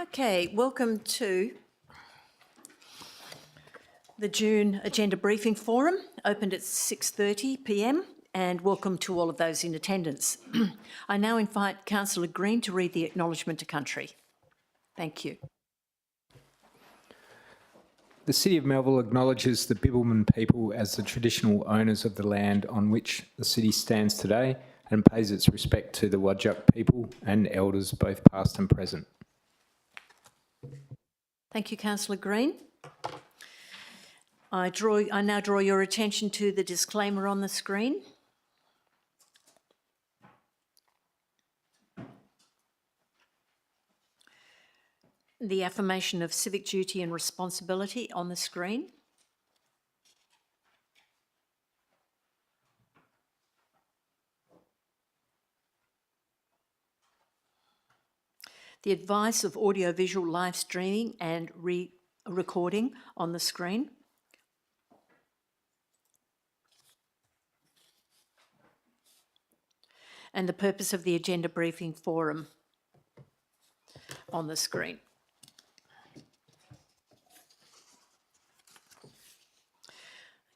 Okay, welcome to the June Agenda Briefing Forum, opened at 6:30 p.m, and welcome to all of those in attendance. I now invite Councillor Green to read the acknowledgement to country. Thank you. The City of Melville acknowledges the Bibbulmun people as the traditional owners of the land on which the city stands today and pays its respect to the Whadjuk people and elders both past and present. Thank you, Councillor Green. I now draw your attention to the disclaimer on the screen. The affirmation of civic duty and responsibility on the screen. The advice of audiovisual live streaming and recording on the screen. And the purpose of the Agenda Briefing Forum on the screen.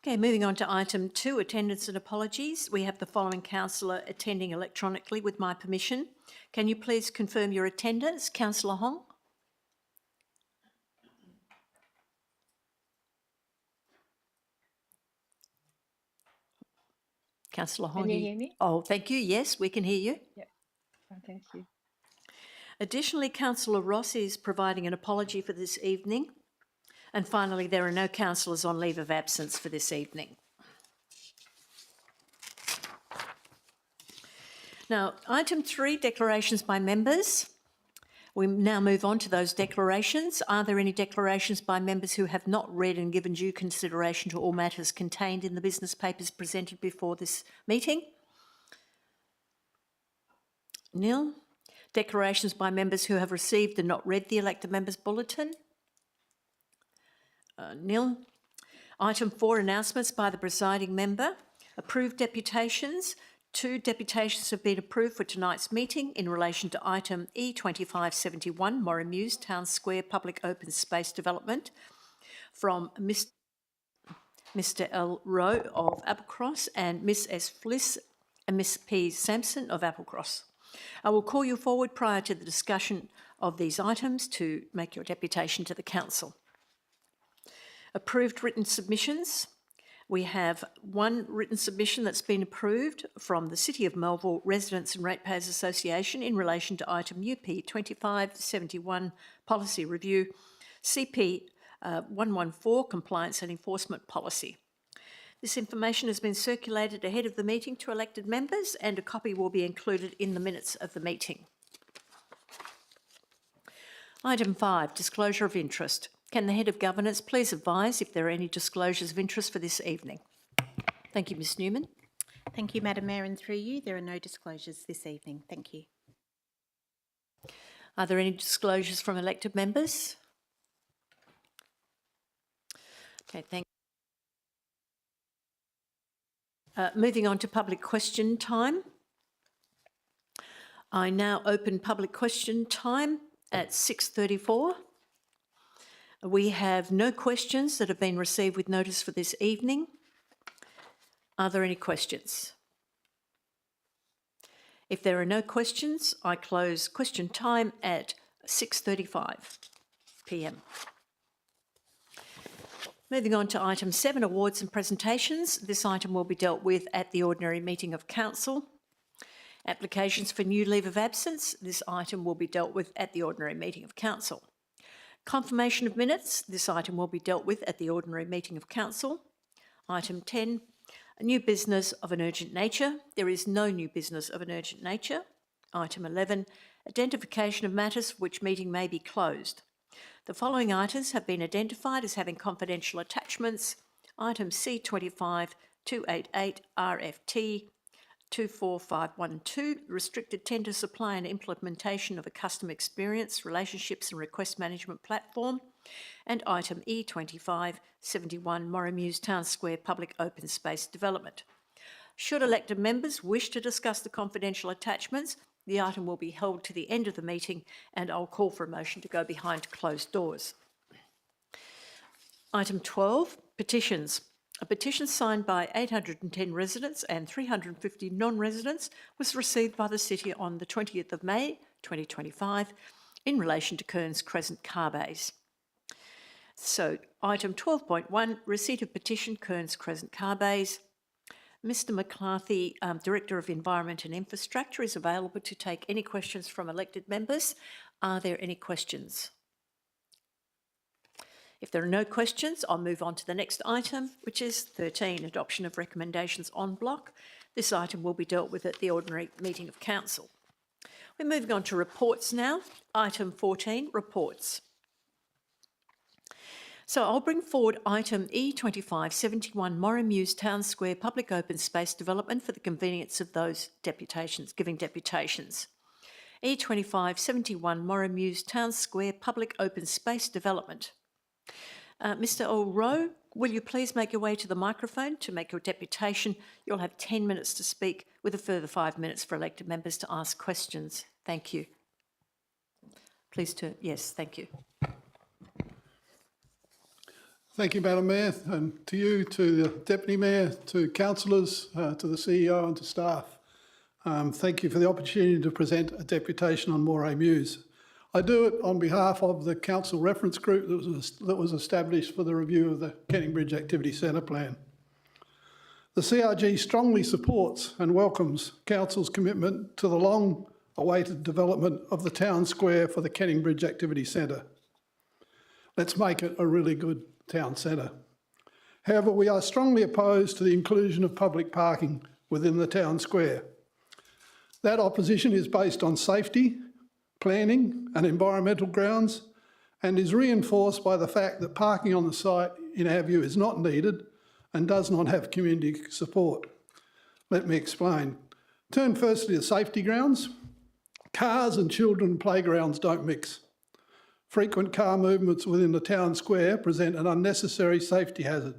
Okay, moving on to item 2, attendance and apologies. We have the following councillor attending electronically with my permission. Can you please confirm your attendance? Councillor Hong? Councillor Hong. Can you hear me? Oh, thank you. Yes, we can hear you. Yep. Oh, thank you. Additionally, Councillor Ross is providing an apology for this evening. And finally, there are no councillors on leave of absence for this evening. Now, item 3, declarations by members. We now move on to those declarations. Are there any declarations by members who have not read and given due consideration to all matters contained in the business papers presented before this meeting? Nil. Declarations by members who have received and not read the elected members' bulletin? Nil. Item 4, announcements by the presiding member. Approved deputations. 2 deputations have been approved for tonight's meeting in relation to item E2571, Morrimuse Town Square Public Open Space Development, from Mr L. Rowe of Applecross and Miss S. Fliss and Miss P. Sampson of Applecross. I will call you forward prior to the discussion of these items to make your deputation to the council. Approved written submissions. We have 1 written submission that's been approved from the City of Melville Residents and Ratepayers Association in relation to item UP 2571 Policy Review, CP 114 Compliance and Enforcement Policy. This information has been circulated ahead of the meeting to elected members, and a copy will be included in the minutes of the meeting. Item 5, disclosure of interest. Can the Head of Governance please advise if there are any disclosures of interest for this evening? Thank you, Ms Newman. Thank you, Madam Mayor, and through you, there are no disclosures this evening. Thank you. Are there any disclosures from elected members? Okay, thank you. Moving on to public question time. I now open public question time at 6:34. We have no questions that have been received with notice for this evening. Are there any questions? If there are no questions, I close question time at 6:35 p.m. Moving on to item 7, awards and presentations. This item will be dealt with at the ordinary meeting of council. Applications for new leave of absence. This item will be dealt with at the ordinary meeting of council. Confirmation of minutes. This item will be dealt with at the ordinary meeting of council. Item 10, a new business of an urgent nature. There is no new business of an urgent nature. Item 11, identification of matters for which meeting may be closed. The following items have been identified as having confidential attachments. Item C25 288 RFT 24512, restricted tender supply and implementation of a customer experience, relationships and request management platform, and item E2571 Morrimuse Town Square Public Open Space Development. Should elected members wish to discuss the confidential attachments, The item will be held to the end of the meeting and I'll call for a motion to go behind closed doors. Item 12, petitions. A petition signed by 810 residents and 350 non-residents was received by the City on the 20th of May 2025 in relation to Kearns Crescent car bays. So item 12.1, receipt of petition Kearns Crescent car bays. Mr McCarthy, Director of Environment and Infrastructure, is available to take any questions from elected members. Are there any questions? If there are no questions, I'll move on to the next item, which is 13, adoption of recommendations en bloc. This item will be dealt with at the ordinary meeting of council. We're moving on to reports now. Item 14, reports. So I'll bring forward item E2571, Morrimuse Town Square Public Open Space Development for the convenience of those giving deputations. E2571, Morrimuse Town Square Public Open Space Development. Mr O'Rourke, will you please make your way to the microphone to make your deputation? You'll have 10 minutes to speak with a further 5 minutes for elected members to ask questions. Thank you. Please turn, yes, thank you. Thank you, Madam Mayor, and to you, to the Deputy Mayor, to councillors, to the CEO and to staff. Thank you for the opportunity to present a deputation on Moray Mews. I do it on behalf of the Council Reference Group that was established for the review of the Canning Bridge Activity Centre Plan. The CRG strongly supports and welcomes Council's commitment to the long-awaited development of the town square for the Canning Bridge Activity Centre. Let's make it a really good town centre. However, we are strongly opposed to the inclusion of public parking within the town square. That opposition is based on safety, planning and environmental grounds, and is reinforced by the fact that parking on the site, in our view, is not needed and does not have community support. Let me explain. Turn firstly to safety grounds. Cars and children playgrounds don't mix. Frequent car movements within the town square present an unnecessary safety hazard,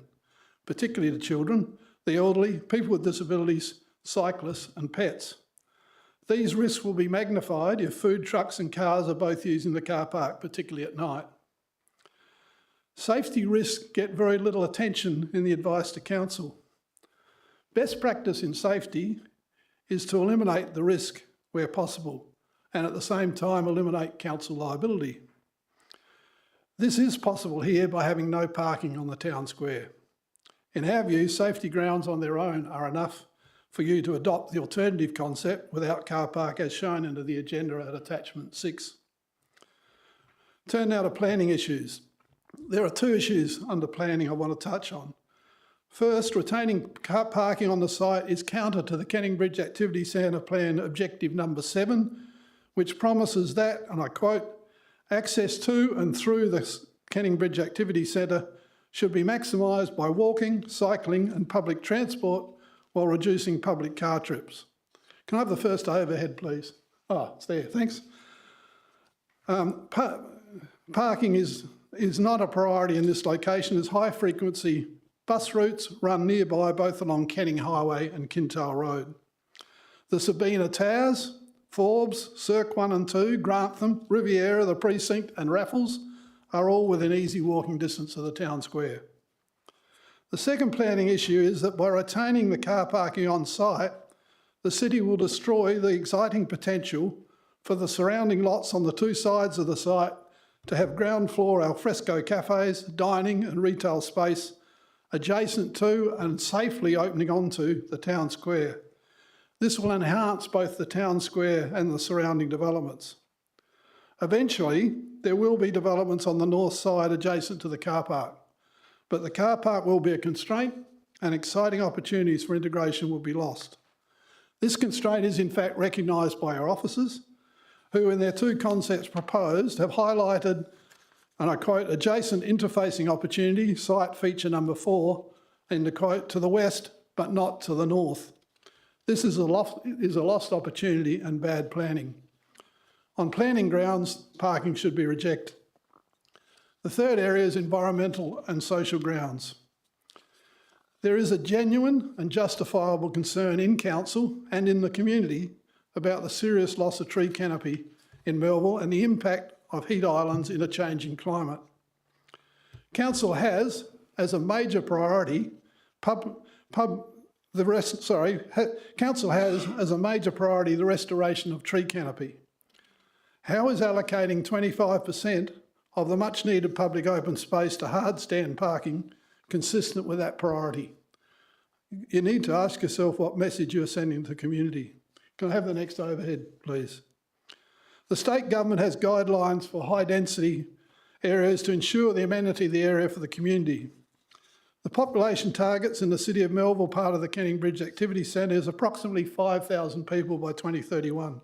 particularly to children, the elderly, people with disabilities, cyclists and pets. These risks will be magnified if food trucks and cars are both using the car park, particularly at night. Safety risks get very little attention in the advice to council. Best practice in safety is to eliminate the risk where possible and at the same time eliminate council liability. This is possible here by having no parking on the town square. In our view, safety grounds on their own are enough for you to adopt the alternative concept without car park as shown under the agenda at attachment 6. Turn now to planning issues. There are two issues under planning I want to touch on. First, retaining car parking on the site is counter to the Canning Bridge Activity Centre Plan objective number 7, which promises that, and I quote, access to and through the Canning Bridge Activity Centre should be maximised by walking, cycling and public transport while reducing public car trips. Can I have the first overhead, please? Oh, it's there, thanks. Parking is not a priority in this location as high frequency bus routes run nearby both along Canning Highway and Kintail Road. The Sabina Towers, Forbes, Cirque 1 and 2, Grantham, Riviera, the Precinct and Raffles are all within easy walking distance of the town square. The second planning issue is that by retaining the car parking on site, the city will destroy the exciting potential for the surrounding lots on the two sides of the site to have ground floor alfresco cafes, dining and retail space adjacent to and safely opening onto the town square. This will enhance both the town square and the surrounding developments. Eventually, there will be developments on the north side adjacent to the car park, but the car park will be a constraint and exciting opportunities for integration will be lost. This constraint is in fact recognised by our officers, who in their two concepts proposed have highlighted, and I quote, adjacent interfacing opportunity, site feature number 4, and the quote, to the west but not to the north. This is a lost opportunity and bad planning. On planning grounds, parking should be rejected. The third area is environmental and social grounds. There is a genuine and justifiable concern in council and in the community about the serious loss of tree canopy in Melville and the impact of heat islands in a changing climate. Council has, as a major priority, the restoration of tree canopy. How is allocating 25% of the much needed public open space to hard stand parking consistent with that priority? You need to ask yourself what message you're sending to the community. Can I have the next overhead, please? The state government has guidelines for high density areas to ensure the amenity of the area for the community. The population targets in the City of Melville, part of the Kenning Bridge Activity Centre, is approximately 5,000 people by 2031.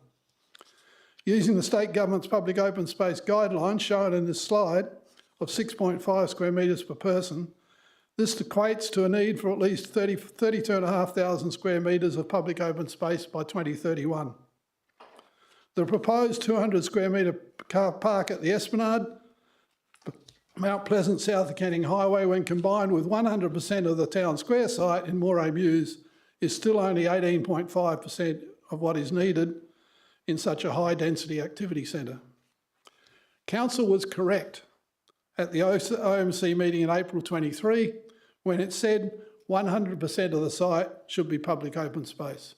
Using the state government's public open space guidelines shown in this slide of 6.5 square metres per person, this equates to a need for at least 32,500 square metres of public open space by 2031. The proposed 200 square metre car park at the Esplanade, Mount Pleasant south of Canning Highway, when combined with 100% of the town square site in Moray Mews, is still only 18.5% of what is needed in such a high density activity centre. Council was correct at the OMC meeting in April 23 when it said 100% of the site should be public open space.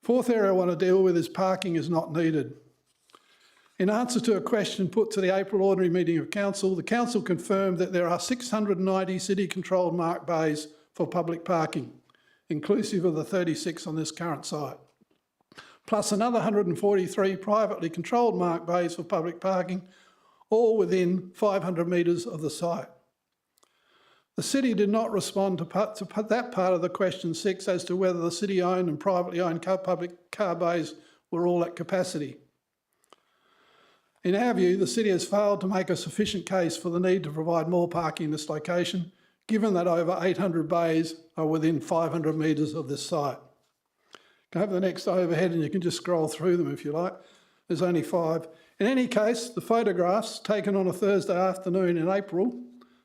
Fourth area I want to deal with is parking is not needed. In answer to a question put to the April ordinary meeting of Council, the Council confirmed that there are 690 city-controlled marked bays for public parking, inclusive of the 36 on this current site, plus another 143 privately controlled marked bays for public parking, all within 500 metres of the site. The City did not respond to that part of the question 6 as to whether the City-owned and privately owned public car bays were all at capacity. In our view, the City has failed to make a sufficient case for the need to provide more parking in this location, given that over 800 bays are within 500 metres of this site. Can I have the next overhead, and you can just scroll through them if you like. There's only 5. In any case, the photographs taken on a Thursday afternoon in April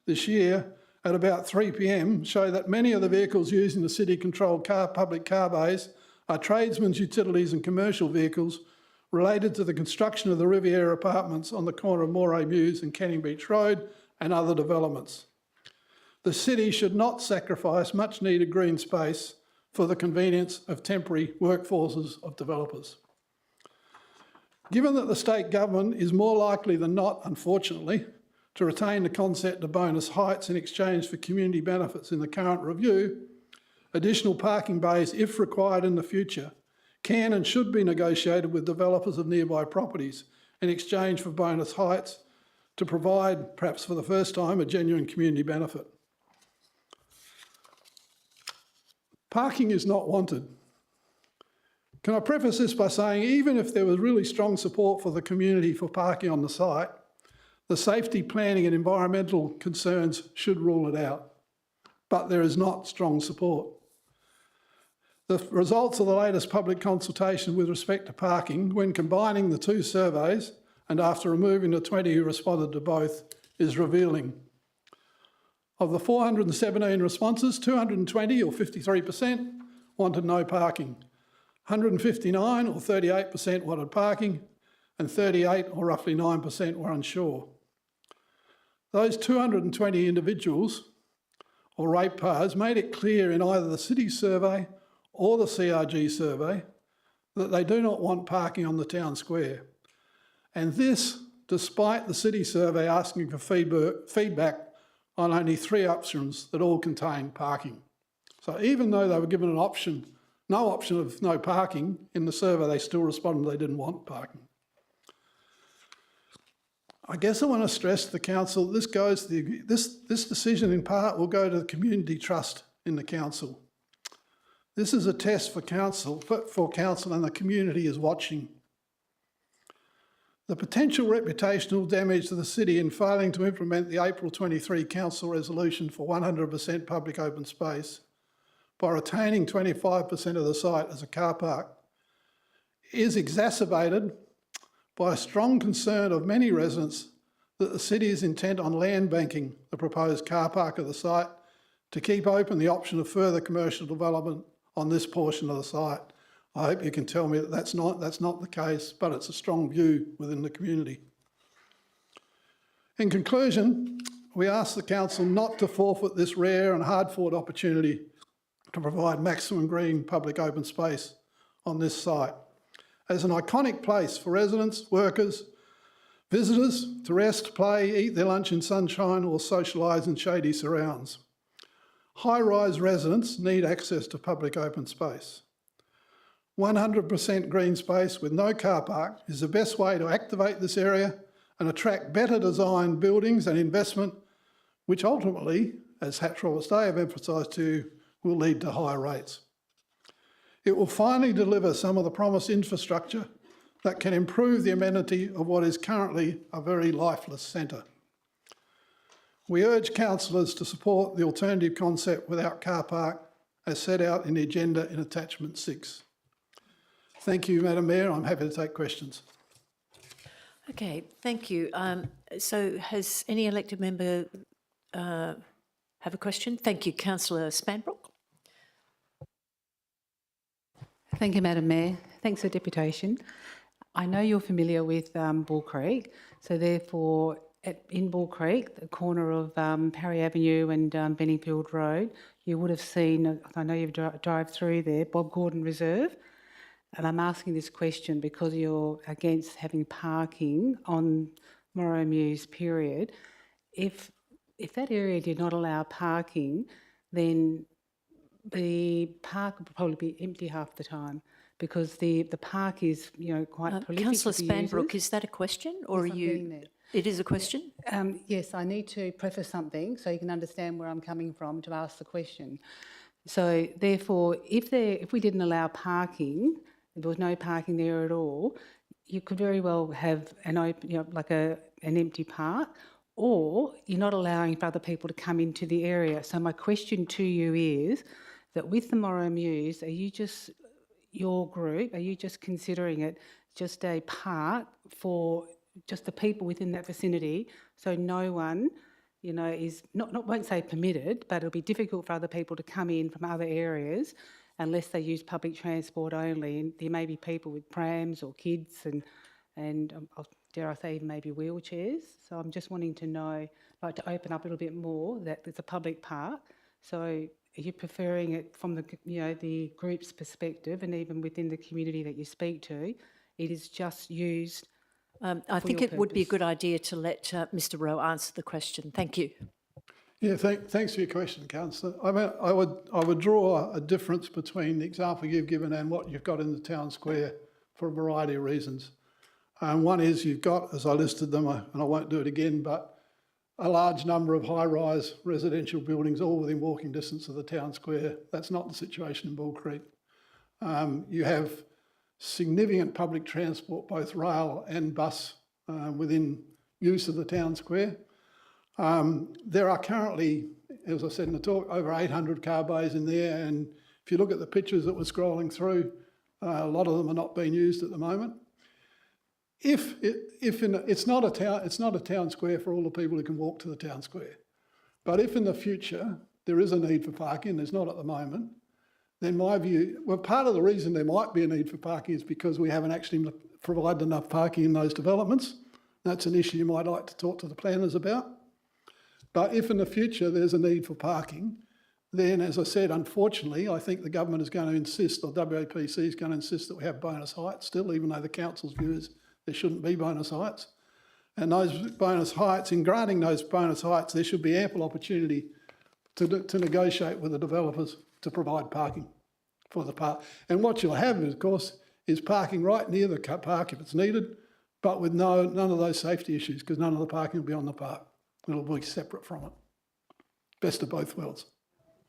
this year at about 3 p.m. show that many of the vehicles using the city-controlled public car bays are tradesmen's utilities and commercial vehicles related to the construction of the Riviera apartments on the corner of Moray Mews and Canning Beach Road and other developments. The City should not sacrifice much needed green space for the convenience of temporary workforces of developers. Given that the state government is more likely than not, unfortunately, to retain the concept of bonus heights in exchange for community benefits in the current review, additional parking bays, if required in the future, can and should be negotiated with developers of nearby properties in exchange for bonus heights to provide, perhaps for the first time, a genuine community benefit. Parking is not wanted. Can I preface this by saying even if there was really strong support for the community for parking on the site, the safety planning and environmental concerns should rule it out. But there is not strong support. The results of the latest public consultation with respect to parking, when combining the 2 surveys and after removing the 20 who responded to both, is revealing. Of the 417 responses, 220 or 53% wanted no parking, 159 or 38% wanted parking, and 38 or roughly 9% were unsure. Those 220 individuals or ratepayers made it clear in either the City survey or the CRG survey that they do not want parking on the town square. And this, despite the City survey asking for feedback on only 3 options that all contain parking. So even though they were given an option, no option of no parking, in the survey they still responded they didn't want parking. I guess I want to stress to the council, this decision in part will go to the community trust in the council. This is a test for council, and the community is watching. The potential reputational damage to the City in failing to implement the April 23 council resolution for 100% public open space by retaining 25% of the site as a car park is exacerbated by a strong concern of many residents that the City is intent on land banking the proposed car park of the site to keep open the option of further commercial development on this portion of the site. I hope you can tell me that that's not the case, but it's a strong view within the community. In conclusion, we ask the council not to forfeit this rare and hard-fought opportunity to provide maximum green public open space on this site. As an iconic place for residents, workers, visitors to rest, play, eat their lunch in sunshine or socialise in shady surrounds. High-rise residents need access to public open space. 100% green space with no car park is the best way to activate this area and attract better designed buildings and investment, which ultimately, as Hatch Roberts Day have emphasised too, will lead to higher rates. It will finally deliver some of the promised infrastructure that can improve the amenity of what is currently a very lifeless centre. We urge councillors to support the alternative concept without car park as set out in the agenda in attachment 6. Thank you, Madam Mayor. I'm happy to take questions. Okay, thank you. So has any elected member have a question? Thank you, Councillor Spanbrook. Thank you, Madam Mayor. Thanks for deputation. I know you're familiar with Bull Creek, so therefore in Bull Creek, the corner of Parry Avenue and Benningfield Road, you would have seen, I know you've drive through there, Bob Gordon Reserve. And I'm asking this question because you're against having parking on Morrow Mews, period. If that area did not allow parking, then the park would probably be empty half the time because the park is, quite prolific. Councillor with the Spanbrook, users. is that a question or Yes, are I'm you? getting there. It is a question? Yes, I need to preface something so you can understand where I'm coming from to ask the question. So therefore, if we didn't allow parking, there was no parking there at all, you could very well have an open, like an empty park, or you're not allowing for other people to come into the area. So my question to you is that with the Morrow Mews, your group, are you just considering it just a park for just the people within that vicinity, so no one, is won't say permitted, but it'll be difficult for other people to come in from other areas unless they use public transport only. And there may be people with prams or kids and dare I say even maybe wheelchairs. So I'm just wanting to know, like to open up a little bit more that it's a public park. So are you preferring it from the group's perspective and even within the community that you speak to, it is just used I think it would be a good idea to let Mr Rowe answer the question. Thank you. Yeah, thanks for your question, Councillor. I mean, I would draw a difference between the example you've given and what you've got in the town square for a variety of reasons. One is you've got, as I listed them, and I won't do it again, but a large number of high-rise residential buildings all within walking distance of the town square. That's not the situation in Bull Creek. You have significant public transport, both rail and bus, within use of the town square. There are currently, as I said in the talk, over 800 car bays in there, and if you look at the pictures that we're scrolling through, a lot of them are not being used at the moment. It's not a town square for all the people who can walk to the town square, but if in the future there is a need for parking, there's not at the moment, then my view, well, part of the reason there might be a need for parking is because we haven't actually provided enough parking in those developments. That's an issue you might like to talk to the planners about. But if in the future there's a need for parking, then, as I said, unfortunately, I think the government is going to insist, or WAPC is going to insist that we have bonus heights still, even though the council's view is there shouldn't be bonus heights. And those bonus heights, in granting those bonus heights, there should be ample opportunity to negotiate with the developers to provide parking for the park. And what you'll have, of course, is parking right near the park if it's needed, but with none of those safety issues, because none of the parking will be on the park. It'll be separate from it. Best of both worlds.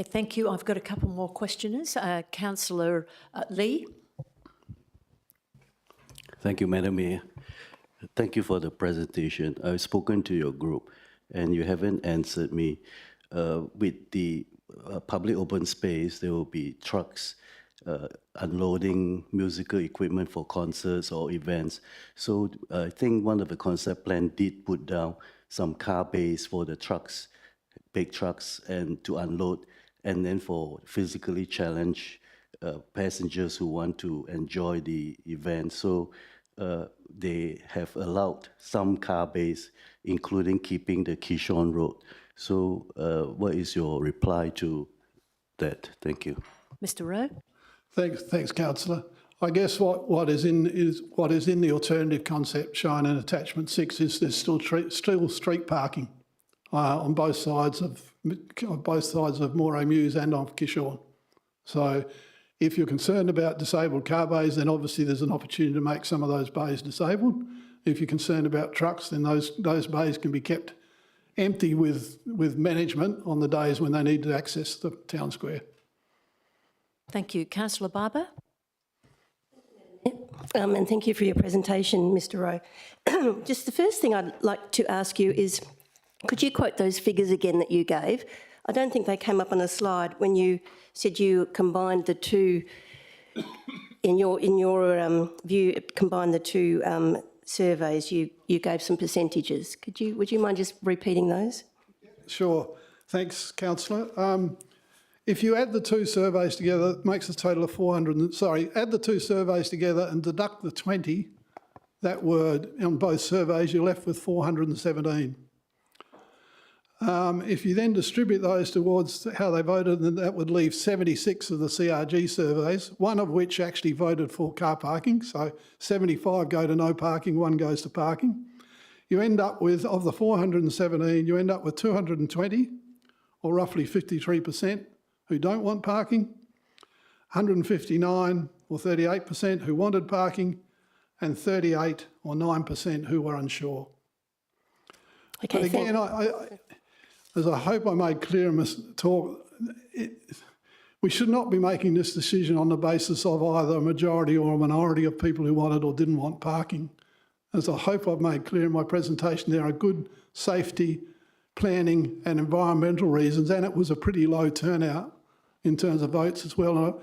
Thank you. I've got a couple more questioners. Councillor Lee. Thank you, Madam Mayor. Thank you for the presentation. I've spoken to your group and you haven't answered me. With the public open space, there will be trucks unloading musical equipment for concerts or events. So I think one of the concept plan did put down some car bays for the trucks, big trucks, and to unload, and then for physically challenged passengers who want to enjoy the event. So they have allowed some car bays, including keeping the Kishon Road. So what is your reply to that? Thank you. Mr Rowe? Thanks, councillor. I guess what is in the alternative concept shown in attachment 6 is there's still street parking on both sides of Moray Mews and on Kishorn. So if you're concerned about disabled car bays, then obviously there's an opportunity to make some of those bays disabled. If you're concerned about trucks, then those bays can be kept empty with management on the days when they need to access the town square. Thank you. Councillor Barber? And thank you for your presentation, Mr Rowe. Just the first thing I'd like to ask you is, could you quote those figures again that you gave? I don't think they came up on a slide when you said you combined the two, in your view, combined the two surveys. You gave some percentages. Would you mind just repeating those? Sure. Thanks, councillor. If you add the two surveys together, it makes a total of 400. Add the two surveys together and deduct the 20, that word, on both surveys, you're left with 417. If you then distribute those towards how they voted, then that would leave 76 of the CRG surveys, one of which actually voted for car parking. So 75 go to no parking, one goes to parking. You end up with, of the 417, you end up with 220, or roughly 53%, who don't want parking, 159 or 38% who wanted parking, and 38 or 9% who were unsure. Okay, but again, as I hope I made clear in my talk, we should not be making this decision on the basis of either a majority or a minority of people who wanted or didn't want parking. As I hope I've made clear in my presentation, there are good safety, planning and environmental reasons, and it was a pretty low turnout in terms of votes as well. And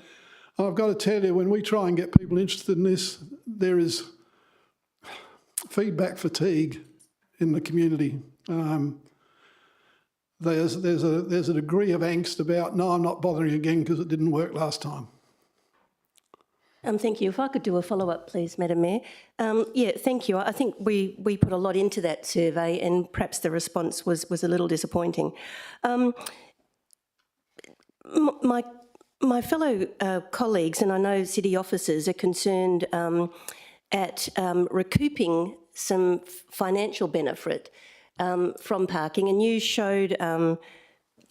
I've got to tell you, when we try and get people interested in this, there is feedback fatigue in the community. There's a degree of angst about, no, I'm not bothering again because it didn't work last time. Thank you. If I could do a follow-up, please, Madam Mayor. Yeah, thank you. I think we put a lot into that survey and perhaps the response was a little disappointing. My fellow colleagues, and I know city officers, are concerned at recouping some financial benefit from parking, and you showed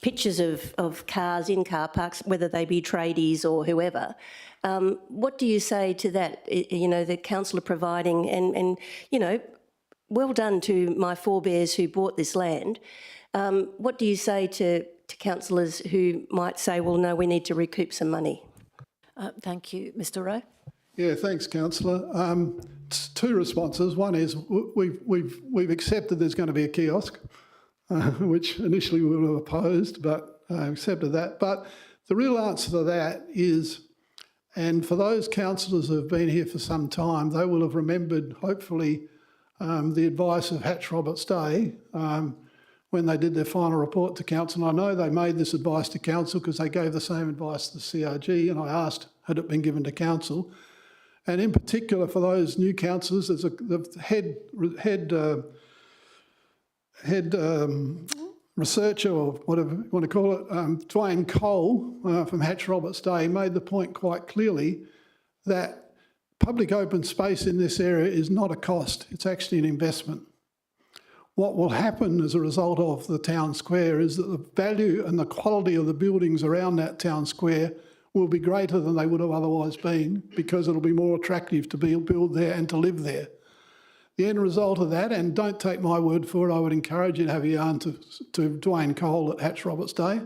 pictures of cars in car parks, whether they be tradies or whoever. What do you say to that? You know, the councillor providing, and you know, well done to my forebears who bought this land. What do you say to councillors who might say, well, no, we need to recoup some money? Thank you. Mr Rowe? Yeah, thanks, councillor. Two responses. One is we've accepted there's going to be a kiosk, which initially we would have opposed, but accepted that. But the real answer to that is, and for those councillors who have been here for some time, they will have remembered, hopefully, the advice of Hatch Roberts Day when they did their final report to council. And I know they made this advice to council because they gave the same advice to the CRG, and I asked, had it been given to council? And in particular, for those new councillors, there's the head researcher, or whatever you want to call it, Dwayne Cole from Hatch Roberts Day, made the point quite clearly that public open space in this area is not a cost, it's actually an investment. What will happen as a result of the town square is that the value and the quality of the buildings around that town square will be greater than they would have otherwise been, because it'll be more attractive to build there and to live there. The end result of that, and don't take my word for it, I would encourage you to have a yarn to Dwayne Cole at Hatch Roberts Day.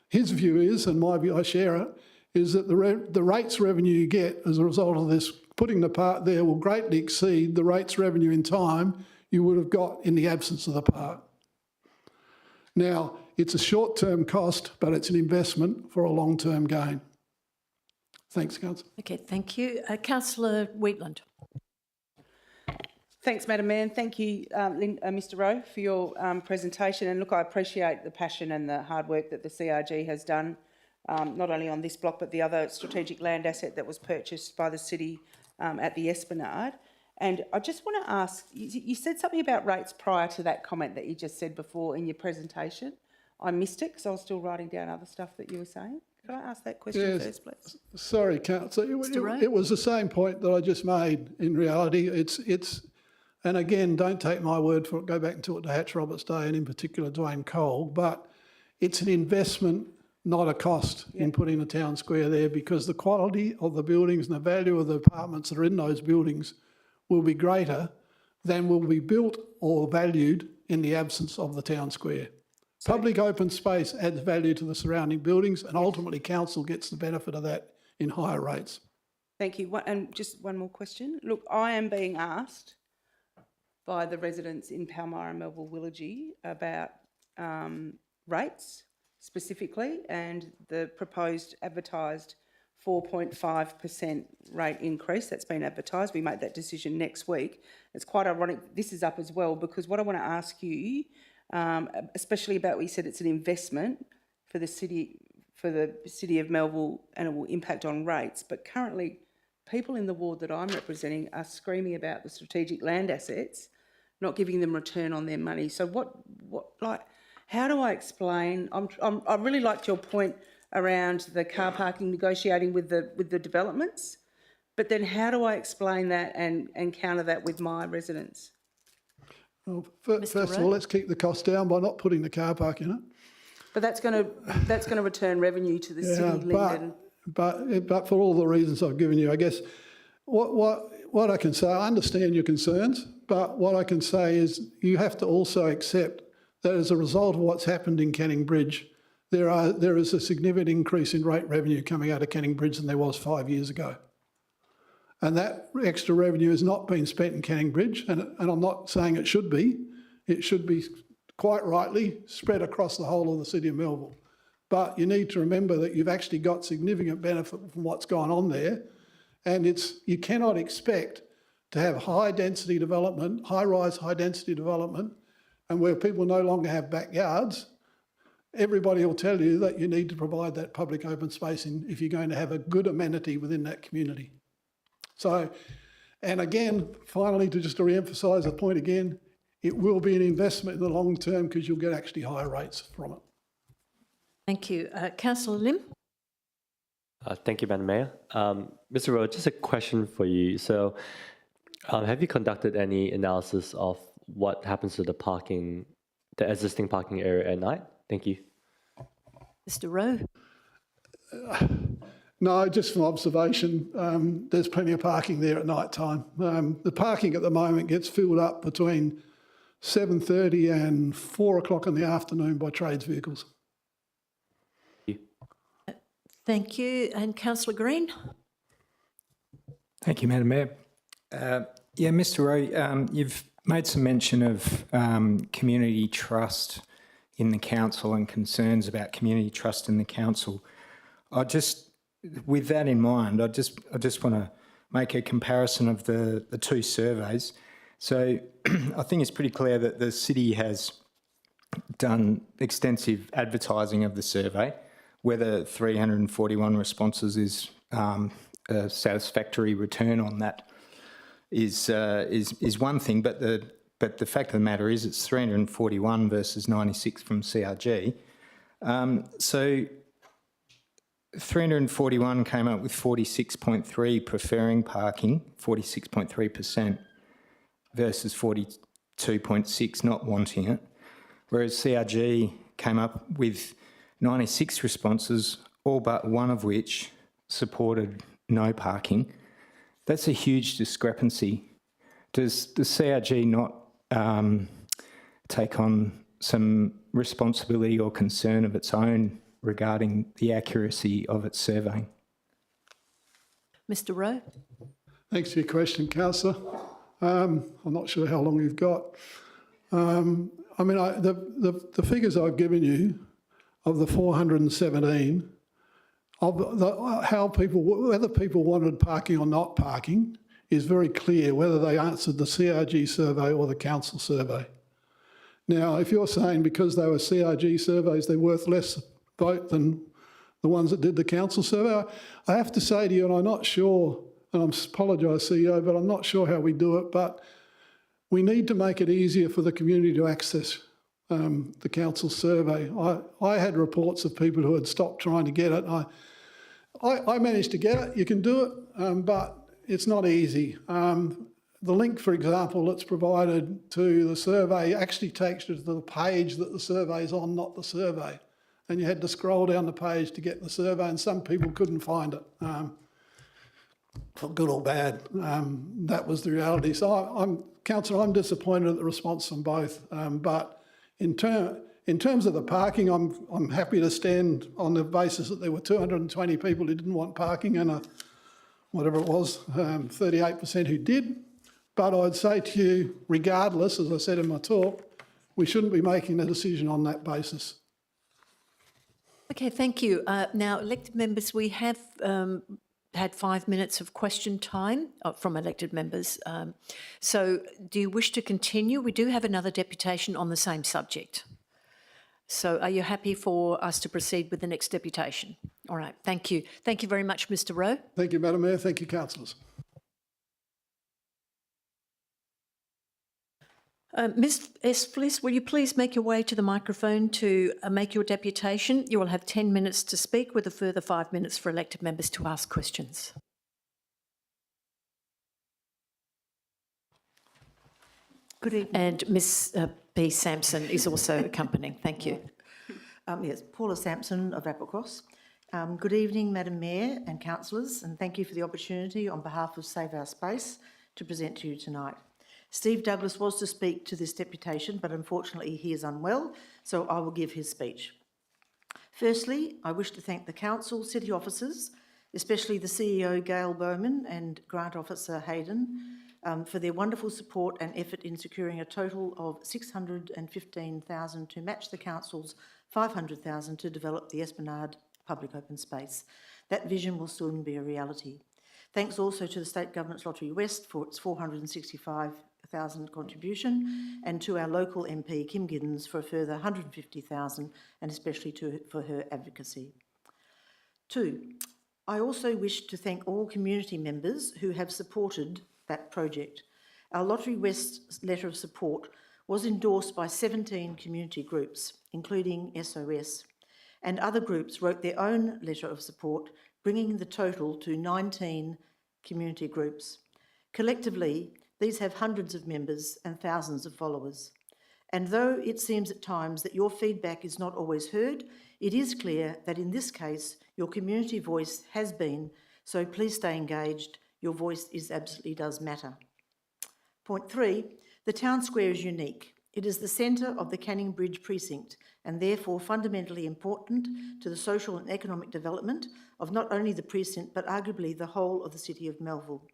His view is, and my view, I share it, is that the rates revenue you get as a result of this, putting the park there, will greatly exceed the rates revenue in time you would have got in the absence of the park. Now, it's a short-term cost, but it's an investment for a long-term gain. Thanks, Councillor. Okay, thank you. Councillor Wheatland. Thanks, Madam Mayor, and thank you, Mr Rowe, for your presentation. And look, I appreciate the passion and the hard work that the CRG has done not only on this block but the other strategic land asset that was purchased by the city at the Esplanade. And I just want to ask, you said something about rates prior to that comment that you just said before in your presentation. I missed it because I was still writing down other stuff that you were saying. Could I ask that question first, please? Sorry, Councillor. It was the same point that I just made. In reality, it's, and again, don't take my word for it. Go back and talk to Hatch Roberts Day and in particular Dwayne Cole. But it's an investment, not a cost, in putting a town square there, because the quality of the buildings and the value of the apartments that are in those buildings will be greater than will be built or valued in the absence of the town square. Public open space adds value to the surrounding buildings, and ultimately council gets the benefit of that in higher rates. Thank you. And just one more question. Look, I am being asked by the residents in Palmyra and Melville Willoughby about rates specifically, and the proposed advertised 4.5% rate increase that's been advertised. We make that decision next week. It's quite ironic this is up as well, because what I want to ask you, especially about what you said, it's an investment for the city of Melville and it will impact on rates, but currently people in the ward that I'm representing are screaming about the strategic land assets not giving them return on their money. So how do I explain? I really liked your point around the car parking negotiating with the developments, but then how do I explain that and counter that with my residents? Well, first of all, let's keep the cost down by not putting the car park in it. But that's going to return revenue to the city, Lyndon. But for all the reasons I've given you, I guess what I can say, I understand your concerns, but what I can say is you have to also accept that as a result of what's happened in Canning Bridge, there is a significant increase in rate revenue coming out of Canning Bridge than there was 5 years ago. And that extra revenue has not been spent in Canning Bridge, and I'm not saying it should be. It should be quite rightly spread across the whole of the city of Melville. But you need to remember that you've actually got significant benefit from what's gone on there, and you cannot expect to have high-density development, high-rise, high-density development, and where people no longer have backyards. Everybody will tell you that you need to provide that public open space if you're going to have a good amenity within that community. So, and again, finally, to re-emphasise the point again, it will be an investment in the long term because you'll get actually higher rates from it. Thank you. Councillor Lim? Thank you, Madam Mayor. Mr. Rowe, just a question for you. So, have you conducted any analysis of what happens to the existing parking area at night? Thank you. Mr. Rowe? No, just from observation, there's plenty of parking there at night time. The parking at the moment gets filled up between 7:30 and 4 o'clock in the afternoon by trades vehicles. Thank you. And Councillor Green? Thank you, Madam Mayor. Mr. Rowe, you've made some mention of community trust in the council and concerns about community trust in the council. With that in mind, I just want to make a comparison of the two surveys. So I think it's pretty clear that the city has done extensive advertising of the survey. Whether 341 responses is a satisfactory return on that is one thing, but the fact of the matter is it's 341 versus 96 from CRG. So 341 came up with 46.3 preferring parking, 46.3%, versus 42.6 not wanting it, whereas CRG came up with 96 responses, all but one of which supported no parking. That's a huge discrepancy. Does the CRG not take on some responsibility or concern of its own regarding the accuracy of its surveying? Mr. Rowe? Thanks for your question, Councillor. I'm not sure how long you've got. The figures I've given you of the 417, whether people wanted parking or not parking is very clear, whether they answered the CRG survey or the council survey. Now, if you're saying because they were CRG surveys, they're worth less vote than the ones that did the council survey. I have to say to you, and I'm not sure, and I apologise, CEO, but I'm not sure how we do it, but we need to make it easier for the community to access the council survey. I had reports of people who had stopped trying to get it. I managed to get it. You can do it, but it's not easy. The link, for example, that's provided to the survey actually takes you to the page that the survey's on, not the survey. And you had to scroll down the page to get the survey, and some people couldn't find it, for good or bad. That was the reality. So Councillor, I'm disappointed at the response from both. But in terms of the parking, I'm happy to stand on the basis that there were 220 people who didn't want parking and whatever it was, 38% who did. But I'd say to you, regardless, as I said in my talk, we shouldn't be making a decision on that basis. Okay, thank you. Now, elected members, we have had 5 minutes of question time from elected members. So do you wish to continue? We do have another deputation on the same subject. So are you happy for us to proceed with the next deputation? All right, thank you. Thank you very much, Mr Rowe. Thank you, Madam Mayor. Thank you, councillors. Ms Esflis, will you please make your way to the microphone to make your deputation? You will have 10 minutes to speak with a further 5 minutes for elected members to ask questions. Good evening. And Ms B Sampson is also accompanying. Thank you. Yes, Paula Sampson of Applecross. Good evening, Madam Mayor and councillors, and thank you for the opportunity on behalf of Save Our Space to present to you tonight. Steve Douglas was to speak to this deputation, but unfortunately he is unwell, so I will give his speech. Firstly, I wish to thank the council, city officers, especially the CEO Gail Bowman and Grant Officer Hayden, for their wonderful support and effort in securing a total of $615,000 to match the council's $500,000 to develop the Esplanade public open space. That vision will soon be a reality. Thanks also to the State Government's Lottery West for its $465,000 contribution, and to our local MP Kim Giddens for a further $150,000, and especially for her advocacy. 2, I also wish to thank all community members who have supported that project. Our Lottery West letter of support was endorsed by 17 community groups, including SOS, and other groups wrote their own letter of support, bringing the total to 19 community groups. Collectively, these have hundreds of members and thousands of followers. And though it seems at times that your feedback is not always heard, it is clear that in this case, your community voice has been, so please stay engaged. Your voice absolutely does matter. Point 3, the town square is unique. It is the centre of the Canning Bridge precinct and therefore fundamentally important to the social and economic development of not only the precinct but arguably the whole of the city of Melville.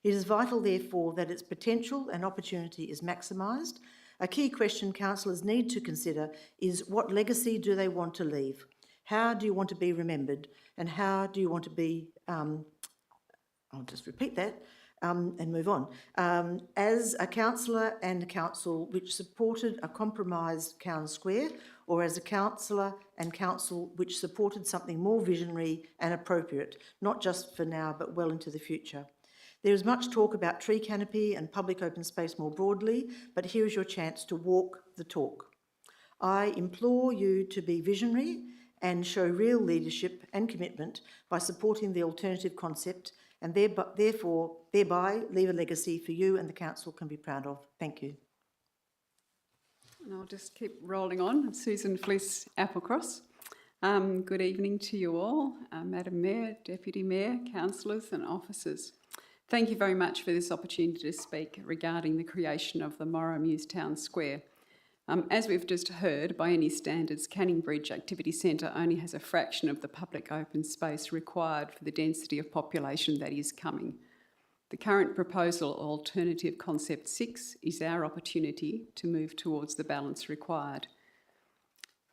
It is vital therefore that its potential and opportunity is maximised. A key question councillors need to consider is what legacy do they want to leave? How do you want to be remembered? And how do you want to be, I'll just repeat that, and move on. As a councillor and council which supported a compromised Cowan Square, or as a councillor and council which supported something more visionary and appropriate, not just for now but well into the future. There is much talk about tree canopy and public open space more broadly, but here is your chance to walk the talk. I implore you to be visionary and show real leadership and commitment by supporting the alternative concept, and thereby leave a legacy for you and the council can be proud of. Thank you. And I'll just keep rolling on. Susan Fliss, Applecross. Good evening to you all, Madam Mayor, Deputy Mayor, councillors and officers. Thank you very much for this opportunity to speak regarding the creation of the Morrow Muse Town Square. As we've just heard, by any standards, Canning Bridge Activity Centre only has a fraction of the public open space required for the density of population that is coming. The current proposal, Alternative Concept 6, is our opportunity to move towards the balance required.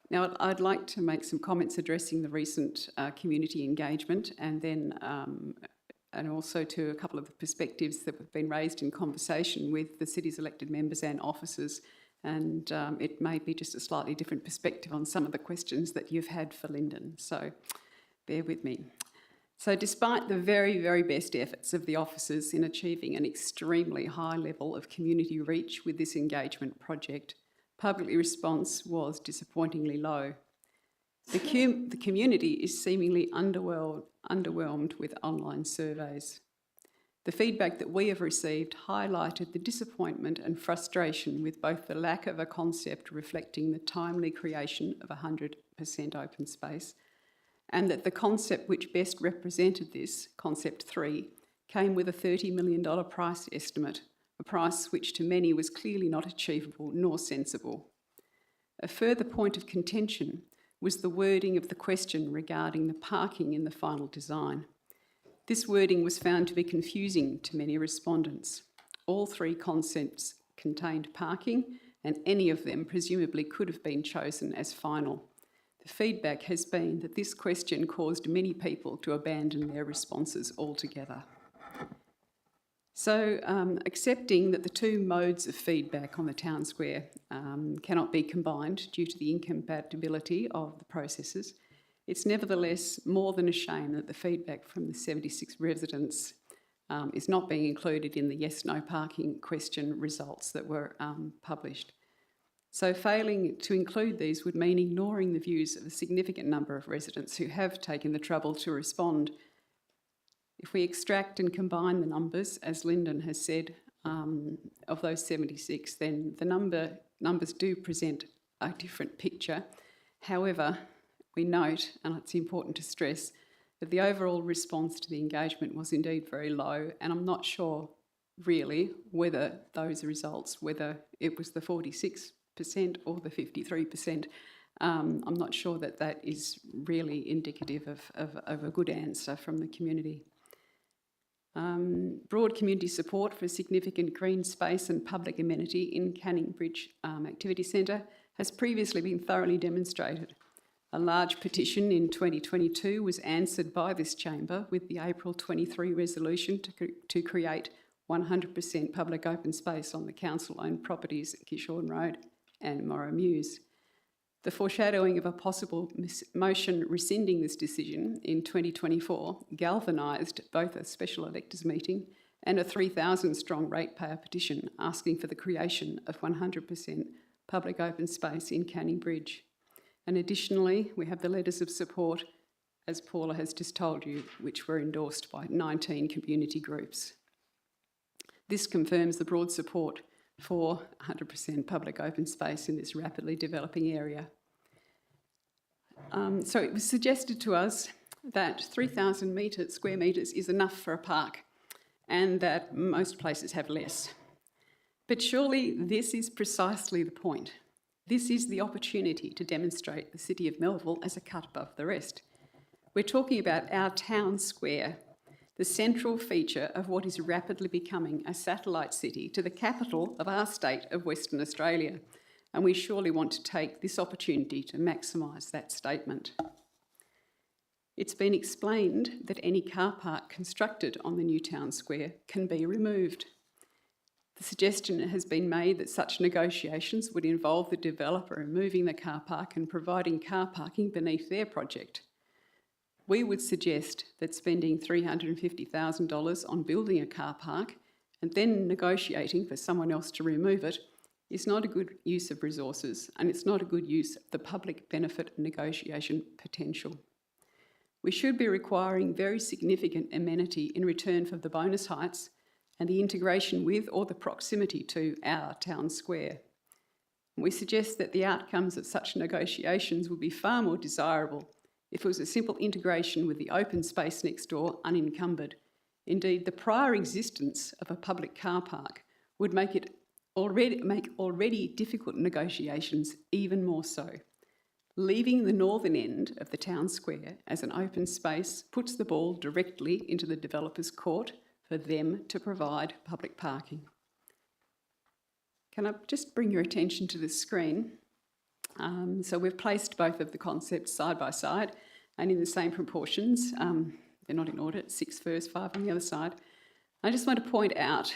Now, I'd like to make some comments addressing the recent community engagement and then and also to a couple of the perspectives that have been raised in conversation with the city's elected members and officers, and it may be just a slightly different perspective on some of the questions that you've had for Lyndon. So Bear with me. So despite the very, very best efforts of the officers in achieving an extremely high level of community reach with this engagement project, public response was disappointingly low. The community is seemingly underwhelmed with online surveys. The feedback that we have received highlighted the disappointment and frustration with both the lack of a concept reflecting the timely creation of 100% open space, and that the concept which best represented this, Concept 3, came with a $30 million price estimate, a price which to many was clearly not achievable nor sensible. A further point of contention was the wording of the question regarding the parking in the final design. This wording was found to be confusing to many respondents. All three concepts contained parking, and any of them presumably could have been chosen as final. The feedback has been that this question caused many people to abandon their responses altogether. So, accepting that the two modes of feedback on the town square cannot be combined due to the incompatibility of the processes, it's nevertheless more than a shame that the feedback from the 76 residents is not being included in the yes/no parking question results that were published. So failing to include these would mean ignoring the views of a significant number of residents who have taken the trouble to respond. If we extract and combine the numbers, as Lyndon has said, of those 76, then the numbers do present a different picture. However, we note, and it's important to stress, that the overall response to the engagement was indeed very low, and I'm not sure really whether those results, whether it was the 46% or the 53%, I'm not sure that that is really indicative of a good answer from the community. Broad community support for significant green space and public amenity in Canning Bridge Activity Centre has previously been thoroughly demonstrated. A large petition in 2022 was answered by this chamber with the April 23 resolution to create 100% public open space on the council-owned properties at Kishorn Road and Morrow Mews. The foreshadowing of a possible motion rescinding this decision in 2024 galvanised both a special electors meeting and a 3,000-strong ratepayer petition asking for the creation of 100% public open space in Canning Bridge. And additionally, we have the letters of support, as Paula has just told you, which were endorsed by 19 community groups. This confirms the broad support for 100% public open space in this rapidly developing area. So it was suggested to us that 3,000 square metres is enough for a park and that most places have less. But surely this is precisely the point. This is the opportunity to demonstrate the City of Melville as a cut above the rest. We're talking about our town square, the central feature of what is rapidly becoming a satellite city to the capital of our state of Western Australia, and we surely want to take this opportunity to maximise that statement. It's been explained that any car park constructed on the new town square can be removed. The suggestion has been made that such negotiations would involve the developer removing the car park and providing car parking beneath their project. We would suggest that spending $350,000 on building a car park and then negotiating for someone else to remove it is not a good use of resources, and it's not a good use of the public benefit negotiation potential. We should be requiring very significant amenity in return for the bonus heights and the integration with or the proximity to our town square. We suggest that the outcomes of such negotiations would be far more desirable if it was a simple integration with the open space next door unencumbered. Indeed, the prior existence of a public car park would make already difficult negotiations even more so. Leaving the northern end of the town square as an open space puts the ball directly into the developer's court for them to provide public parking. Can I just bring your attention to the screen? So we've placed both of the concepts side by side and in the same proportions. They're not in order, 6 first, 5 on the other side. I just want to point out,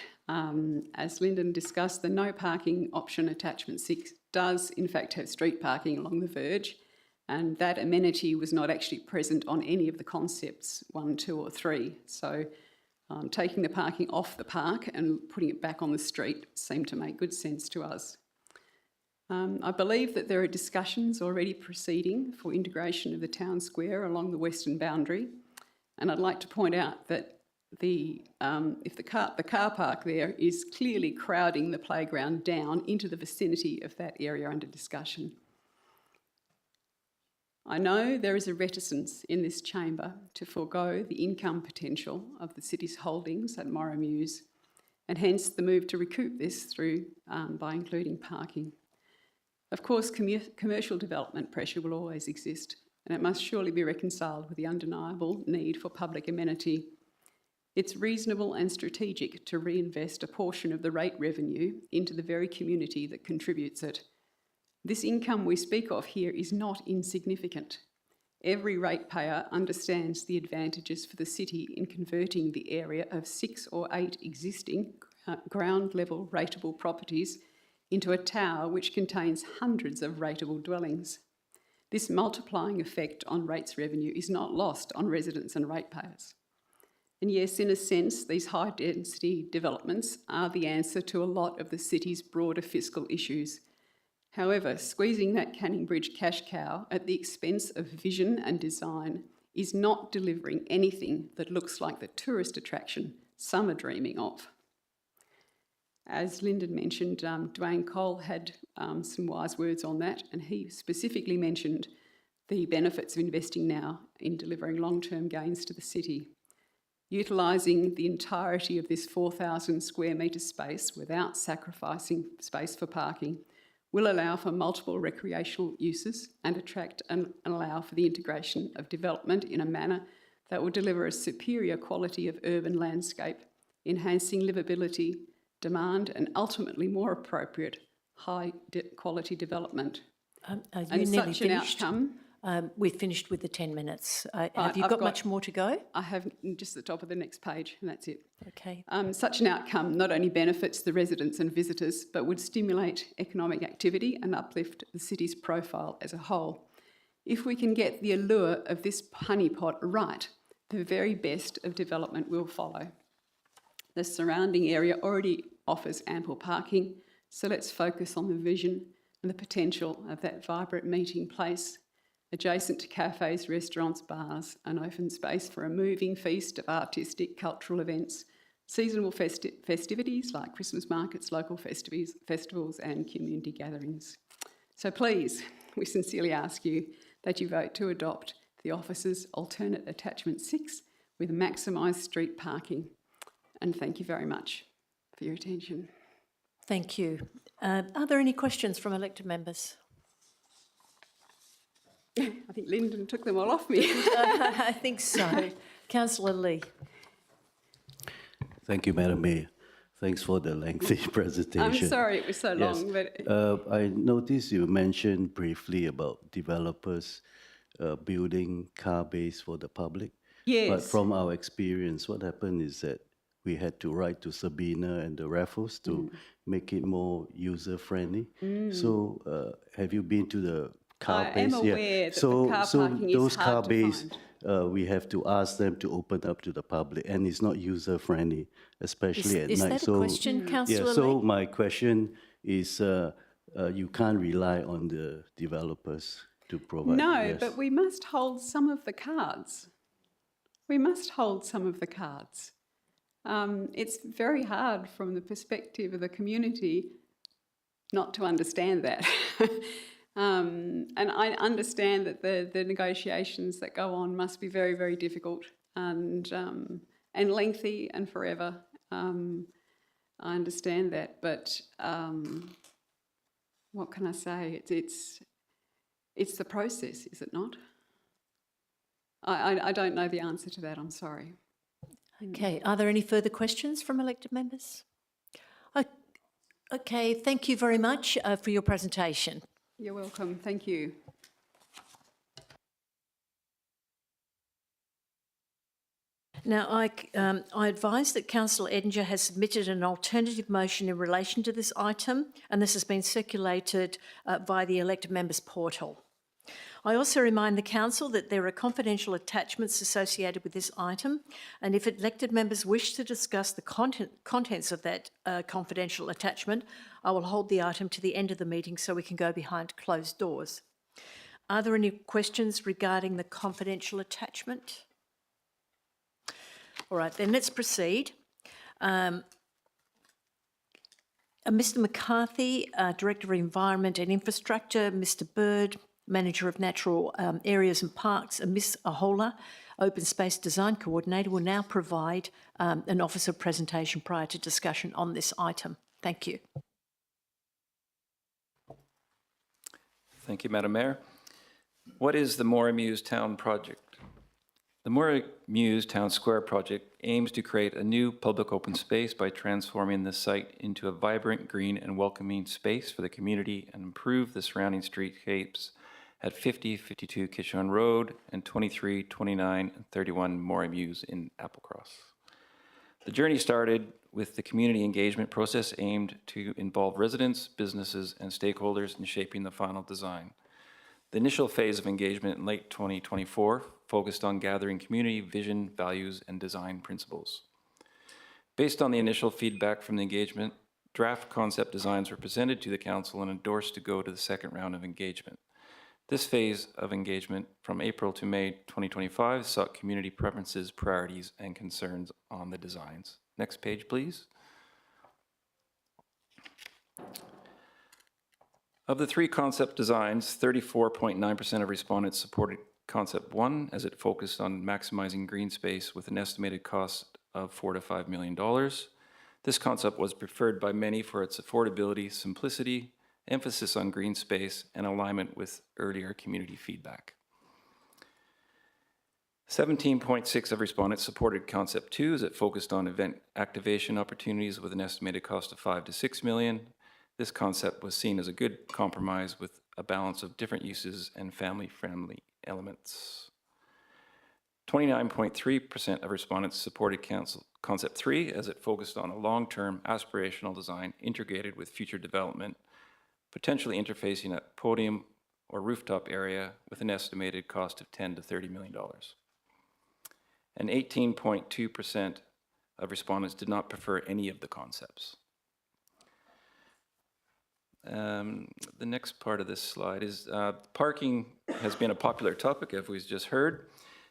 as Lyndon discussed, the no parking option attachment 6 does in fact have street parking along the verge, and that amenity was not actually present on any of the concepts 1, 2 or 3. So taking the parking off the park and putting it back on the street seemed to make good sense to us. I believe that there are discussions already proceeding for integration of the town square along the western boundary, and I'd like to point out that if the car park there is clearly crowding the playground down into the vicinity of that area under discussion. I know there is a reticence in this chamber to forego the income potential of the city's holdings at Morra Mews, and hence the move to recoup this through by including parking. Of course, commercial development pressure will always exist, and it must surely be reconciled with the undeniable need for public amenity. It's reasonable and strategic to reinvest a portion of the rate revenue into the very community that contributes it. This income we speak of here is not insignificant. Every ratepayer understands the advantages for the city in converting the area of 6 or 8 existing ground-level rateable properties into a tower which contains hundreds of rateable dwellings. This multiplying effect on rates revenue is not lost on residents and ratepayers. And yes, in a sense, these high-density developments are the answer to a lot of the city's broader fiscal issues. However, squeezing that Canning Bridge cash cow at the expense of vision and design is not delivering anything that looks like the tourist attraction some are dreaming of. As Lyndon mentioned, Dwayne Cole had some wise words on that, and he specifically mentioned the benefits of investing now in delivering long-term gains to the city. Utilising the entirety of this 4,000 square metre space without sacrificing space for parking will allow for multiple recreational uses and attract and allow for the integration of development in a manner that will deliver a superior quality of urban landscape, enhancing livability, demand and ultimately more appropriate high-quality development. You And nearly such an finished. outcome... We've finished with the 10 minutes. Have you I've got got- much more to go? I have just the top of the next page, and that's it. Okay. Such an outcome not only benefits the residents and visitors, but would stimulate economic activity and uplift the city's profile as a whole. If we can get the allure of this honeypot right, the very best of development will follow. The surrounding area already offers ample parking, so let's focus on the vision and the potential of that vibrant meeting place, adjacent to cafes, restaurants, bars, an open space for a moving feast of artistic, cultural events, seasonal festivities like Christmas markets, local festivals and community gatherings. So please, we sincerely ask you that you vote to adopt the officer's alternate attachment 6 with maximised street parking. And thank you very much for your attention. Thank you. Are there any questions from elected members? I think Lyndon took them all off me. I think so. Councillor Lee. Thank you, Madam Mayor. Thanks for the lengthy presentation. I'm sorry it was so Yes. long, but I noticed you mentioned briefly about developers building car bays for the public. yes. But from our experience, what happened is that we had to write to Sabina and the Raffles to make it more user-friendly. So have you been to the car I bays? am aware that the car parking is those hard car to bays, find. we have to ask them to open up to the public, and it's not user-friendly, especially at Is night. that a question, Councillor Yeah, so Lee? my question is, you can't rely on the developers to provide. No, yes. but we must hold some of the cards. We must hold some of the cards. It's very hard from the perspective of the community not to understand that. And I understand that the negotiations that go on must be very, very difficult and lengthy and forever. I understand that, but what can I say? It's the process, is it not? I don't know the answer to that, I'm sorry. Okay, are there any further questions from elected members? Okay, thank you very much for your presentation. You're welcome, thank you. Now, I advise that Councillor Edinger has submitted an alternative motion in relation to this item, and this has been circulated via the elected members portal. I also remind the council that there are confidential attachments associated with this item, and if elected members wish to discuss the contents of that confidential attachment, I will hold the item to the end of the meeting so we can go behind closed doors. Are there any questions regarding the confidential attachment? All right, then let's proceed. Mr McCarthy, Director of Environment and Infrastructure, Mr Bird, Manager of Natural Areas and Parks, and Ms Ahola, Open Space Design Coordinator, will now provide an officer presentation prior to discussion on this item. Thank you. Thank you, Madam Mayor. What is the Moray Mews Town Project? The Moray Mews Town Square project aims to create a new public open space by transforming the site into a vibrant, green, and welcoming space for the community and improve the surrounding streetscapes at 50, 52 Kitchener Road and 23, 29, and 31 Moray Mews in Applecross. The journey started with the community engagement process aimed to involve residents, businesses, and stakeholders in shaping the final design. The initial phase of engagement in late 2024 focused on gathering community vision, values, and design principles. Based on the initial feedback from the engagement, draft concept designs were presented to the council and endorsed to go to the second round of engagement. This phase of engagement from April to May 2025 sought community preferences, priorities, and concerns on the designs. Next page, please. Of the three concept designs, 34.9% of respondents supported concept one as it focused on maximizing green space with an estimated cost of $4 to $5 million. This concept was preferred by many for its affordability, simplicity, emphasis on green space, and alignment with earlier community feedback. 17.6% of respondents supported concept two as it focused on event activation opportunities with an estimated cost of $5 to $6 million. This concept was seen as a good compromise with a balance of different uses and family-friendly elements. 29.3% of respondents supported concept three as it focused on a long-term aspirational design integrated with future development, potentially interfacing at podium or rooftop area with an estimated cost of $10 to $30 million. And 18.2% of respondents did not prefer any of the concepts. The next part of this slide is parking has been a popular topic, as we've just heard.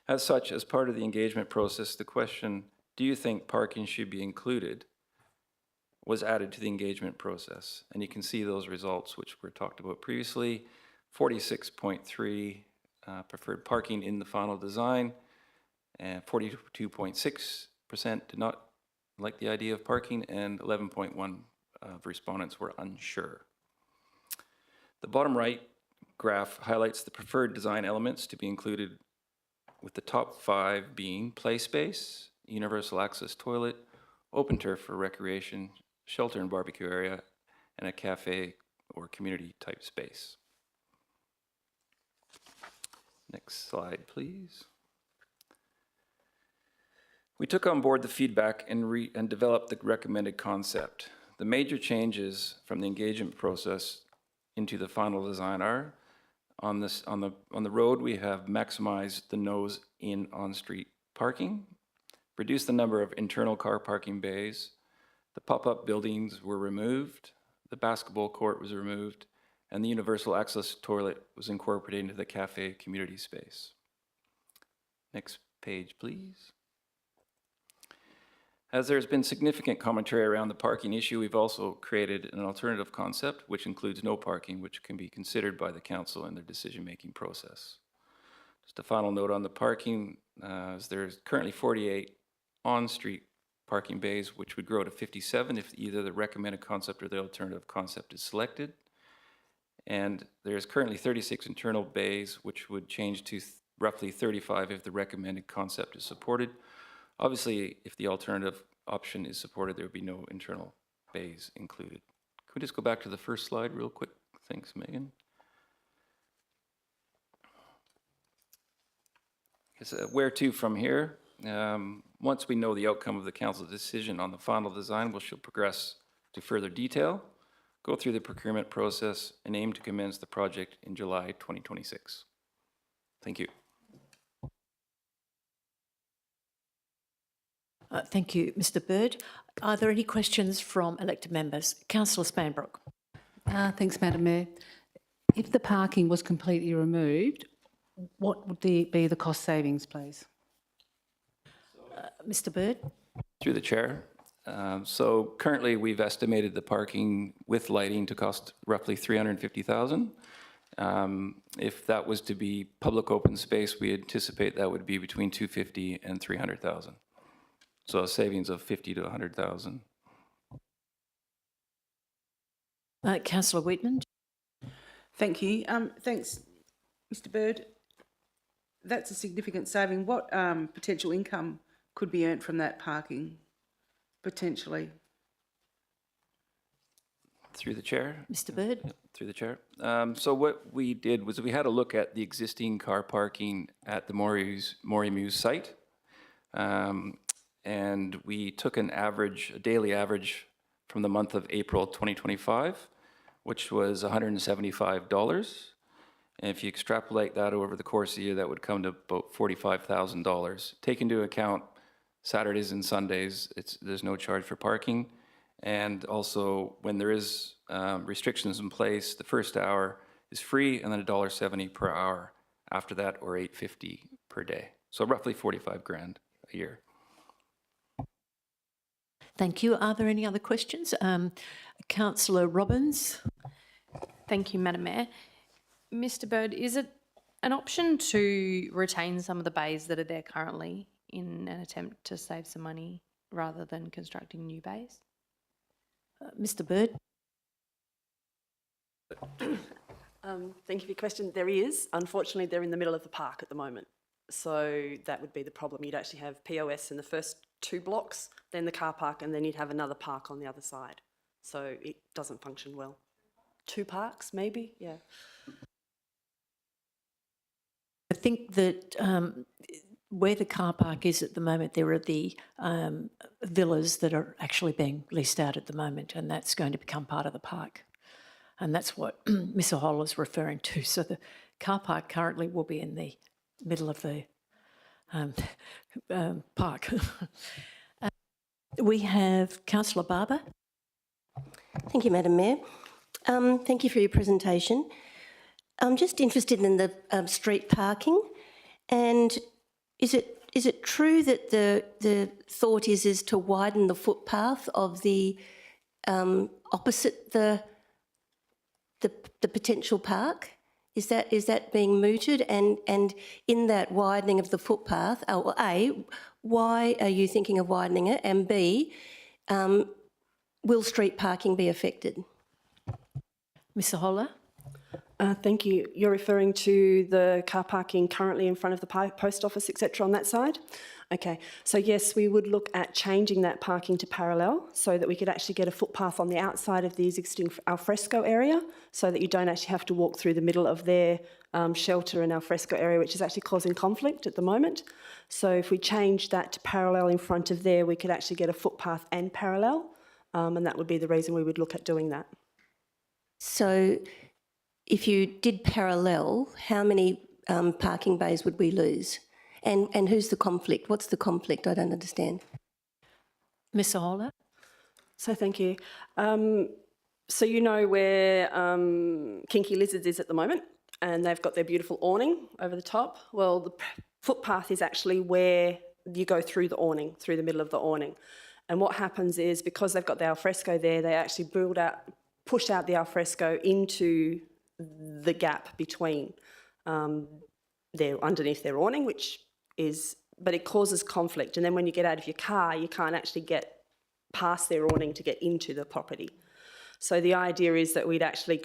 As such, as part of the engagement process, the question, do you think parking should be included, was added to the engagement process. And you can see those results, which were talked about previously. 46.3% preferred parking in the final design, and 42.6% did not like the idea of parking, and 11.1% of respondents were unsure. The bottom right graph highlights the preferred design elements to be included, with the top 5 being play space, universal access toilet, open turf for recreation, shelter and barbecue area, and a cafe or community type space. Next slide, please. We took on board the feedback and developed the recommended concept. The major changes from the engagement process into the final design are on the road, we have maximized the nose in on-street parking, reduced the number of internal car parking bays, the pop-up buildings were removed, the basketball court was removed, and the universal access toilet was incorporated into the cafe community space. Next page, please. As there's been significant commentary around the parking issue, we've also created an alternative concept, which includes no parking, which can be considered by the council in their decision-making process. Just a final note on the parking, as there's currently 48 on-street parking bays, which would grow to 57 if either the recommended concept or the alternative concept is selected. And there's currently 36 internal bays, which would change to roughly 35 if the recommended concept is supported. Obviously, if the alternative option is supported, there would be no internal bays included. Could we just go back to the first slide real quick? Thanks, Megan. Where to from here? Once we know the outcome of the council's decision on the final design, we shall progress to further detail. go through the procurement process, and aim to commence the project in July 2026. Thank you. Thank you, Mr Bird. Are there any questions from elected members? Councillor Spanbrook. Thanks, Madam Mayor. If the parking was completely removed, what would be the cost savings, please? Mr Bird. Through the chair. So currently we've estimated the parking with lighting to cost roughly $350,000. If that was to be public open space, we anticipate that would be between $250,000 and $300,000. So a savings of $50,000 to $100,000. Councillor Whitman. Thank you. Thanks, Mr Bird. That's a significant saving. What potential income could be earned from that parking, potentially? Through the chair. Mr Bird. Yep, through the chair. So what we did was we had a look at the existing car parking at the Morey Mews site. And we took a daily average from the month of April 2025, which was $175. And if you extrapolate that over the course of the year, that would come to about $45,000. Take into account Saturdays and Sundays, there's no charge for parking. And also, when there is restrictions in place, the first hour is free, and then $1.70 per hour after that, or $8.50 per day. So roughly 45 grand a year. Thank you. Are there any other questions? Councillor Robbins. Thank you, Madam Mayor. Mr Bird, is it an option to retain some of the bays that are there currently in an attempt to save some money rather than constructing new bays? Mr Bird. Thank you for your question. There is. Unfortunately, they're in the middle of the park at the moment. So that would be the problem. You'd actually have POS in the first 2 blocks, then the car park, and then you'd have another park on the other side. So it doesn't function well. 2 parks, maybe? Yeah. I think that where the car park is at the moment, there are the villas that are actually being leased out at the moment, and that's going to become part of the park. And that's what Ms O'Holl is referring to. So the car park currently will be in the middle of the park. We have Councillor Barber. Thank you, Madam Mayor. Thank you for your presentation. I'm just interested in the street parking, and is it true that the thought is to widen the footpath of the opposite the potential park? Is that being mooted? And in that widening of the footpath, A, why are you thinking of widening it? And B, will street parking be affected? Ms O'Holl. Thank you. You're referring to the car parking currently in front of the post office, etc., on that side? Okay. So yes, we would look at changing that parking to parallel so that we could actually get a footpath on the outside of the existing alfresco area, so that you don't actually have to walk through the middle of their shelter and alfresco area, which is actually causing conflict at the moment. So if we change that to parallel in front of there, we could actually get a footpath and parallel, and that would be the reason we would look at doing that. So if you did parallel, how many parking bays would we lose? And who's the conflict? What's the conflict? I don't understand. Ms O'Holl. So thank you. So you know where Kinky Lizards is at the moment, and they've got their beautiful awning over the top. Well, the footpath is actually where you go through the awning, through the middle of the awning. And what happens is, because they've got the alfresco there, they actually push out the alfresco into the gap between underneath their awning, but it causes conflict. And then when you get out of your car, you can't actually get past their awning to get into the property. So the idea is that we'd actually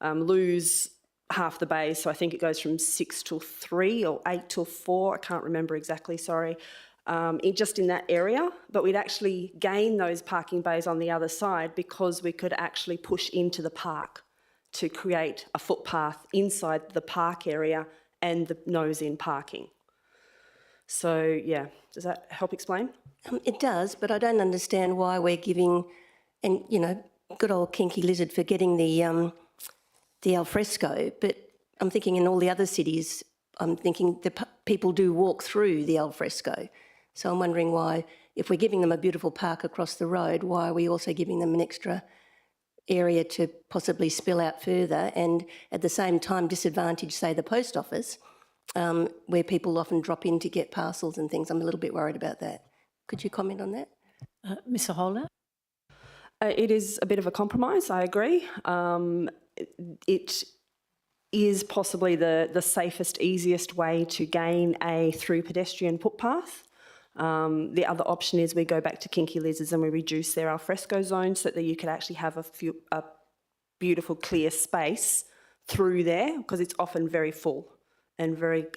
lose half the bays. So I think it goes from 6 till 3 or 8 till 4. I can't remember exactly, sorry. Just in that area, but we'd actually gain those parking bays on the other side because we could actually push into the park to create a footpath inside the park area and the nose-in parking. So, yeah, does that help explain? It does, but I don't understand why we're giving, and, good old Kinky Lizard for getting the alfresco, but I'm thinking in all the other cities, I'm thinking the people do walk through the alfresco. So I'm wondering why, if we're giving them a beautiful park across the road, why are we also giving them an extra area to possibly spill out further and at the same time disadvantage, say, the post office, where people often drop in to get parcels and things? I'm a little bit worried about that. Could you comment on that? Ms Ahola? It is a bit of a compromise, I agree. It is possibly the safest, easiest way to gain a through pedestrian footpath. The other option is we go back to Kinky Lizards and we reduce their alfresco zone so that you could actually have a beautiful clear space through there, because it's often very full and very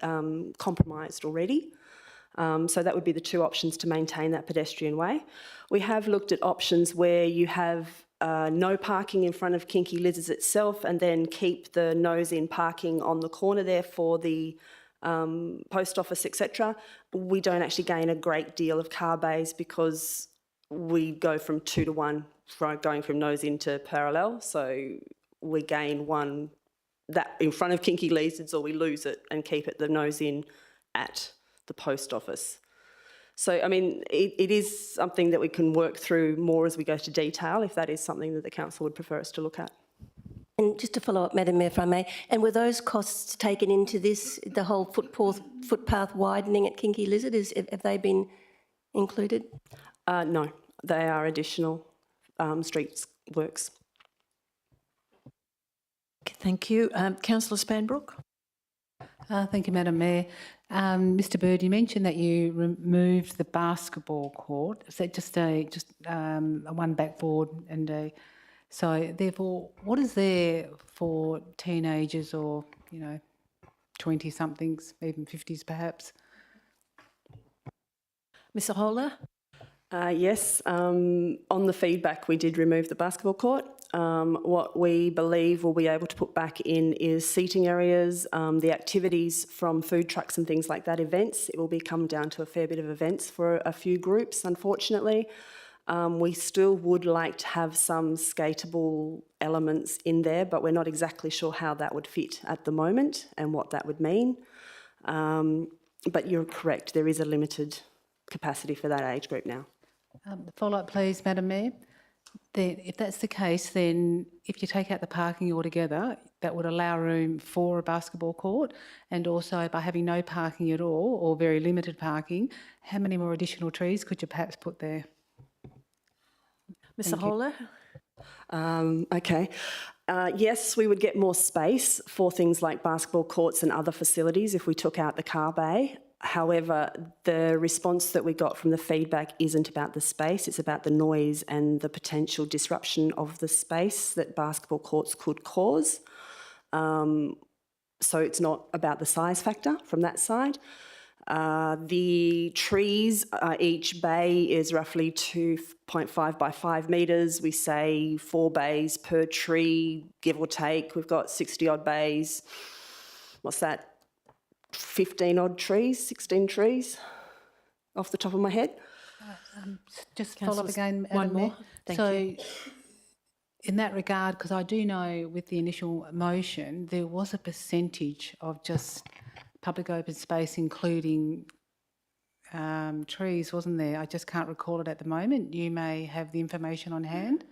compromised already. So that would be the two options to maintain that pedestrian way. We have looked at options where you have no parking in front of Kinky Lizards itself and then keep the nose-in parking on the corner there for the post office, etc. We don't actually gain a great deal of car bays because we go from 2 to 1, going from nose-in to parallel. So we gain one that in front of Kinky Lizards, or we lose it and keep it the nose-in at the post office. So, I mean, it is something that we can work through more as we go to detail, if that is something that the council would prefer us to look at. And just to follow up, Madam Mayor, if I may, and were those costs taken into this, the whole footpath widening at Kinky Lizard? Have they been included? No, they are additional streets works. Okay, thank you. Councillor Spanbrook? Thank you, Madam Mayor. Mr Bird, you mentioned that you removed the basketball court. Is that just a one backboard and so therefore, what is there for teenagers or 20-somethings, even 50s perhaps? Ms Ahola? Yes, on the feedback we did remove the basketball court. What we believe we'll be able to put back in is seating areas, the activities from food trucks and things like that, events. It will come down to a fair bit of events for a few groups, unfortunately. We still would like to have some skatable elements in there, but we're not exactly sure how that would fit at the moment and what that would mean. But you're correct, there is a limited capacity for that age group now. Follow-up, please, Madam Mayor. Then, if that's the case, then if you take out the parking altogether, that would allow room for a basketball court, and also by having no parking at all or very limited parking, how many more additional trees could you perhaps put there? Ms Ahola? Okay. Yes, we would get more space for things like basketball courts and other facilities if we took out the car bay. However, the response that we got from the feedback isn't about the space, it's about the noise and the potential disruption of the space that basketball courts could cause. So it's not about the size factor from that side. The trees, each bay is roughly 2.5 by 5 metres. We say 4 bays per tree, give or take. We've got 60 odd bays. What's that? 15 odd trees, 16 trees off the top of my head. Just follow up again, Madam one more. Mayor. Thank so, you. in that regard, because I do know with the initial motion, there was a percentage of just public open space, including trees, wasn't there? I just can't recall it at the moment. You may have the information on hand.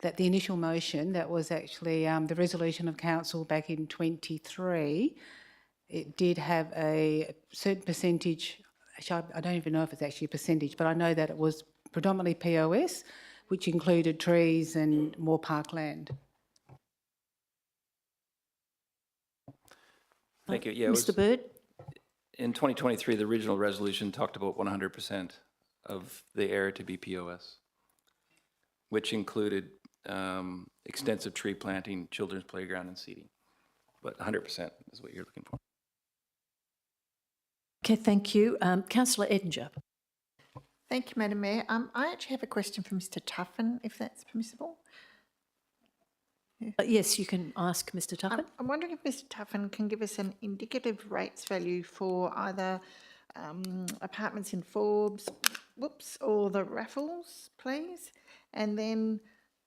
That the initial motion, that was actually the resolution of council back in 23, it did have a certain percentage. Actually, I don't even know if it's actually a percentage, but I know that it was predominantly POS, which included trees and more parkland. Thank you. Yeah, Mr Bird? in 2023, the original resolution talked about 100% of the area to be POS, which included extensive tree planting, children's playground, and seating. But 100% is what you're looking for. Okay, thank you. Councillor Edinger. Thank you, Madam Mayor. I actually have a question for Mr Tuffin, if that's permissible. Yes, you can ask Mr Tuffin. I'm wondering if Mr Tuffin can give us an indicative rates value for either apartments in Forbes, or the Raffles, please, and then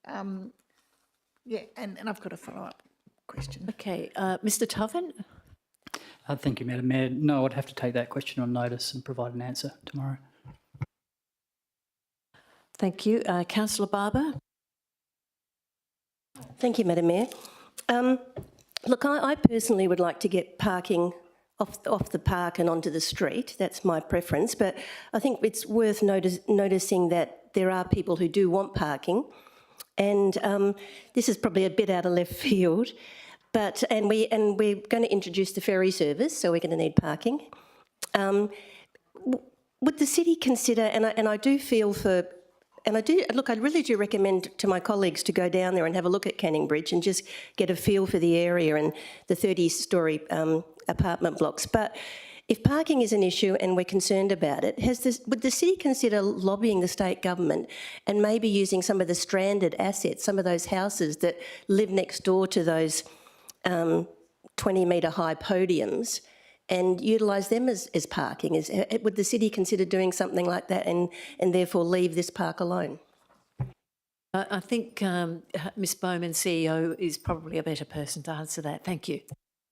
Yeah, and I've got a follow-up question. Okay, Mr Toven? Thank you, Madam Mayor. No, I'd have to take that question on notice and provide an answer tomorrow. Thank you. Councillor Barber? Thank you, Madam Mayor. Look, I personally would like to get parking off the park and onto the street. That's my preference, but I think it's worth noticing that there are people who do want parking, and this is probably a bit out of left field, but we're going to introduce the ferry service, so we're going to need parking. Would the city consider, and I do feel for, and I really do recommend to my colleagues to go down there and have a look at Canning Bridge and just get a feel for the area and the 30-storey apartment blocks. But if parking is an issue and we're concerned about it, would the city consider lobbying the state government and maybe using some of the stranded assets, some of those houses that live next door to those 20-metre high podiums, and utilise them as parking? Would the city consider doing something like that and therefore leave this park alone? I think Ms Bowman, CEO, is probably a better person to answer that. Thank you.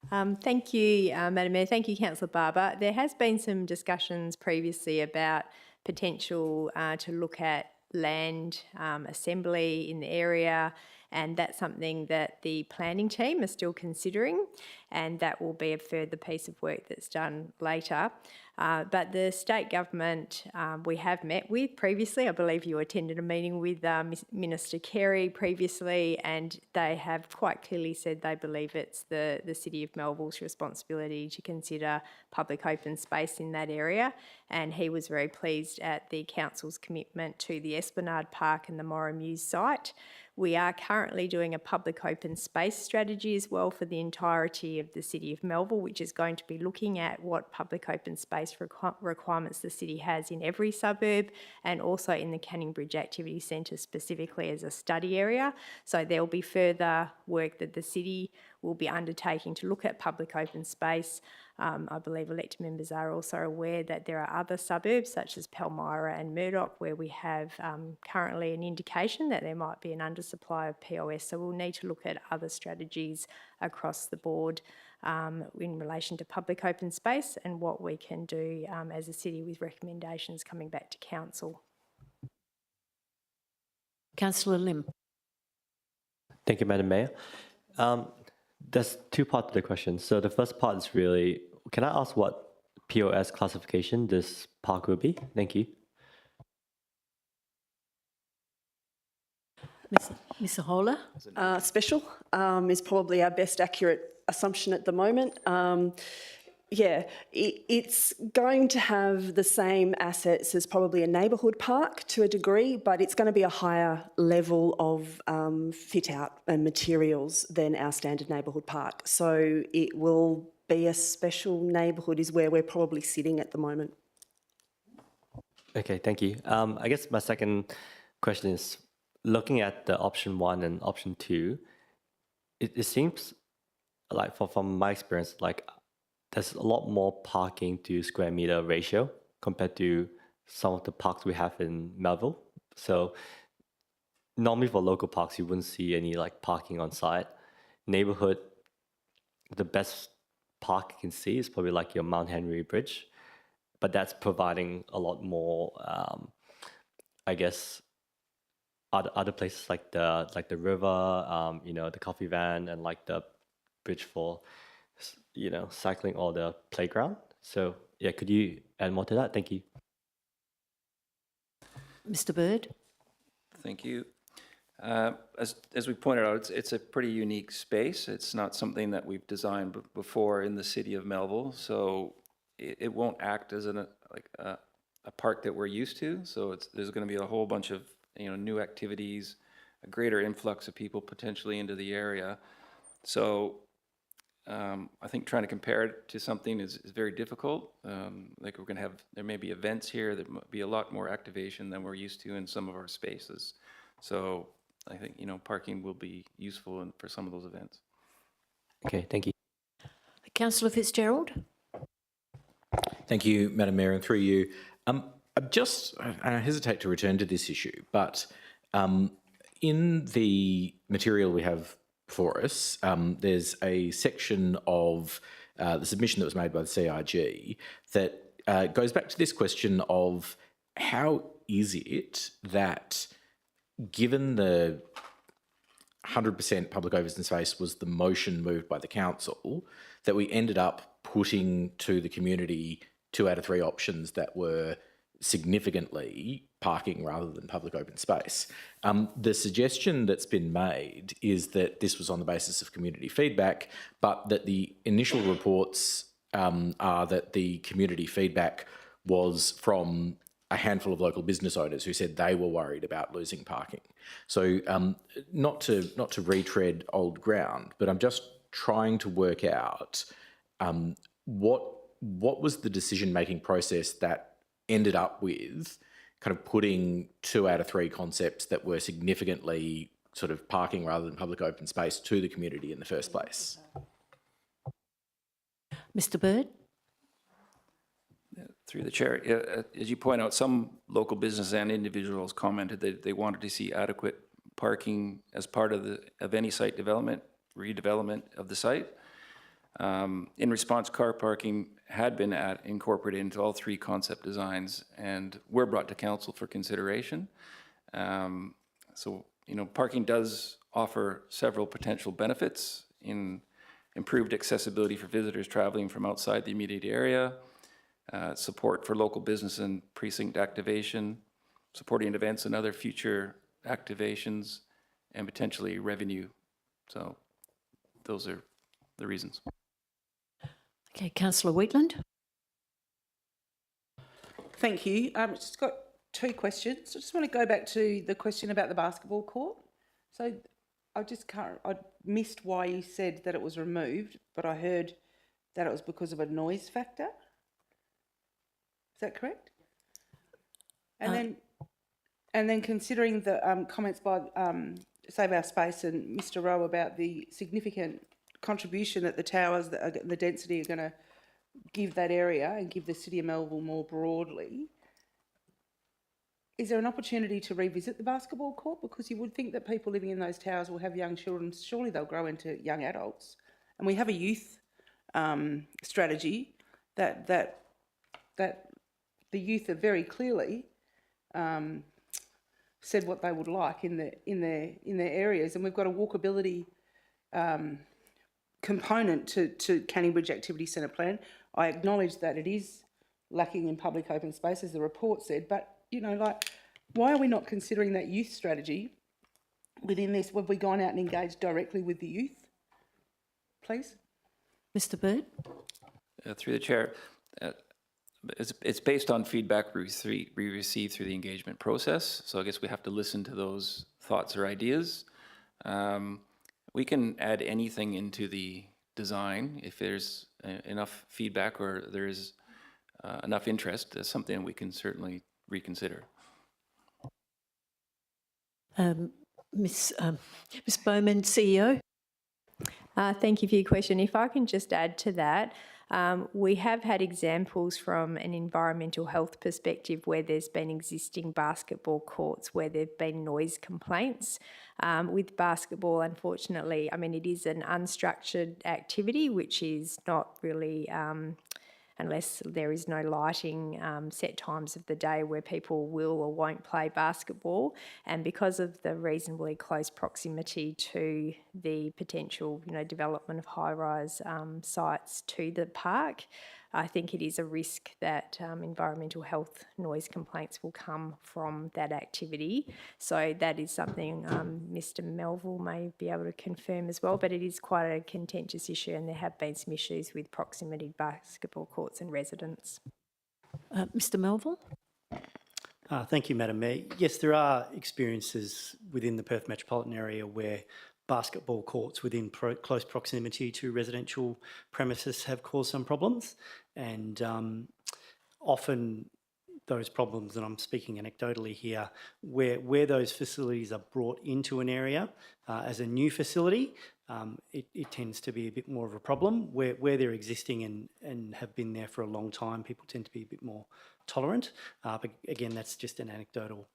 Thank you, Madam Mayor. Thank you, Councillor Barber. There has been some discussions previously about potential to look at land assembly in the area, and that's something that the planning team are still considering, and that will be a further piece of work that's done later. But the state government we have met with previously, I believe you attended a meeting with Minister Carey previously, and they have quite clearly said they believe it's the City of Melville's responsibility to consider public open space in that area, and he was very pleased at the council's commitment to the Esplanade Park and the Morrimuse site. We are currently doing a public open space strategy as well for the entirety of the City of Melville, which is going to be looking at what public open space requirements the city has in every suburb, and also in the Canning Bridge Activity Centre specifically as a study area. So there will be further work that the city will be undertaking to look at public open space. I believe elected members are also aware that there are other suburbs such as Palmyra and Murdoch where we have currently an indication that there might be an undersupply of POS. So we'll need to look at other strategies across the board in relation to public open space and what we can do as a city with recommendations coming back to council. Councillor Lim. Thank you, Madam Mayor. There's two parts to the question. So the first part is really, can I ask what POS classification this park will be? Thank you. Ms Ahola? Special is probably our best accurate assumption at the moment. It's going to have the same assets as probably a neighbourhood park to a degree, but it's going to be a higher level of fit out and materials than our standard neighbourhood park. So it will be a special neighbourhood is where we're probably sitting at the moment. Okay, thank you. I guess my second question is, looking at the option 1 and option 2, it seems like from my experience, like there's a lot more parking to square meter ratio compared to some of the parks we have in Melville. So normally for local parks, you wouldn't see any like parking on site. Neighborhood, the best park you can see is probably like your Mount Henry Bridge, but that's providing a lot more, I guess, other places like the river, the coffee van, and like the bridge for, cycling or the playground. So yeah, could you add more to that? Thank you. Mr Bird? Thank you. As we pointed out, it's a pretty unique space. It's not something that we've designed before in the city of Melville, so it won't act as a park that we're used to. So there's going to be a whole bunch of new activities, a greater influx of people potentially into the area. So I think trying to compare it to something is very difficult. Like there may be events here, there might be a lot more activation than we're used to in some of our spaces. So I think, parking will be useful for some of those events. Okay, thank you. Councillor Fitzgerald? Thank you, Madam Mayor, and through you. I hesitate to return to this issue, but, In the material we have before us, there's a section of the submission that was made by the CIG that goes back to this question of how is it that, given the 100% public open space was the motion moved by the council, that we ended up putting to the community 2 out of 3 options that were significantly parking rather than public open space. The suggestion that's been made is that this was on the basis of community feedback, but that the initial reports are that the community feedback was from a handful of local business owners who said they were worried about losing parking. So not to retread old ground, but I'm just trying to work out what was the decision-making process that ended up with kind of putting 2 out of 3 concepts that were significantly sort of parking rather than public open space to the community in the first place. Mr. Bird? Through the chair, as you point out, some local businesses and individuals commented that they wanted to see adequate parking as part of any site development, redevelopment of the site. In response, car parking had been incorporated into all 3 concept designs and were brought to council for consideration. So, parking does offer several potential benefits in improved accessibility for visitors traveling from outside the immediate area, support for local business and precinct activation, supporting events and other future activations, and potentially revenue. So those are the reasons. Okay, Councillor Wheatland. Thank you. Just got 2 questions. I just want to go back to the question about the basketball court. So I missed why you said that it was removed, but I heard that it was because of a noise factor. Is that correct? And then considering the comments by Save Our Space and Mr. Rowe about the significant contribution that the towers, the density, are going to give that area and give the City of Melville more broadly, is there an opportunity to revisit the basketball court? Because you would think that people living in those towers will have young children. Surely they'll grow into young adults. And we have a youth strategy that the youth have very clearly said what they would like in their areas, and we've got a walkability component to Canning Bridge Activity Centre plan. I acknowledge that it is lacking in public open space, as the report said, but why are we not considering that youth strategy within this? Have we gone out and engaged directly with the youth, please? Mr. Bird? Through the chair, it's based on feedback we receive through the engagement process. So I guess we have to listen to those thoughts or ideas. We can add anything into the design if there's enough feedback or there is enough interest. That's something we can certainly reconsider. Ms. Bowman, CEO. Thank you for your question. If I can just add to that, we have had examples from an environmental health perspective where there's been existing basketball courts where there have been noise complaints. With basketball, unfortunately, it is an unstructured activity, which is not really, unless there is no lighting, set times of the day where people will or won't play basketball. And because of the reasonably close proximity to the potential, development of high-rise sites to the park, I think it is a risk that environmental health noise complaints will come from that activity. So that is something Mr. Melville may be able to confirm as well, but it is quite a contentious issue and there have been some issues with proximity basketball courts and residents. Mr. Melville? Thank you, Madam Mayor. Yes, there are experiences within the Perth metropolitan area where basketball courts within close proximity to residential premises have caused some problems, and often those problems, and I'm speaking anecdotally here, where those facilities are brought into an area as a new facility, it tends to be a bit more of a problem. Where they're existing and have been there for a long time, people tend to be a bit more tolerant. But again, that's just an anecdotal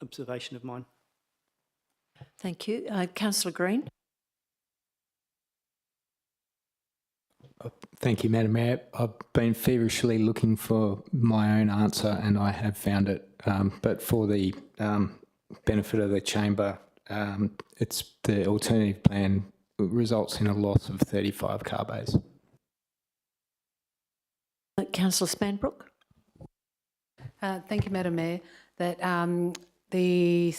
observation of mine. Thank you. Councillor Green. Thank you, Madam Mayor. I've been feverishly looking for my own answer and I have found it. But for the benefit of the chamber, it's the alternative plan results in a loss of 35 car bays. Councillor Spanbrook. Thank you, Madam Mayor. That the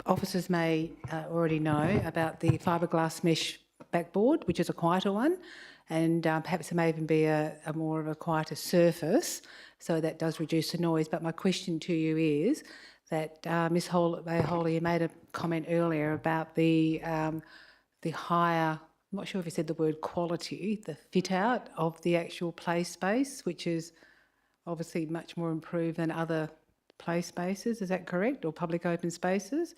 officers may already know about the fiberglass mesh backboard, which is a quieter one, and perhaps it may even be a more of a quieter surface, so that does reduce the noise. But my question to you is that Ms. Holly, you made a comment earlier about the higher, I'm not sure if you said the word quality, the fit out of the actual play space, which is obviously much more improved than other play spaces. Is that correct? Or public open spaces?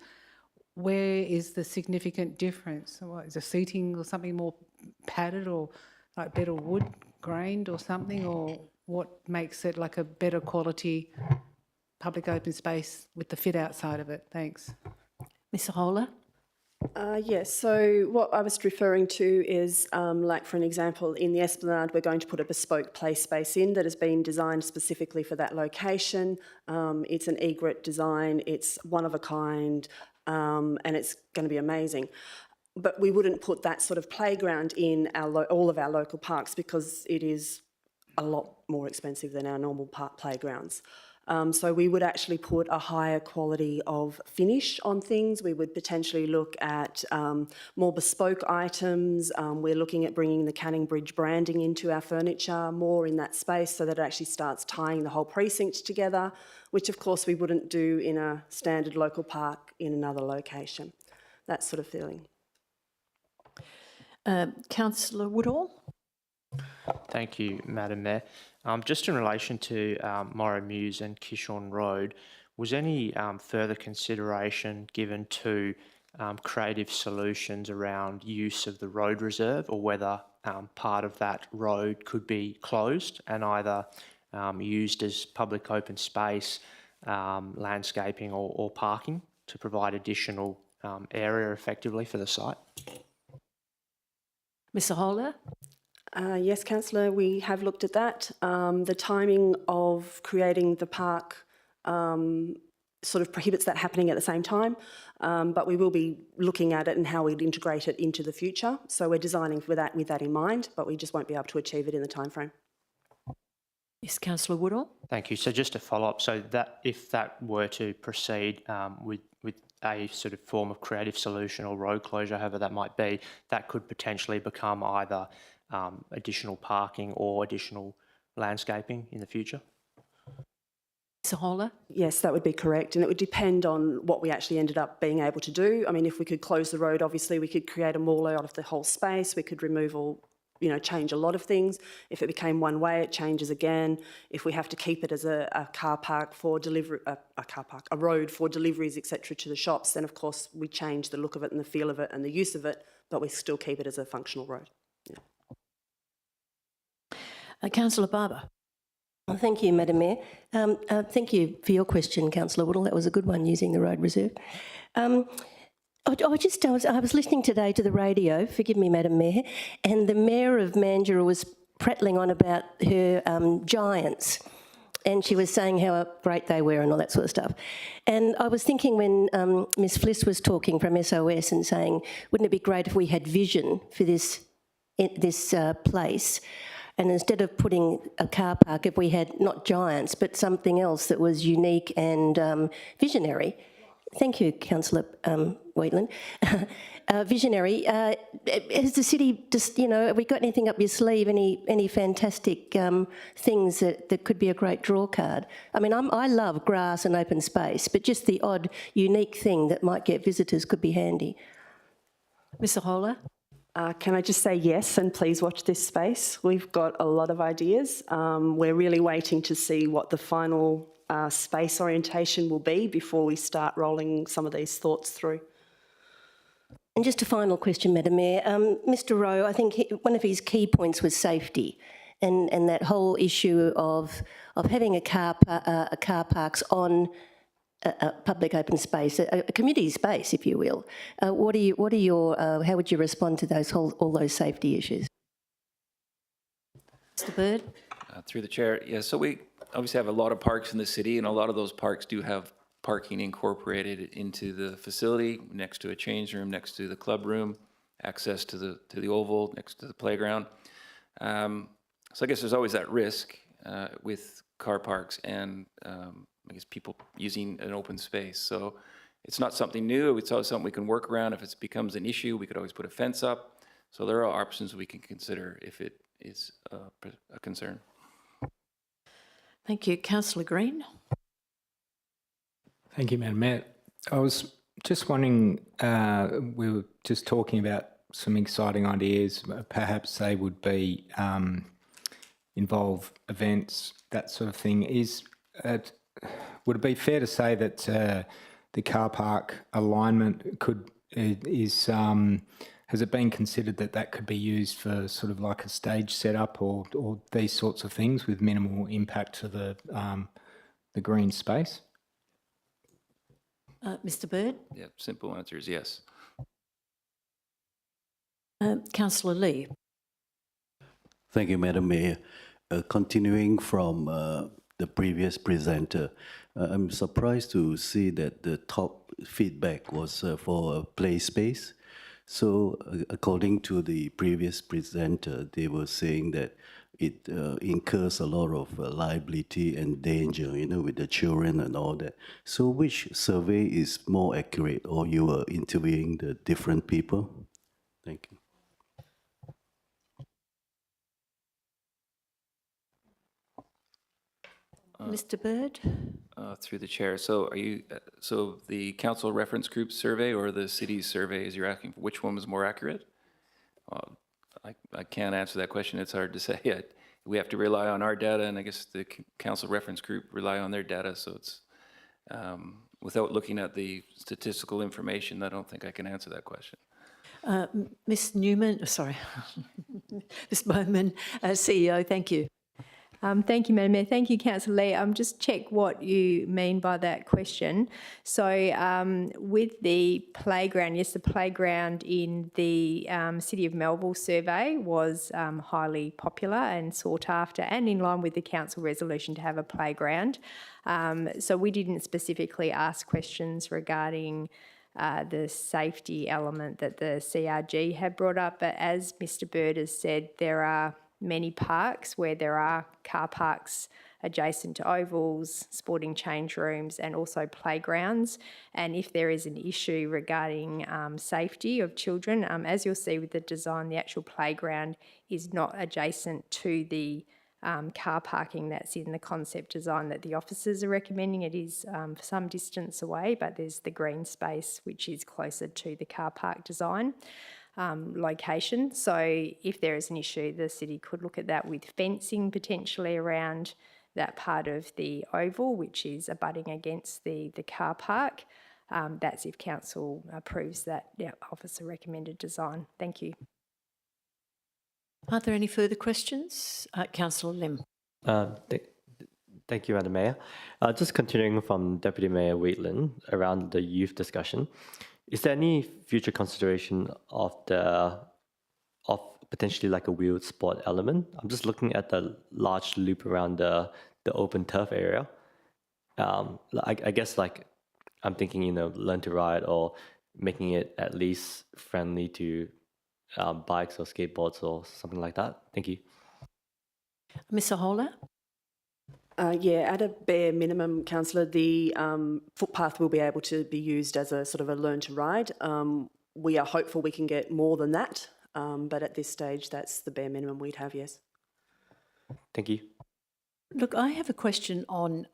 Where is the significant difference? What, is the seating or something more padded or like better wood grained or something? Or what makes it like a better quality public open space with the fit outside of it? Thanks. Ms. Ahola. Yes, so what I was referring to is, like for an example, in the Esplanade, we're going to put a bespoke play space in that has been designed specifically for that location. It's an egret design, it's one of a kind, and it's going to be amazing. But we wouldn't put that sort of playground in all of our local parks because it is a lot more expensive than our normal park playgrounds. So we would actually put a higher quality of finish on things. We would potentially look at more bespoke items. We're looking at bringing the Canning Bridge branding into our furniture more in that space so that it actually starts tying the whole precinct together, which of course we wouldn't do in a standard local park in another location. That sort of feeling. Councillor Woodall. Thank you, Madam Mayor. Just in relation to Morrow Mews and Kishorn Road, was any further consideration given to creative solutions around use of the road reserve, or whether part of that road could be closed and either used as public open space, landscaping or parking to provide additional area effectively for the site? Ms. Ahola. Yes, Councillor, we have looked at that. The timing of creating the park sort of prohibits that happening at the same time, but we will be looking at it and how we'd integrate it into the future. So we're designing for that with that in mind, but we just won't be able to achieve it in the timeframe. Yes, Councillor Woodall. Thank you. So just to follow up, so that if that were to proceed with a sort of form of creative solution or road closure, however that might be, that could potentially become either additional parking or additional landscaping in the future? Ms. Ahola. Yes, that would be correct, and it would depend on what we actually ended up being able to do. I mean, if we could close the road, obviously we could create a mall out of the whole space. We could remove all, change a lot of things. If it became one way, it changes again. If we have to keep it as a car park for delivery, a road for deliveries, etc., to the shops, then of course we change the look of it and the feel of it and the use of it, but we still keep it as a functional road. Yeah. Councillor Barber. Well, thank you, Madam Mayor. Thank you for your question, Councillor Woodall. That was a good one, using the road reserve. I was listening today to the radio, forgive me, Madam Mayor, and the Mayor of Mandurah was prattling on about her giants, and she was saying how great they were and all that sort of stuff. And I was thinking when Ms Fliss was talking from SOS and saying, wouldn't it be great if we had vision for this place? And instead of putting a car park, if we had not giants, but something else that was unique and visionary. Thank you, Councillor Wheatland. Visionary. Has the city just, have we got anything up your sleeve, any fantastic things that could be a great draw card? I mean, I love grass and open space, but just the odd, unique thing that might get visitors could be handy. Ms. Ahola. Can I just say yes, and please watch this space. We've got a lot of ideas. We're really waiting to see what the final space orientation will be before we start rolling some of these thoughts through. And just a final question, Madam Mayor. Mr Rowe, I think one of his key points was safety, and that whole issue of having a car parks on a public open space, a community space, if you will. What are your, how would you respond to all those safety issues? Mr Bird? Through the chair, yeah, so we obviously have a lot of parks in the city, and a lot of those parks do have parking incorporated into the facility, next to a change room, next to the club room, access to the oval, next to the playground. So I guess there's always that risk with car parks and I guess people using an open space. So it's not something new. It's always something we can work around. If it becomes an issue, we could always put a fence up. So there are options we can consider if it is a concern. Thank you. Councillor Green? Thank you, Madam Mayor. I was just wondering, we were just talking about some exciting ideas. Perhaps they would be involve events, that sort of thing. Would it be fair to say that the car park alignment has it been considered that could be used for sort of like a stage setup or these sorts of things with minimal impact to the green space? Mr Bird? Yeah, simple answer is yes. Councillor Lee? Thank you, Madam Mayor. Continuing from the previous presenter, I'm surprised to see that the top feedback was for a play space. So according to the previous presenter, they were saying that it incurs a lot of liability and danger, with the children and all that. So which survey is more accurate, or you were interviewing the different people? Thank you. Mr Bird? Through the chair. So are you, so the council reference group survey or the city's survey, is you're asking for which one was more accurate? I can't answer that question. It's hard to say. We have to rely on our data, and I guess the council reference group rely on their data. So it's, without looking at the statistical information, I don't think I can answer that question. Ms Newman, sorry, Ms Bowman, CEO, thank you. Thank you, Madam Mayor. Thank you, Councillor Lee. Just check what you mean by that question. So with the playground, yes, the playground in the City of Melville survey was highly popular and sought after and in line with the council resolution to have a playground. So we didn't specifically ask questions regarding the safety element that the CRG had brought up, but as Mr Bird has said, there are many parks where there are car parks adjacent to ovals, sporting change rooms and also playgrounds. And if there is an issue regarding safety of children, as you'll see with the design, the actual playground is not adjacent to the car parking that's in the concept design that the officers are recommending. It is some distance away, but there's the green space which is closer to the car park design location. So if there is an issue, the city could look at that with fencing potentially around that part of the oval, which is abutting against the car park. That's if council approves that officer recommended design. Thank you. Are there any further questions? Councillor Lim. Thank you, Madam Mayor. Just continuing from Deputy Mayor Wheatland around the youth discussion, is there any future consideration of potentially like a wheeled sport element? I'm just looking at the large loop around the open turf area. I guess like I'm thinking, learn to ride or making it at least friendly to bikes or skateboards or something like that. Thank you. Ms Ahola? Yeah, at a bare minimum, Councillor, the footpath will be able to be used as a sort of a learn to ride. We are hopeful we can get more than that, but at this stage, that's the bare minimum we'd have, yes. Thank you. Look, I have a question on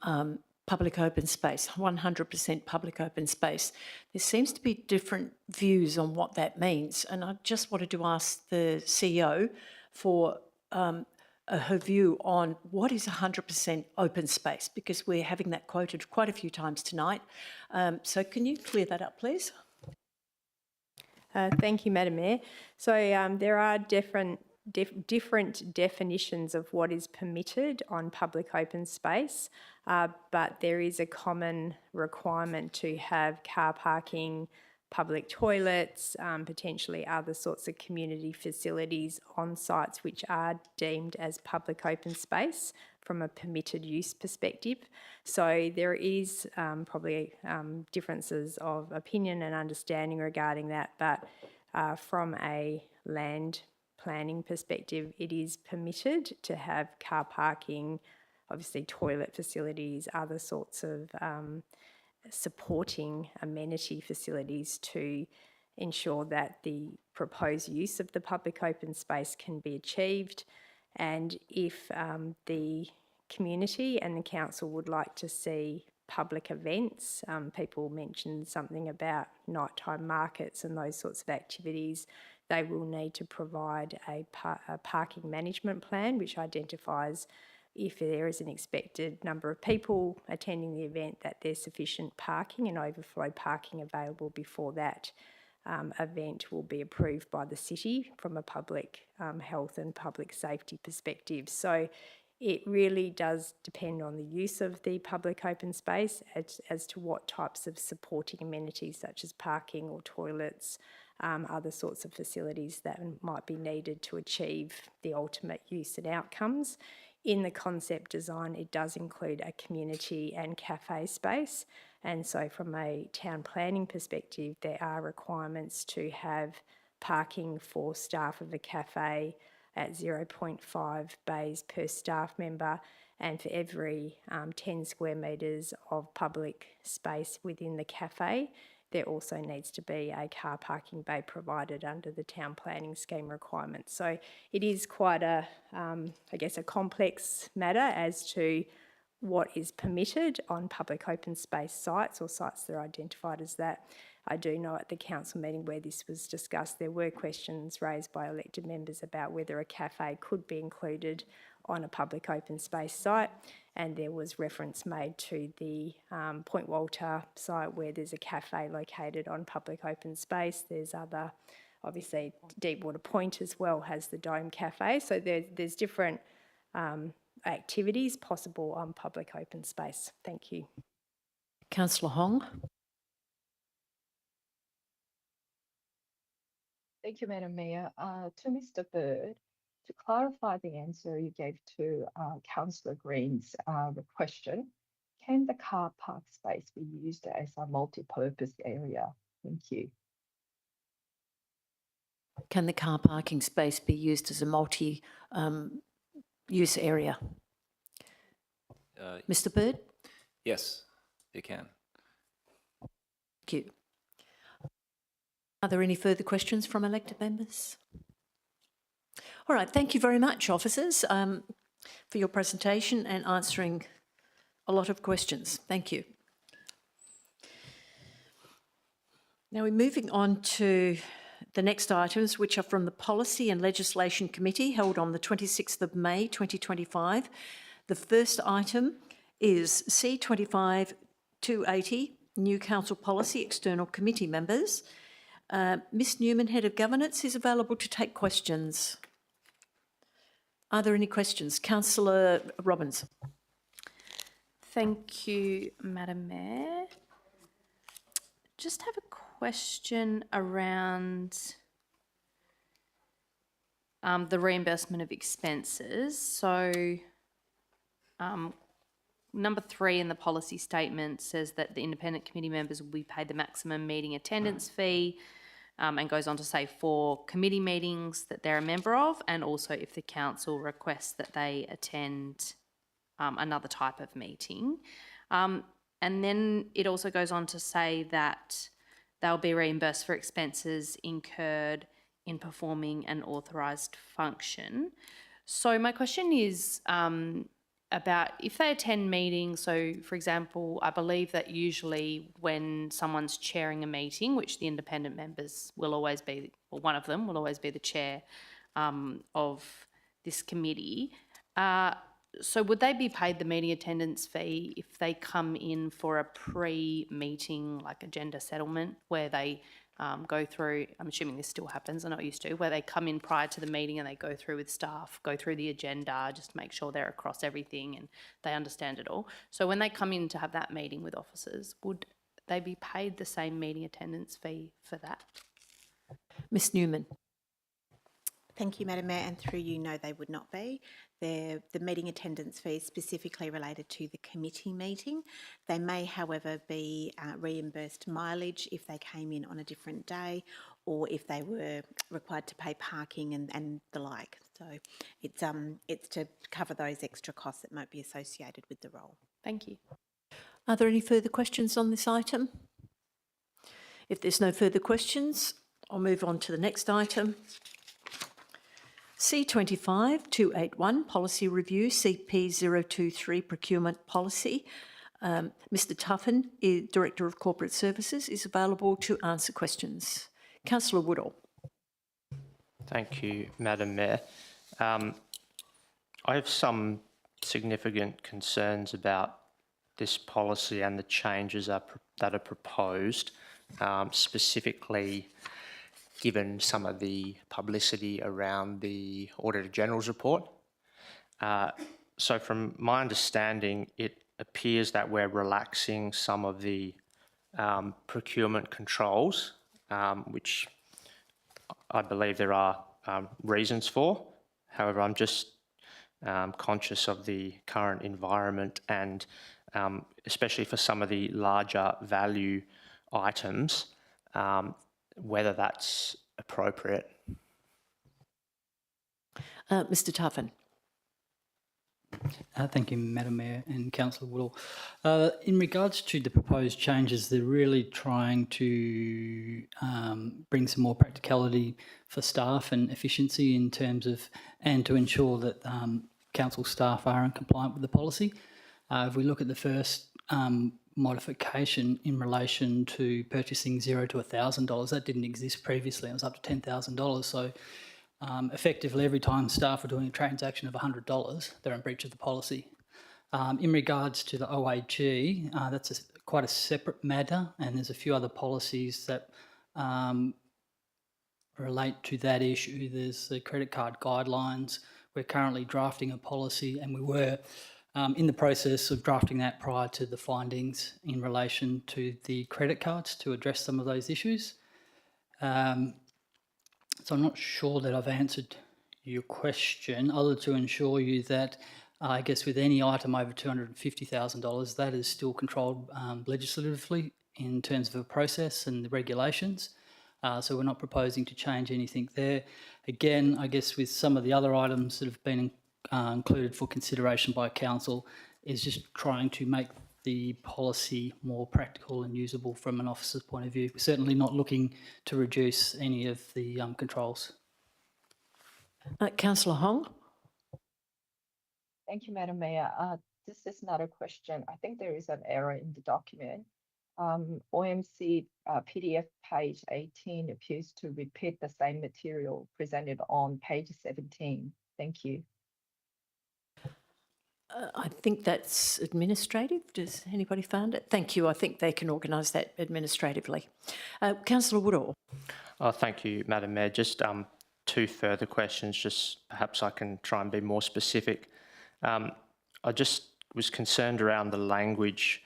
public open space, 100% public open space. There seems to be different views on what that means, and I just wanted to ask the CEO for her view on what is 100% open space, because we're having that quoted quite a few times tonight. So can you clear that up, please? Thank you, Madam Mayor. So there are different different definitions of what is permitted on public open space, but there is a common requirement to have car parking, public toilets, potentially other sorts of community facilities on sites which are deemed as public open space from a permitted use perspective. So there is probably differences of opinion and understanding regarding that, but from a land planning perspective, it is permitted to have car parking, obviously toilet facilities, other sorts of supporting amenity facilities to ensure that the proposed use of the public open space can be achieved. And if the community and the council would like to see public events, people mentioned something about nighttime markets and those sorts of activities, they will need to provide a parking management plan which identifies if there is an expected number of people attending the event, that there's sufficient parking and overflow parking available before that event will be approved by the city from a public health and public safety perspective. So it really does depend on the use of the public open space as to what types of supporting amenities such as parking or toilets, other sorts of facilities that might be needed to achieve the ultimate use and outcomes. In the concept design, it does include a community and cafe space. And so from a town planning perspective, there are requirements to have parking for staff of a cafe at 0.5 bays per staff member, and for every 10 square metres of public space within the cafe, there also needs to be a car parking bay provided under the town planning scheme requirements. So it is quite a, I guess, a complex matter as to what is permitted on public open space sites or sites that are identified as that. I do know at the council meeting where this was discussed, there were questions raised by elected members about whether a cafe could be included on a public open space site, and there was reference made to the Point Walter site where there's a cafe located on public open space. There's other, obviously Deepwater Point as well has the Dome Cafe, so there's different activities possible on public open space. Thank you. Councillor Hong. Thank you, Madam Mayor. To Mr. Bird, to clarify the answer you gave to Councillor Green's question, can the car park space be used as a multi-purpose area? Thank you. Can the car parking space be used as a multi-use area? Mr. Bird? Yes, it can. Thank you. Are there any further questions from elected members? All right, thank you very much, officers, for your presentation and answering a lot of questions. Thank you. Now we're moving on to the next items, which are from the Policy and Legislation Committee, held on the 26th of May 2025. The first item is C25-280, New Council Policy, External Committee Members. Ms Newman, Head of Governance, is available to take questions. Are there any questions? Councillor Robbins. Thank you, Madam Mayor. Just have a question around the reimbursement of expenses. So number 3 in the policy statement says that the independent committee members will be paid the maximum meeting attendance fee, and goes on to say for committee meetings that they're a member of, and also if the council requests that they attend another type of meeting. And then it also goes on to say that they'll be reimbursed for expenses incurred in performing an authorised function. So my question is about if they attend meetings. So, for example, I believe that usually when someone's chairing a meeting, which the independent members will always be, or one of them will always be the chair of this committee, so would they be paid the meeting attendance fee if they come in for a pre-meeting, like agenda settlement, where they go through, I'm assuming this still happens, I know it used to, where they come in prior to the meeting and they go through with staff, go through the agenda, just to make sure they're across everything and they understand it all. So when they come in to have that meeting with officers, would they be paid the same meeting attendance fee for that? Ms Newman. Thank you, Madam Mayor, and through you, no, they would not be. The meeting attendance fee is specifically related to the committee meeting. They may, however, be reimbursed mileage if they came in on a different day or if they were required to pay parking and the like. So it's to cover those extra costs that might be associated with the role. Thank you. Are there any further questions on this item? If there's no further questions, I'll move on to the next item. C25-281, Policy Review, CP023 Procurement Policy. Mr Tuffin, Director of Corporate Services, is available to answer questions. Councillor Woodall. Thank you, Madam Mayor. I have some significant concerns about this policy and the changes that are proposed, specifically given some of the publicity around the Auditor General's report. So from my understanding, it appears that we're relaxing some of the procurement controls, which I believe there are reasons for. However, I'm just conscious of the current environment and especially for some of the larger value items, whether that's appropriate. Mr Tuffin. Thank you, Madam Mayor and Councillor Woodall. In regards to the proposed changes, they're really trying to bring some more practicality for staff and efficiency in terms of, and to ensure that council staff are in compliant with the policy. If we look at the first modification in relation to purchasing $0 to $1,000, that didn't exist previously. It was up to $10,000. So effectively, every time staff are doing a transaction of $100, they're in breach of the policy. In regards to the OAG, that's quite a separate matter, and there's a few other policies that relate to that issue. There's the credit card guidelines. We're currently drafting a policy, and we were in the process of drafting that prior to the findings in relation to the credit cards to address some of those issues. So I'm not sure that I've answered your question, other to ensure you that I guess with any item over $250,000, that is still controlled legislatively in terms of a process and the regulations. So we're not proposing to change anything there. Again, I guess with some of the other items that have been included for consideration by council is just trying to make the policy more practical and usable from an officer's point of view. We're certainly not looking to reduce any of the controls. Councillor Hong. Thank you, Madam Mayor. This is not a question. I think there is an error in the document. OMC PDF page 18 appears to repeat the same material presented on page 17. Thank you. I think that's administrative. Does anybody find it? Thank you. I think they can organise that administratively. Councillor Woodall. Thank you, Madam Mayor. Just two further questions, just perhaps I can try and be more specific. I just was concerned around the language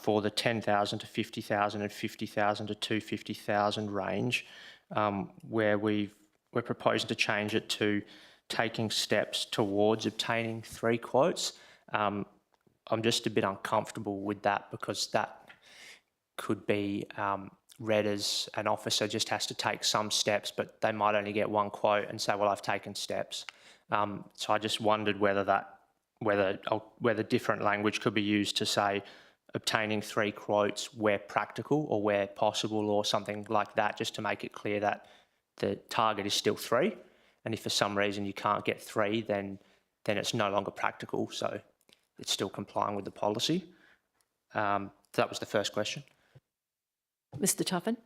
for the 10,000 to 50,000 and 50,000 to 250,000 range, where we're proposing to change it to taking steps towards obtaining 3 quotes. I'm just a bit uncomfortable with that because that could be read as an officer just has to take some steps, but they might only get 1 quote and say, well, I've taken steps. So I just wondered whether different language could be used to say obtaining 3 quotes where practical or where possible or something like that, just to make it clear that the target is still 3. And if for some reason you can't get 3, then it's no longer practical. So it's still complying with the policy. That was the first question. Mr Tuffin.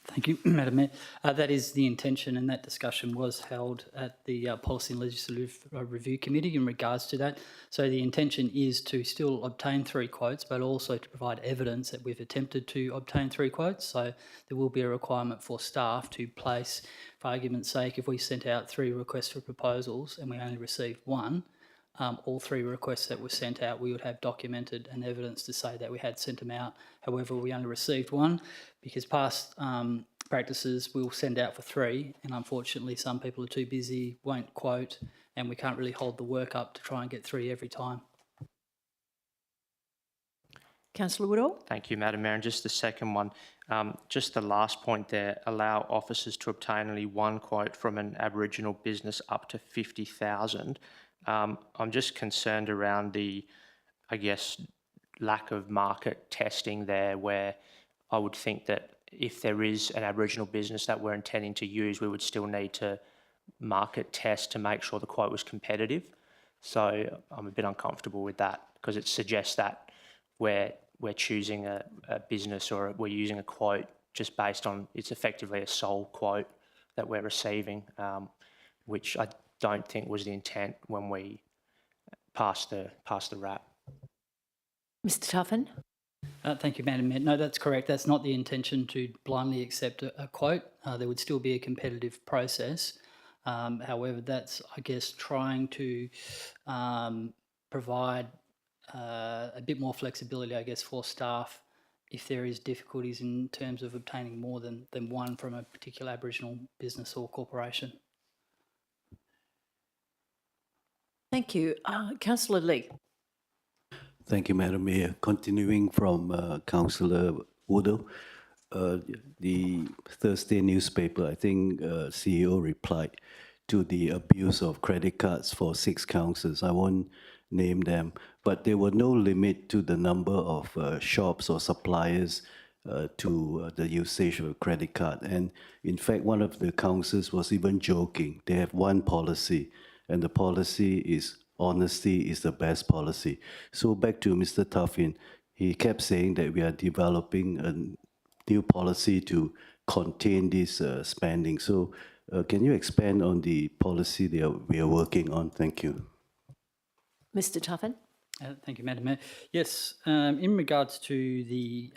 Thank you, Madam Mayor. That is the intention, and that discussion was held at the Policy and Legislative Review Committee in regards to that. So the intention is to still obtain 3 quotes, but also to provide evidence that we've attempted to obtain 3 quotes. So there will be a requirement for staff to place, for argument's sake, if we sent out 3 requests for proposals and we only received 1, all 3 requests that were sent out, we would have documented and evidence to say that we had sent them out. However, we only received 1 because past practices we'll send out for 3, and unfortunately some people are too busy, won't quote, and we can't really hold the work up to try and get 3 every time. Councillor Woodall. Thank you, Madam Mayor. And just the second one, just the last point there, allow officers to obtain only 1 quote from an Aboriginal business up to 50,000. I'm just concerned around the, I guess, lack of market testing there, where I would think that if there is an Aboriginal business that we're intending to use, we would still need to market test to make sure the quote was competitive. So I'm a bit uncomfortable with that because it suggests that we're choosing a business or we're using a quote just based on it's effectively a sole quote that we're receiving, which I don't think was the intent when we passed the RAP. Mr Tuffin. Thank you, Madam Mayor. No, that's correct. That's not the intention to blindly accept a quote. There would still be a competitive process. However, that's, I guess, trying to provide a bit more flexibility, I guess, for staff if there is difficulties in terms of obtaining more than 1 from a particular Aboriginal business or corporation. Thank you. Councillor Lee. Thank you, Madam Mayor. Continuing from Councillor Woodall, the Thursday newspaper, I think CEO replied to the abuse of credit cards for 6 councils. I won't name them, but there were no limit to the number of shops or suppliers to the usage of a credit card. And in fact, one of the councils was even joking. They have 1 policy, and the policy is honesty is the best policy. So back to Mr. Tuffin, he kept saying that we are developing a new policy to contain this spending. So can you expand on the policy that we are working on? Thank you. Mr Tuffin. Thank you, Madam Mayor. Yes, in regards to the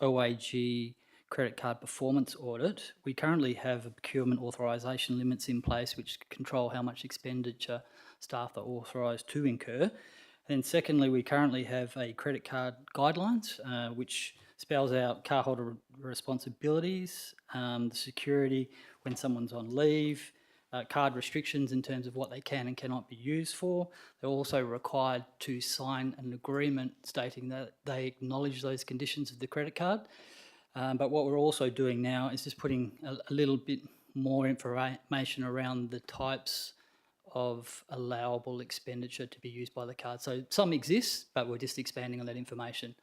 OAG credit card performance audit, we currently have a procurement authorisation limits in place which control how much expenditure staff are authorised to incur. And secondly, we currently have a credit card guidelines which spells out cardholder responsibilities, the security when someone's on leave, card restrictions in terms of what they can and cannot be used for. They're also required to sign an agreement stating that they acknowledge those conditions of the credit card. But what we're also doing now is just putting a little bit more information around the types of allowable expenditure to be used by the card. So some exist, but we're just expanding on that information.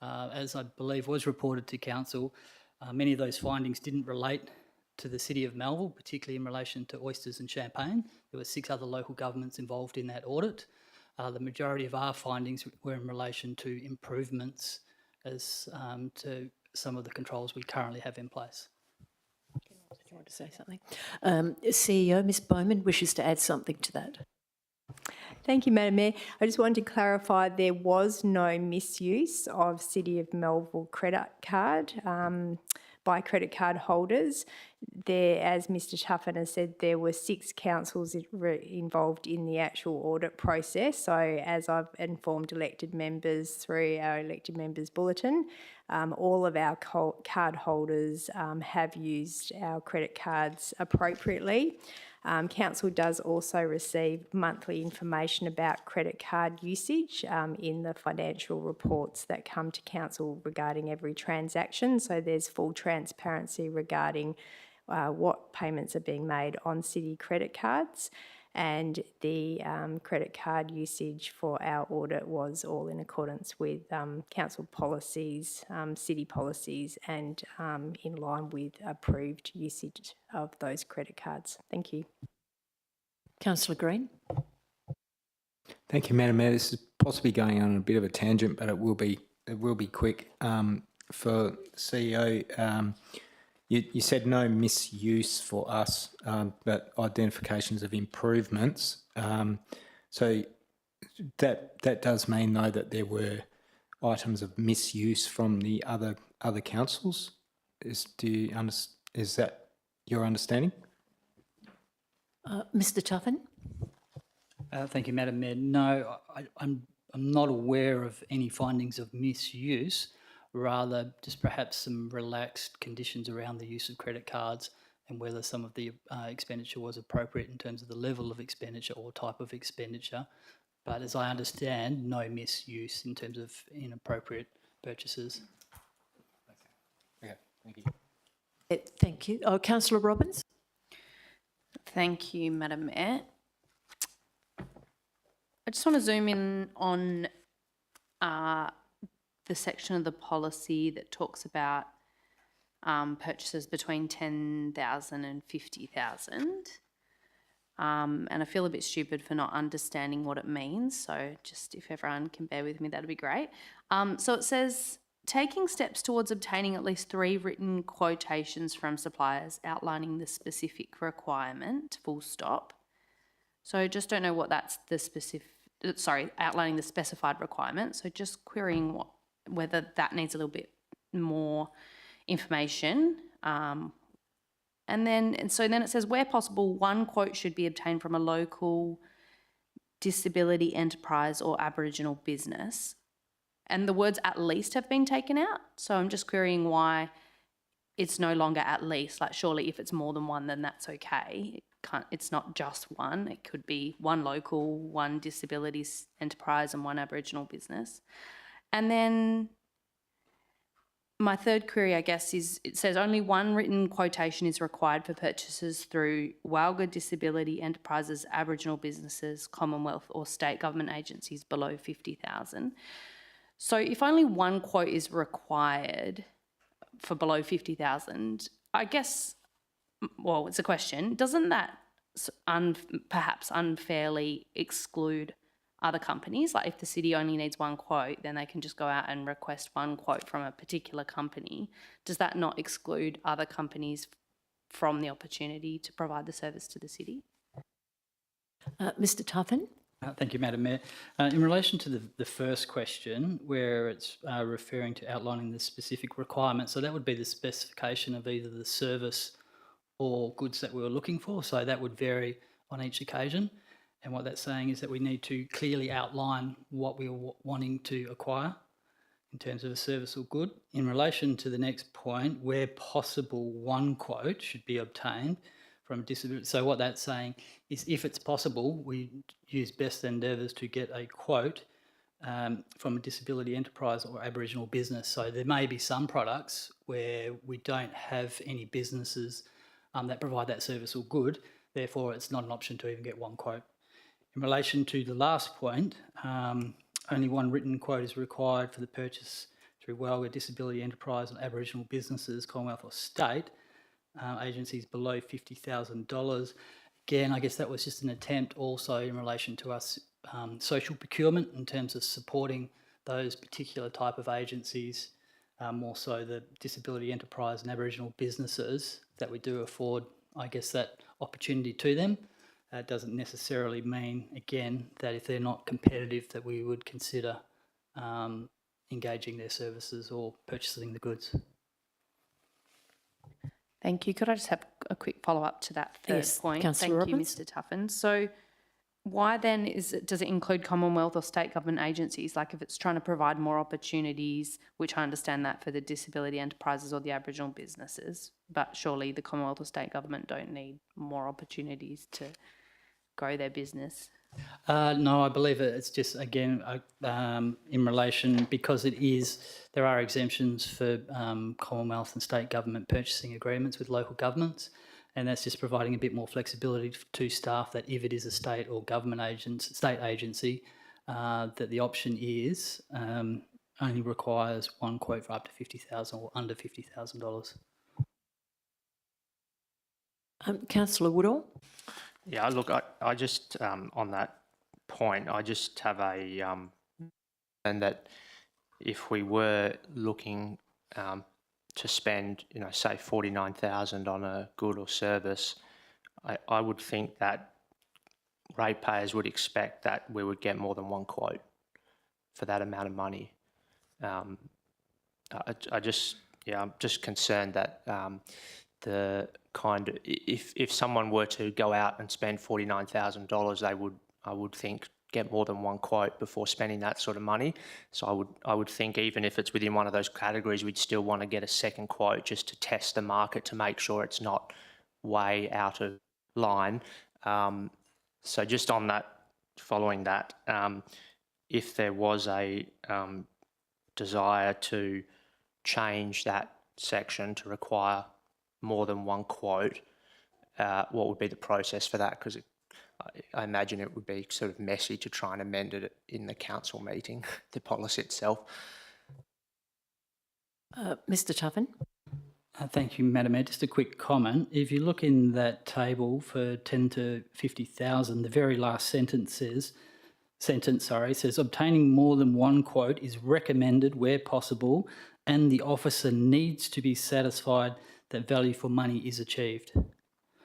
As I believe was reported to Council, many of those findings didn't relate to the City of Melville, particularly in relation to oysters and champagne. There were 6 other local governments involved in that audit. The majority of our findings were in relation to improvements as to some of the controls we currently have in place. Do you want to say something? CEO, Ms Bowman, wishes to add something to that. Thank you, Madam Mayor. I just wanted to clarify there was no misuse of City of Melville credit card by credit card holders. There, as Mr Tuffin has said, there were 6 councils involved in the actual audit process. So as I've informed elected members through our elected members bulletin, all of our card holders have used our credit cards appropriately. Council does also receive monthly information about credit card usage in the financial reports that come to Council regarding every transaction. So there's full transparency regarding what payments are being made on City credit cards, and the credit card usage for our audit was all in accordance with Council policies, City policies, and in line with approved usage of those credit cards. Thank you. Councillor Green. Thank you, Madam Mayor. This is possibly going on a bit of a tangent, but it will be quick. for CEO. You said no misuse for us, but identifications of improvements. So that does mean, though, that there were items of misuse from the other councils. Is that your understanding? Mr. Tuffin? Thank you, Madam Mayor. No, I'm not aware of any findings of misuse, rather just perhaps some relaxed conditions around the use of credit cards and whether some of the expenditure was appropriate in terms of the level of expenditure or type of expenditure. But as I understand, no misuse in terms of inappropriate purchases. Okay, thank you. Thank you. Councillor Robbins? Thank you, Madam Mayor. I just want to zoom in on the section of the policy that talks about purchases between 10,000 and 50,000. And I feel a bit stupid for not understanding what it means. So just if everyone can bear with me, that'd be great. So it says, taking steps towards obtaining at least 3 written quotations from suppliers outlining the specific requirement, full stop. So I just don't know what that's the outlining the specified requirement. So just querying whether that needs a little bit more information. And so then it says, where possible, 1 quote should be obtained from a local disability enterprise or Aboriginal business. And the words at least have been taken out. So I'm just querying why it's no longer at least. Like, surely if it's more than 1, then that's okay. It's not just 1. It could be 1 local, 1 disabilities enterprise and 1 Aboriginal business. And then my third query, I guess, is it says only 1 written quotation is required for purchases through Walga Disability Enterprises, Aboriginal businesses, Commonwealth or state government agencies below 50,000. So if only 1 quote is required for below 50,000, I guess, well, it's a question. Doesn't that perhaps unfairly exclude other companies? Like if the city only needs 1 quote, then they can just go out and request 1 quote from a particular company. Does that not exclude other companies from the opportunity to provide the service to the city? Mr. Tuffin? Thank you, Madam Mayor. In relation to the first question, where it's referring to outlining the specific requirements, so that would be the specification of either the service or goods that we were looking for. So that would vary on each occasion. And what that's saying is that we need to clearly outline what we are wanting to acquire in terms of a service or good. In relation to the next point, where possible, 1 quote should be obtained from a disability. So what that's saying is if it's possible, we use best endeavours to get a quote from a disability enterprise or Aboriginal business. So there may be some products where we don't have any businesses that provide that service or good. Therefore, it's not an option to even get 1 quote. In relation to the last point, only 1 written quote is required for the purchase through Walga Disability Enterprise and Aboriginal businesses, Commonwealth or state agencies below $50,000. Again, I guess that was just an attempt also in relation to us social procurement in terms of supporting those particular type of agencies, more so the disability enterprise and Aboriginal businesses, that we do afford, I guess, that opportunity to them. That doesn't necessarily mean, again, that if they're not competitive that we would consider engaging their services or purchasing the goods. Thank you. Could I just have a quick follow-up to that first point? Councillor Thank you, Robbins. Mr. Tuffin. So why then does it include Commonwealth or state government agencies? Like if it's trying to provide more opportunities, which I understand that for the disability enterprises or the Aboriginal businesses, but surely the Commonwealth or state government don't need more opportunities to grow their business? No, I believe it's just, again, in relation, because there are exemptions for Commonwealth and state government purchasing agreements with local governments, and that's just providing a bit more flexibility to staff that if it is a state or government state agency, that the option is only requires 1 quote for up to $50,000 or under $50,000. Councillor Woodall? Yeah, look, I just, on that point, I just have and that if we were looking to spend, say $49,000 on a good or service, I would think that ratepayers would expect that we would get more than one quote for that amount of money. I'm just concerned that if someone were to go out and spend $49,000, I would think, get more than one quote before spending that sort of money. So I would think even if it's within one of those categories, we'd still want to get a second quote just to test the market to make sure it's not way out of line. So just on that, following that, if there was a desire to change that section to require more than one quote, what would be the process for that? Because I imagine it would be sort of messy to try and amend it in the council meeting, the policy itself. Mr Tuffin. Thank you, Madam Mayor. Just a quick comment. If you look in that table for 10 to 50,000, the very last sentence says, obtaining more than one quote is recommended where possible, and the officer needs to be satisfied that value for money is achieved.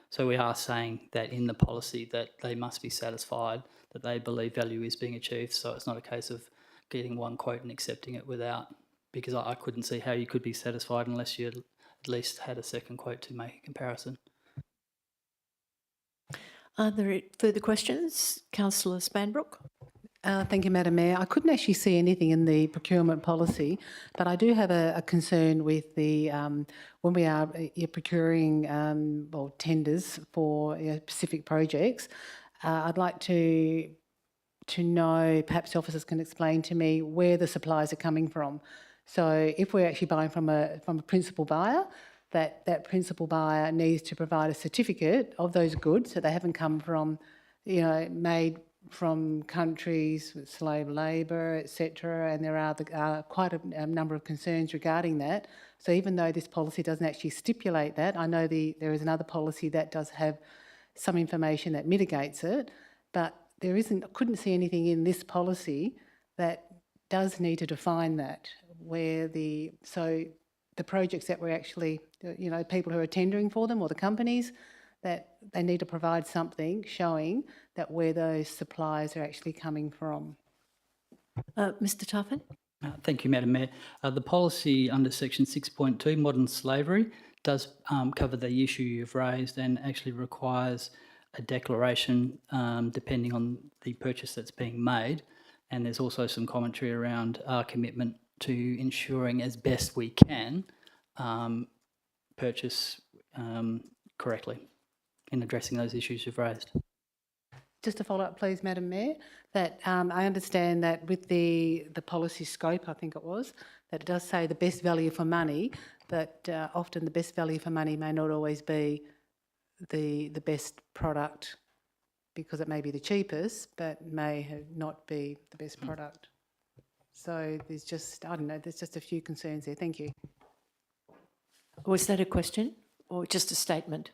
So we are saying that in the policy that they must be satisfied that they believe value is being achieved. So it's not a case of getting one quote and accepting it without, because I couldn't see how you could be satisfied unless you at least had a second quote to make a comparison. Are there further questions? Councillor Spanbrook. Thank you, Madam Mayor. I couldn't actually see anything in the procurement policy, but I do have a concern with the when we are procuring tenders for specific projects. I'd like to know, perhaps the officers can explain to me where the supplies are coming from. So if we're actually buying from a principal buyer, that principal buyer needs to provide a certificate of those goods, so they haven't come from, made from countries with slave labour, etc., and there are quite a number of concerns regarding that. So even though this policy doesn't actually stipulate that, I know there is another policy that does have some information that mitigates it, but there isn't. I couldn't see anything in this policy that does need to define that. So the projects that we're actually, people who are tendering for them or the companies, that they need to provide something showing that where those supplies are actually coming from. Mr Tuffin. Thank you, Madam Mayor. The policy under section 6.2, modern slavery, does cover the issue you've raised and actually requires a declaration depending on the purchase that's being made. And there's also some commentary around our commitment to ensuring as best we can purchase correctly in addressing those issues you've raised. Just to follow up, please, Madam Mayor, that I understand that with the policy scope, I think it was, that it does say the best value for money, but often the best value for money may not always be the best product, because it may be the cheapest, but may not be the best product. So there's just, I don't know, there's just a few concerns there. Thank you. Was that a question or just a statement?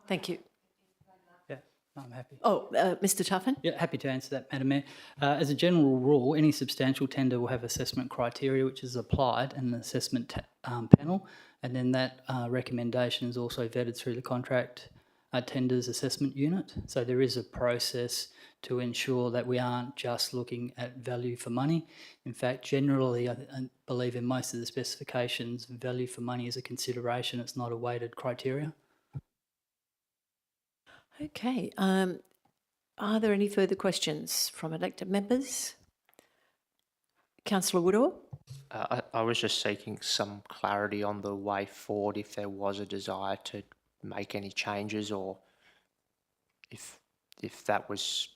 Thank you. Yeah, I'm happy. Mr Tuffin? Yeah, happy to answer that, Madam Mayor. As a general rule, any substantial tender will have assessment criteria which is applied in the assessment panel, and then that recommendation is also vetted through the contract tenders assessment unit. So there is a process to ensure that we aren't just looking at value for money. In fact, generally, I believe in most of the specifications, value for money is a consideration. It's not a weighted criteria. Okay. Are there any further questions from elected members? Councillor Woodall? I was just seeking some clarity on the way forward, if there was a desire to make any changes, or if that was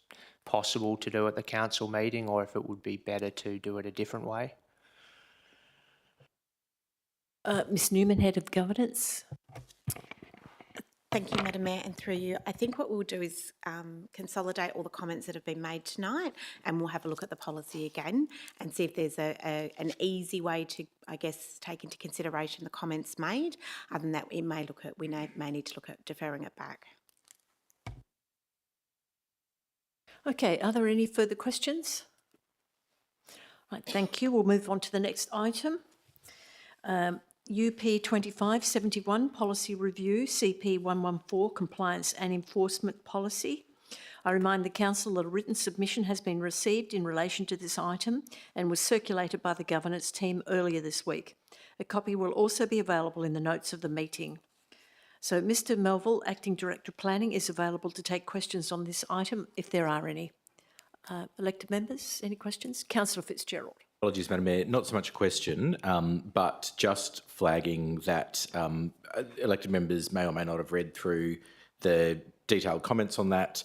possible to do at the council meeting, or if it would be better to do it a different way. Ms Newman, Head of Governance. Thank you, Madam Mayor, and through you. I think what we'll do is consolidate all the comments that have been made tonight, and we'll have a look at the policy again and see if there's an easy way to, I guess, take into consideration the comments made. Other than that, we may need to look at deferring it back. Okay, are there any further questions? Right, thank you. We'll move on to the next item. UP 2571 Policy Review, CP 114 Compliance and Enforcement Policy. I remind the Council that a written submission has been received in relation to this item and was circulated by the Governance team earlier this week. A copy will also be available in the notes of the meeting. So Mr Melville, Acting Director of Planning, is available to take questions on this item if there are any. Elected members, any questions? Councillor Fitzgerald. Apologies, Madam Mayor. Not so much a question, but just flagging that elected members may or may not have read through the detailed comments on that.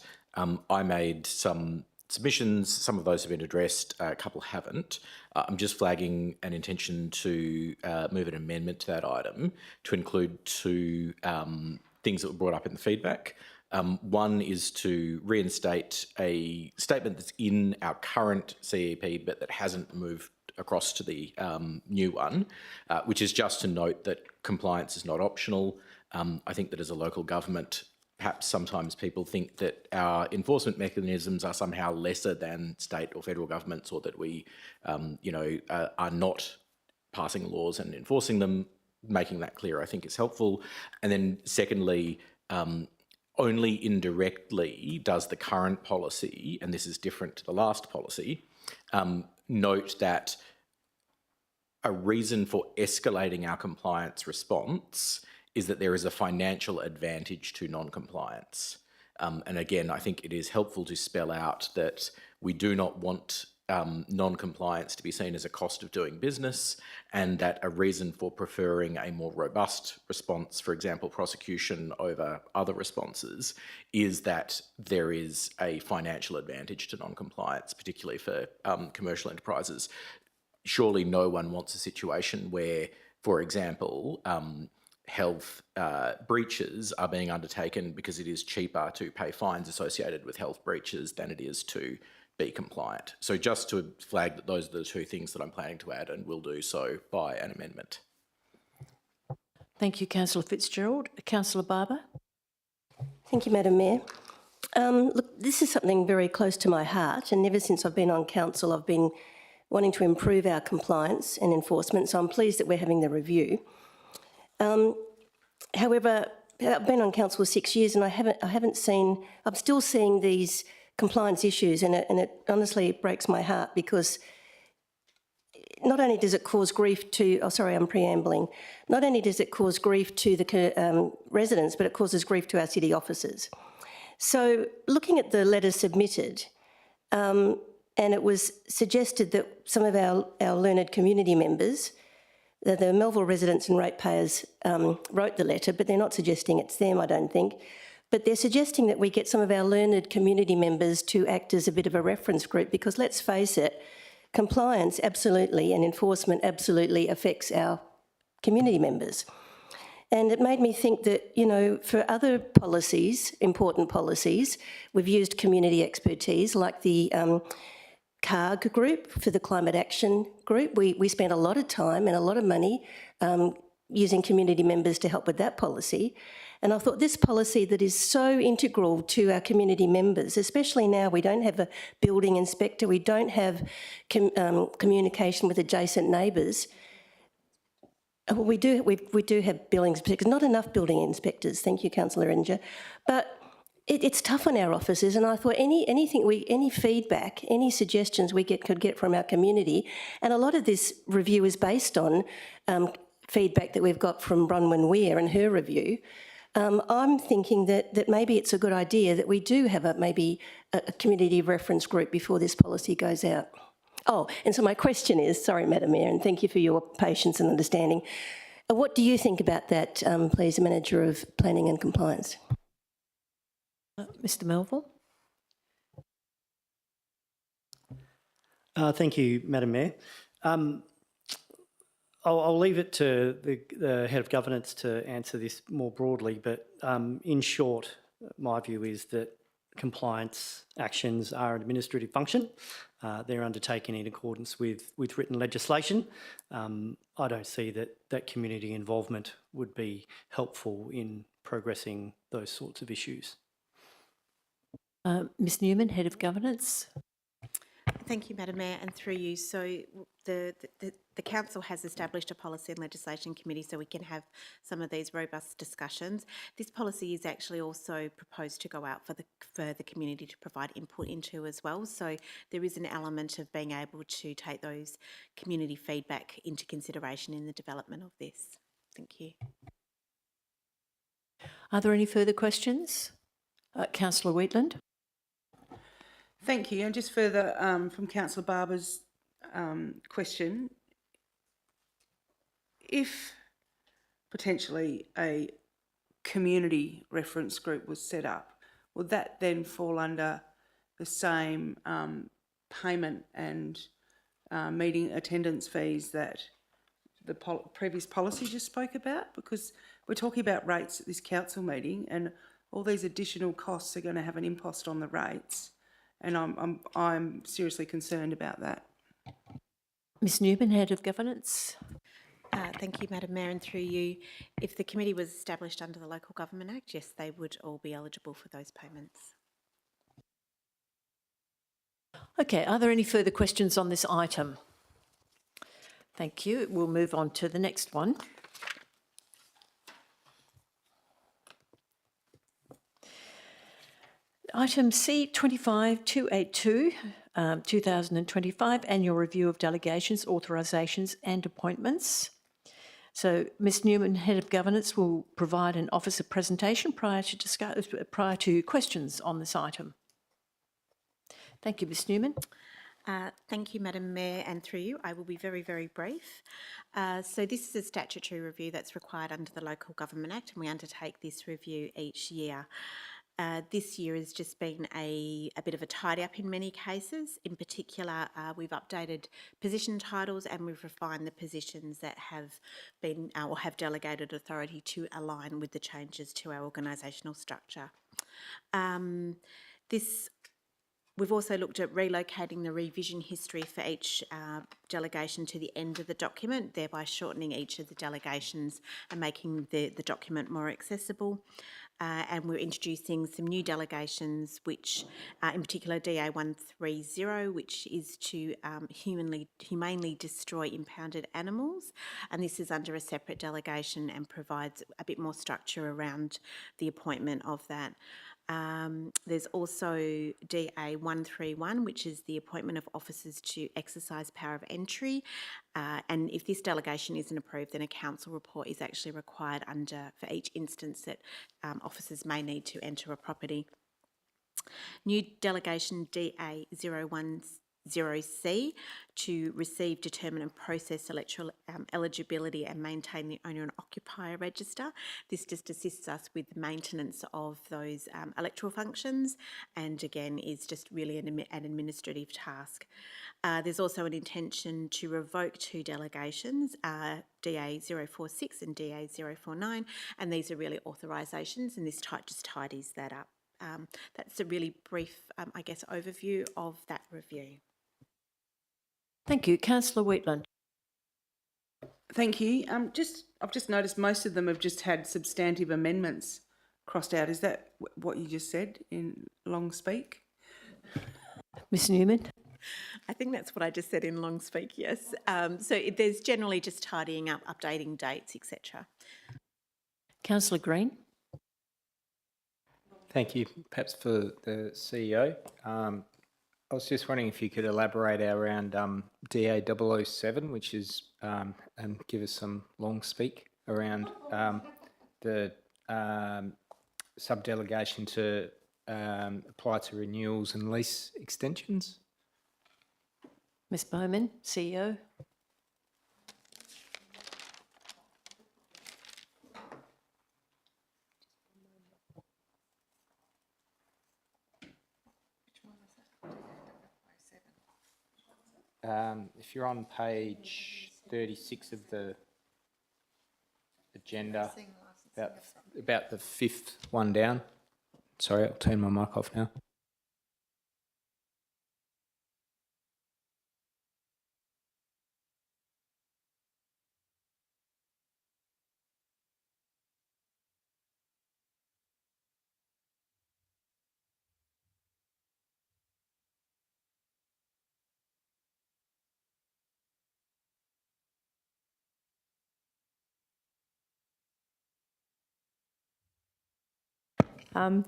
I made some submissions. Some of those have been addressed. A couple haven't. I'm just flagging an intention to move an amendment to that item to include two things that were brought up in the feedback. One is to reinstate a statement that's in our current CEP but that hasn't moved across to the new one, which is just to note that compliance is not optional. I think that as a local government, perhaps sometimes people think that our enforcement mechanisms are somehow lesser than state or federal governments, or that we, are not passing laws and enforcing them. Making that clear, I think, is helpful. And then secondly, only indirectly does the current policy, and this is different to the last policy, note that a reason for escalating our compliance response is that there is a financial advantage to non-compliance. And again, I think it is helpful to spell out that we do not want non-compliance to be seen as a cost of doing business, and that a reason for preferring a more robust response, for example, prosecution over other responses, is that there is a financial advantage to non-compliance, particularly for commercial enterprises. Surely no one wants a situation where, for example, health breaches are being undertaken because it is cheaper to pay fines associated with health breaches than it is to be compliant. So just to flag that those are the two things that I'm planning to add, and will do so by an amendment. Thank you, Councillor Fitzgerald. Councillor Barber. Thank you, Madam Mayor. Look, this is something very close to my heart, and ever since I've been on council, I've been wanting to improve our compliance and enforcement, so I'm pleased that we're having the review. However, I've been on council for 6 years, and I'm still seeing these compliance issues, and it honestly breaks my heart, because not only does it cause grief to, I'm preambling, not only does it cause grief to the residents, but it causes grief to our city officers. So looking at the letter submitted, and it was suggested that some of our learned community members, the Melville residents and ratepayers, wrote the letter, but they're not suggesting it's them, I don't think. But they're suggesting that we get some of our learned community members to act as a bit of a reference group, because let's face it, compliance absolutely and enforcement absolutely affects our community members. And it made me think that, for other policies, important policies, we've used community expertise, like the CARG group for the Climate Action Group. We spent a lot of time and a lot of money using community members to help with that policy. And I thought this policy that is so integral to our community members, especially now we don't have a building inspector, we don't have communication with adjacent neighbours. We do have building inspectors, not enough building inspectors, thank you, Councillor Edinger, but it's tough on our officers, and I thought any feedback, any suggestions we could get from our community, and a lot of this review is based on feedback that we've got from Bronwyn Weir and her review. I'm thinking that maybe it's a good idea that we do have maybe a community reference group before this policy goes out. Oh, and so my question is, sorry, Madam Mayor, and thank you for your patience and understanding. What do you think about that, please, Manager of Planning and Compliance? Mr Melville. Thank you, Madam Mayor. I'll leave it to the Head of Governance to answer this more broadly, but in short, my view is that compliance actions are an administrative function. They're undertaken in accordance with written legislation. I don't see that community involvement would be helpful in progressing those sorts of issues. Ms Newman, Head of Governance. Thank you, Madam Mayor, and through you. So the council has established a policy and legislation committee so we can have some of these robust discussions. This policy is actually also proposed to go out for the community to provide input into as well. So there is an element of being able to take those community feedback into consideration in the development of this. Thank you. Are there any further questions? Councillor Wheatland. Thank you. And just further from Councillor Barber's question, if potentially a community reference group was set up, would that then fall under the same payment and meeting attendance fees that the previous policy just spoke about? Because we're talking about rates at this council meeting, and all these additional costs are going to have an impost on the rates, and I'm seriously concerned about that. Ms Newman, Head of Governance. Thank you, Madam Mayor, and through you, if the committee was established under the Local Government Act, yes, they would all be eligible for those payments. Okay, are there any further questions on this item? Thank you. We'll move on to the next one. Item C25282, 2025 Annual Review of Delegations, Authorisations and Appointments. So Ms Newman, Head of Governance, will provide an officer presentation prior to questions on this item. Thank you, Ms Newman. Thank you, Madam Mayor, and through you, I will be very, very brief. So this is a statutory review that's required under the Local Government Act, and we undertake this review each year. This year has just been a bit of a tidy up in many cases. In particular, we've updated position titles and we've refined the positions that have been or have delegated authority to align with the changes to our organisational structure. We've also looked at relocating the revision history for each delegation to the end of the document, thereby shortening each of the delegations and making the document more accessible. And we're introducing some new delegations, which in particular DA 130, which is to humanely destroy impounded animals. And this is under a separate delegation and provides a bit more structure around the appointment of that. There's also DA 131, which is the appointment of officers to exercise power of entry. And if this delegation isn't approved, then a council report is actually required for each instance that officers may need to enter a property. New delegation DA 010C to receive, determine and process electoral eligibility and maintain the owner and occupier register. This just assists us with the maintenance of those electoral functions and again is just really an administrative task. There's also an intention to revoke two delegations, DA 046 and DA 049, and these are really authorisations and this just tidies that up. That's a really brief, I guess, overview of that review. Thank you. Councillor Wheatland. Thank you. I've just noticed most of them have just had substantive amendments crossed out. Is that what you just said in long speak? Ms Newman. I think that's what I just said in long speak, yes. So there's generally just tidying up, updating dates, etc. Councillor Green. Thank you. Perhaps for the CEO. I was just wondering if you could elaborate around DA 007, which is, and give us some long speak around the sub-delegation to apply to renewals and lease extensions. Ms Bowman, CEO. If you're on page 36 of the agenda, about the fifth one down. Sorry, I'll turn my mic off now.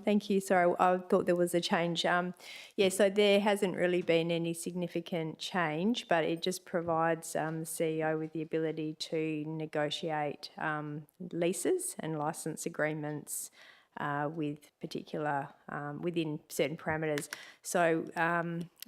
Thank you. Sorry, I thought there was a change. Yeah, so there hasn't really been any significant change, but it just provides the CEO with the ability to negotiate leases and license agreements with particular, within certain parameters. So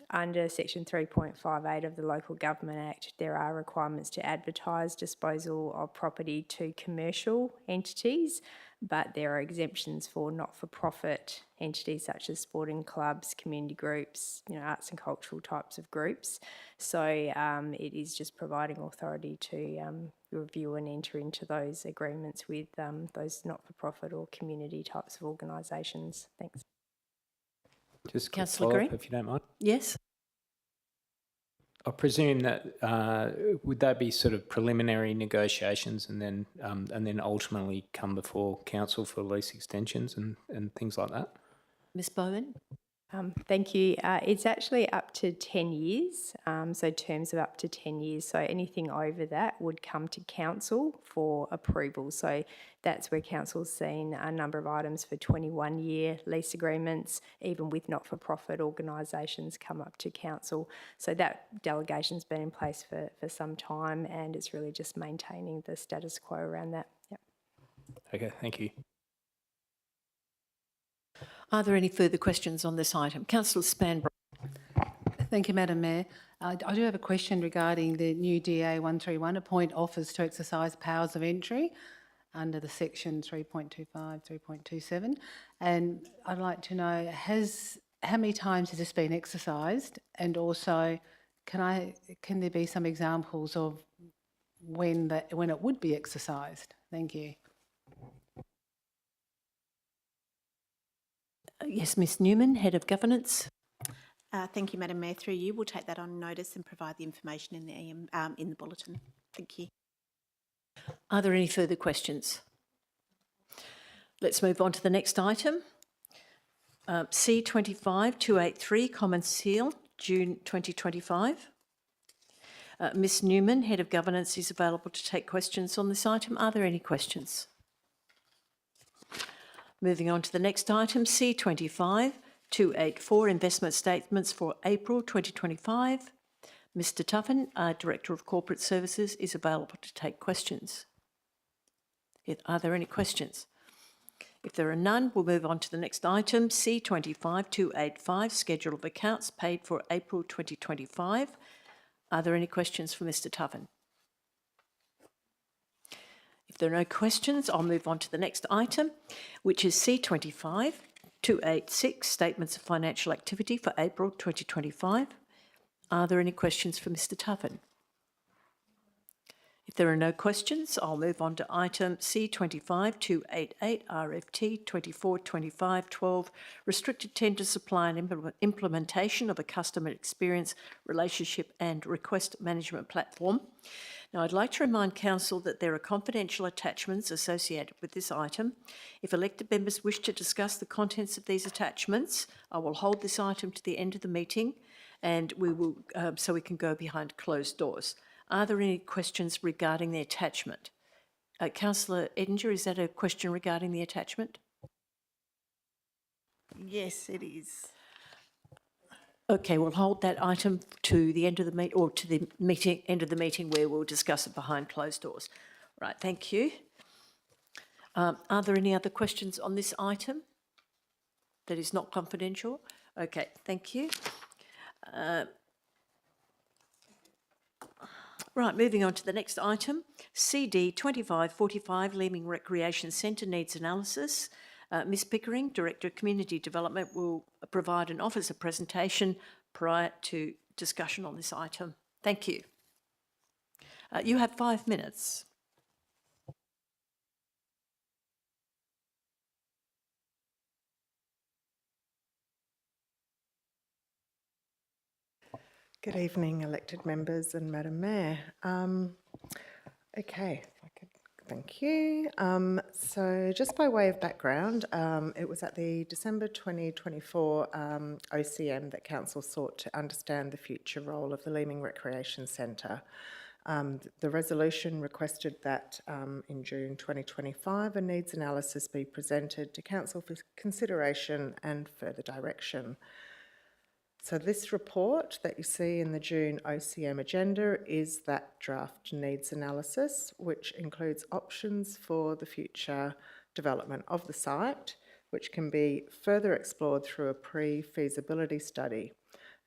under Section 3.58 of the Local Government Act, there are requirements to advertise disposal of property to commercial entities, but there are exemptions for not-for-profit entities such as sporting clubs, community groups, arts and cultural types of groups. So it is just providing authority to review and enter into those agreements with those not-for-profit or community types of organisations. Thanks. Just a quick Councillor follow-up, Green? if you don't mind. Yes. I presume that would that be sort of preliminary negotiations and then ultimately come before council for lease extensions and things like that? Ms Bowen? Thank you. It's actually up to 10 years, so terms of up to 10 years. So anything over that would come to council for approval. So that's where council's seen a number of items for 21-year lease agreements, even with not-for-profit organisations come up to council. So that delegation's been in place for some time, and it's really just maintaining the status quo around that. Yep. Okay, thank you. Are there any further questions on this item? Councillor Spanbrook. Thank you, Madam Mayor. I do have a question regarding the new DA 131, appoint officers to exercise powers of entry under the section 3.25, 3.27. And I'd like to know, how many times has this been exercised? And also, can there be some examples of when it would be exercised? Thank you. Yes, Ms Newman, Head of Governance. Thank you, Madam Mayor. Through you, we'll take that on notice and provide the information in the bulletin. Thank you. Are there any further questions? Let's move on to the next item. C25-283, Common Seal, June 2025. Ms Newman, Head of Governance, is available to take questions on this item. Are there any questions? Moving on to the next item, C25-284, Investment Statements for April 2025. Mr Tuffin, Director of Corporate Services, is available to take questions. Are there any questions? If there are none, we'll move on to the next item, C25-285, Schedule of Accounts paid for April 2025. Are there any questions for Mr Tuffin? If there are no questions, I'll move on to the next item, which is C25-286, Statements of Financial Activity for April 2025. Are there any questions for Mr Tuffin? If there are no questions, I'll move on to item C25-288, RFT 242512, Restricted Tender Supply and Implementation of a Customer Experience Relationship and Request Management Platform. Now, I'd like to remind Council that there are confidential attachments associated with this item. If elected members wish to discuss the contents of these attachments, I will hold this item to the end of the meeting, and we will so we can go behind closed doors. Are there any questions regarding the attachment? Councillor Edinger, is that a question regarding the attachment? Yes, it is. Okay, we'll hold that item to the end of the meeting, or to the end of the meeting, where we'll discuss it behind closed doors. Right, thank you. Are there any other questions on this item that is not confidential? Okay, thank you. Right, moving on to the next item, CD 2545, Leeming Recreation Centre Needs Analysis. Ms Pickering, Director of Community Development, will provide and offers a presentation prior to discussion on this item. Thank you. You have 5 minutes. Good evening, elected members and Madam Mayor. Okay, if I could, thank you. So just by way of background, it was at the December 2024 OCM that Council sought to understand the future role of the Leeming Recreation Centre. The resolution requested that in June 2025 a needs analysis be presented to Council for consideration and further direction. So this report that you see in the June OCM agenda is that draft needs analysis, which includes options for the future development of the site, which can be further explored through a pre-feasibility study.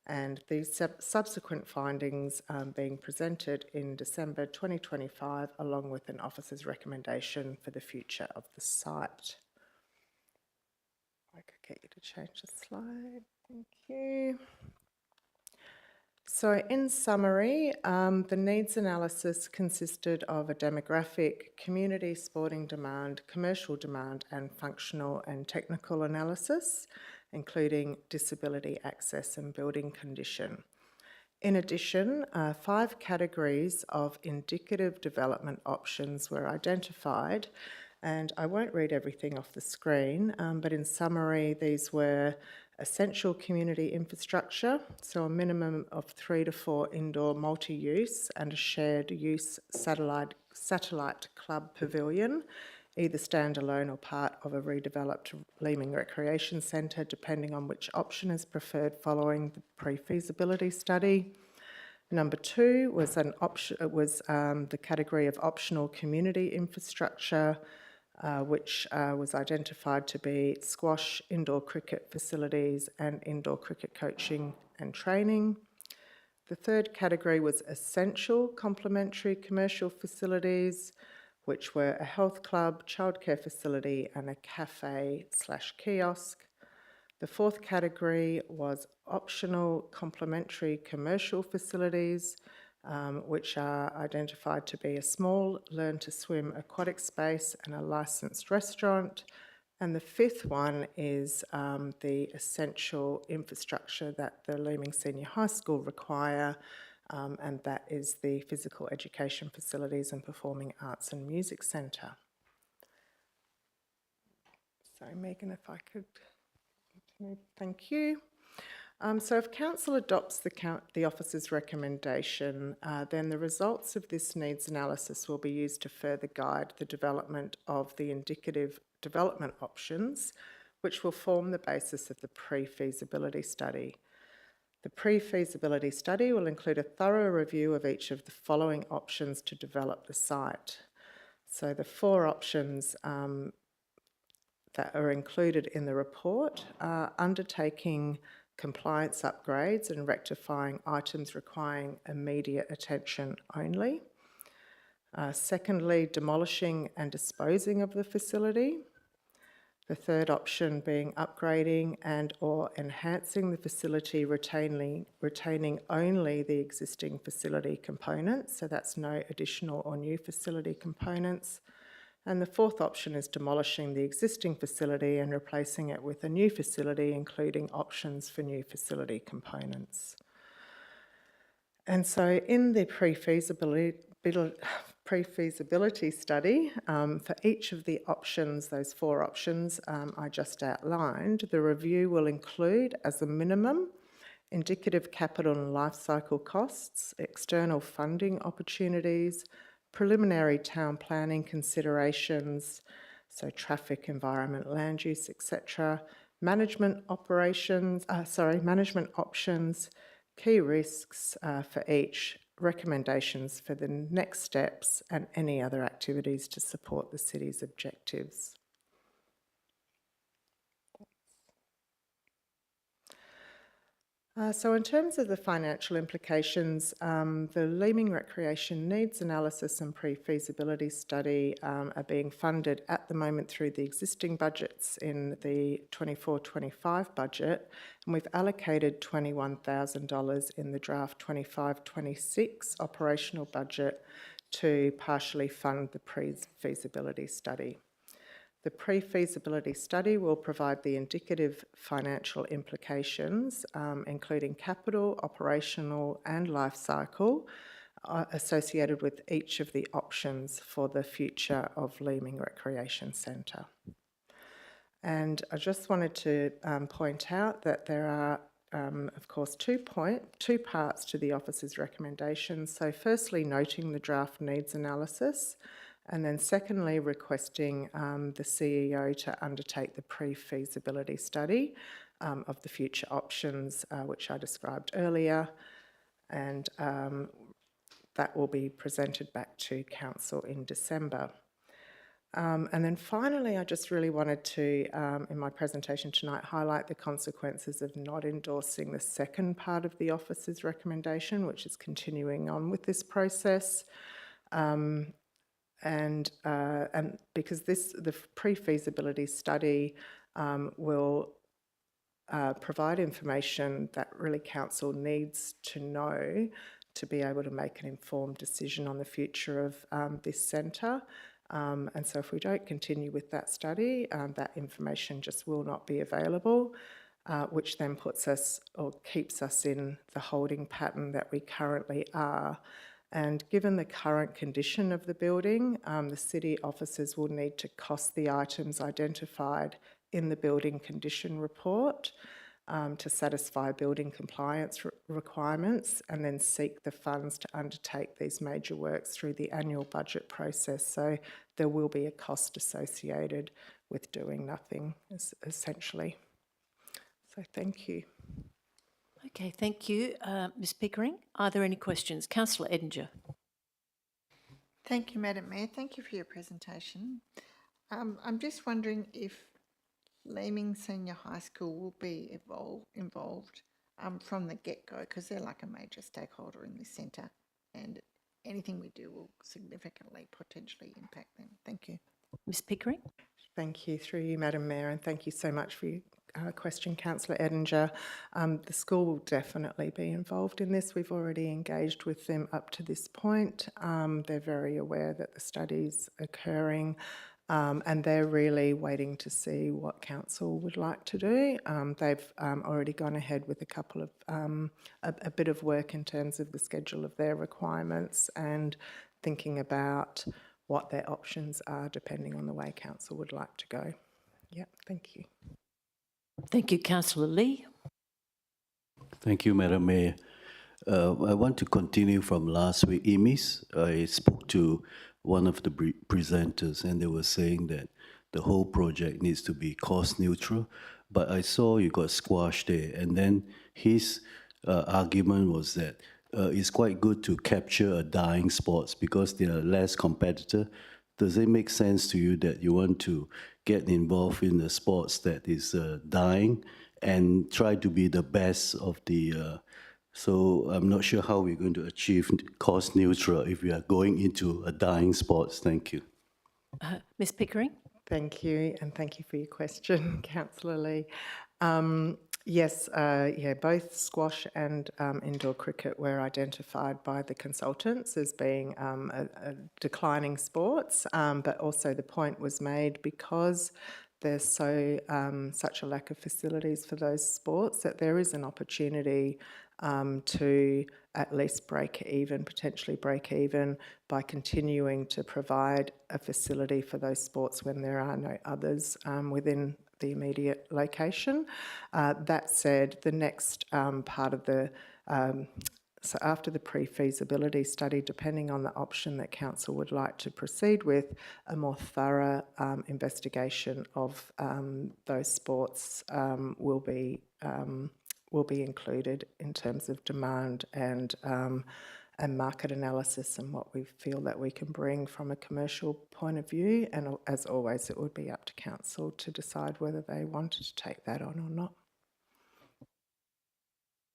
And these subsequent findings being presented in December 2025, along with an officer's recommendation for the future of the site. I could get you to change the slide. Thank you. So in summary, the needs analysis consisted of a demographic, community sporting demand, commercial demand, and functional and technical analysis, including disability access and building condition. In addition, 5 categories of indicative development options were identified, and I won't read everything off the screen, but in summary, these were essential community infrastructure, so a minimum of 3 to 4 indoor multi-use and a shared use satellite club pavilion, either standalone or part of a redeveloped Leeming Recreation Centre, depending on which option is preferred following the pre-feasibility study. Number 2 was the category of optional community infrastructure, which was identified to be squash, indoor cricket facilities, and indoor cricket coaching and training. The third category was essential complementary commercial facilities, which were a health club, childcare facility, and a cafe/kiosk. The fourth category was optional complementary commercial facilities, which are identified to be a small learn-to-swim aquatic space and a licensed restaurant. And the fifth one is the essential infrastructure that the Leeming Senior High School require, and that is the physical education facilities and performing arts and music centre. So Megan, if I could, thank you. So if Council adopts the officer's recommendation, then the results of this needs analysis will be used to further guide the development of the indicative development options, which will form the basis of the pre-feasibility study. The pre-feasibility study will include a thorough review of each of the following options to develop the site. So the 4 options that are included in the report are undertaking compliance upgrades and rectifying items requiring immediate attention only. Secondly, demolishing and disposing of the facility. The third option being upgrading and or enhancing the facility, retaining only the existing facility components, so that's no additional or new facility components. And the fourth option is demolishing the existing facility and replacing it with a new facility, including options for new facility components. And so in the pre-feasibility study, for each of the options, those 4 options I just outlined, the review will include, as a minimum, indicative capital and life cycle costs, external funding opportunities, preliminary town planning considerations, so traffic, environment, land use, etc., management options, key risks for each, recommendations for the next steps, and any other activities to support the city's objectives. So in terms of the financial implications, the Leeming Recreation Needs Analysis and Pre-Feasibility Study are being funded at the moment through the existing budgets in the 24-25 budget, and we've allocated $21,000 in the draft 25-26 operational budget to partially fund the pre-feasibility study. The pre-feasibility study will provide the indicative financial implications, including capital, operational and life cycle, associated with each of the options for the future of Leeming Recreation Centre. And I just wanted to point out that there are of course, two parts to the officer's recommendations. So firstly, noting the draft needs analysis, and then secondly, requesting the CEO to undertake the pre-feasibility study of the future options, which I described earlier, and that will be presented back to Council in December. And then finally, I just really wanted to, in my presentation tonight, highlight the consequences of not endorsing the second part of the officer's recommendation, which is continuing on with this process. And because the pre-feasibility study will provide information that really Council needs to know to be able to make an informed decision on the future of this centre. And so if we don't continue with that study, that information just will not be available, which then puts us or keeps us in the holding pattern that we currently are. And given the current condition of the building, the city officers will need to cost the items identified in the building condition report to satisfy building compliance requirements, and then seek the funds to undertake these major works through the annual budget process. So there will be a cost associated with doing nothing, essentially. So thank you. Okay, thank you. Ms Pickering, are there any questions? Councillor Edinger. Thank you, Madam Mayor. Thank you for your presentation. I'm just wondering if Leeming Senior High School will be involved from the get-go, because they're like a major stakeholder in this centre, and anything we do will significantly potentially impact them. Thank you. Ms Pickering. Thank you, through you, Madam Mayor, and thank you so much for your question, Councillor Edinger. The school will definitely be involved in this. We've already engaged with them up to this point. They're very aware that the study's occurring. And they're really waiting to see what Council would like to do. They've already gone ahead with a couple of, a bit of work in terms of the schedule of their requirements and thinking about what their options are depending on the way Council would like to go. Yeah, thank you. Thank you, Councillor Lee. Thank you, Madam Mayor. I want to continue from last week. EMIS, I spoke to one of the presenters, and they were saying that the whole project needs to be cost neutral, but I saw you got squashed there, and then his argument was that it's quite good to capture a dying sports because they are less competitor. Does it make sense to you that you want to get involved in the sports that is dying and try to be the best of the so I'm not sure how we're going to achieve cost neutral if we are going into a dying sports. Thank you. Ms Pickering. Thank you, and thank you for your question, Councillor Lee. Yes, yeah, both squash and indoor cricket were identified by the consultants as being a declining sports, but also the point was made because there's such a lack of facilities for those sports that there is an opportunity to at least potentially break even by continuing to provide a facility for those sports when there are no others within the immediate location. That said, the next part of the so after the pre-feasibility study, depending on the option that Council would like to proceed with, a more thorough investigation of those sports will be included in terms of demand and market analysis and what we feel that we can bring from a commercial point of view. And as always, it would be up to Council to decide whether they wanted to take that on or not.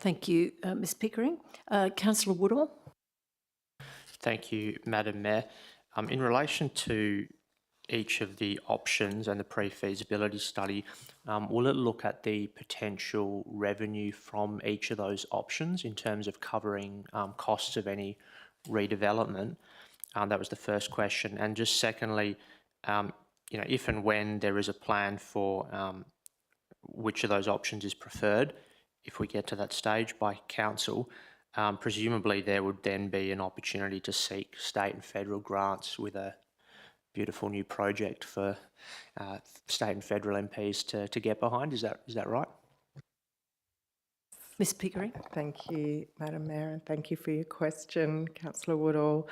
Thank you, Ms Pickering. Councillor Woodall. Thank you, Madam Mayor. In relation to each of the options and the pre-feasibility study, will it look at the potential revenue from each of those options in terms of covering costs of any redevelopment? That was the first question. And just secondly, if and when there is a plan for which of those options is preferred, if we get to that stage by Council, presumably there would then be an opportunity to seek state and federal grants with a beautiful new project for state and federal MPs to get behind. Is that right? Ms Pickering. Thank you, Madam Mayor, and thank you for your question, Councillor Woodall.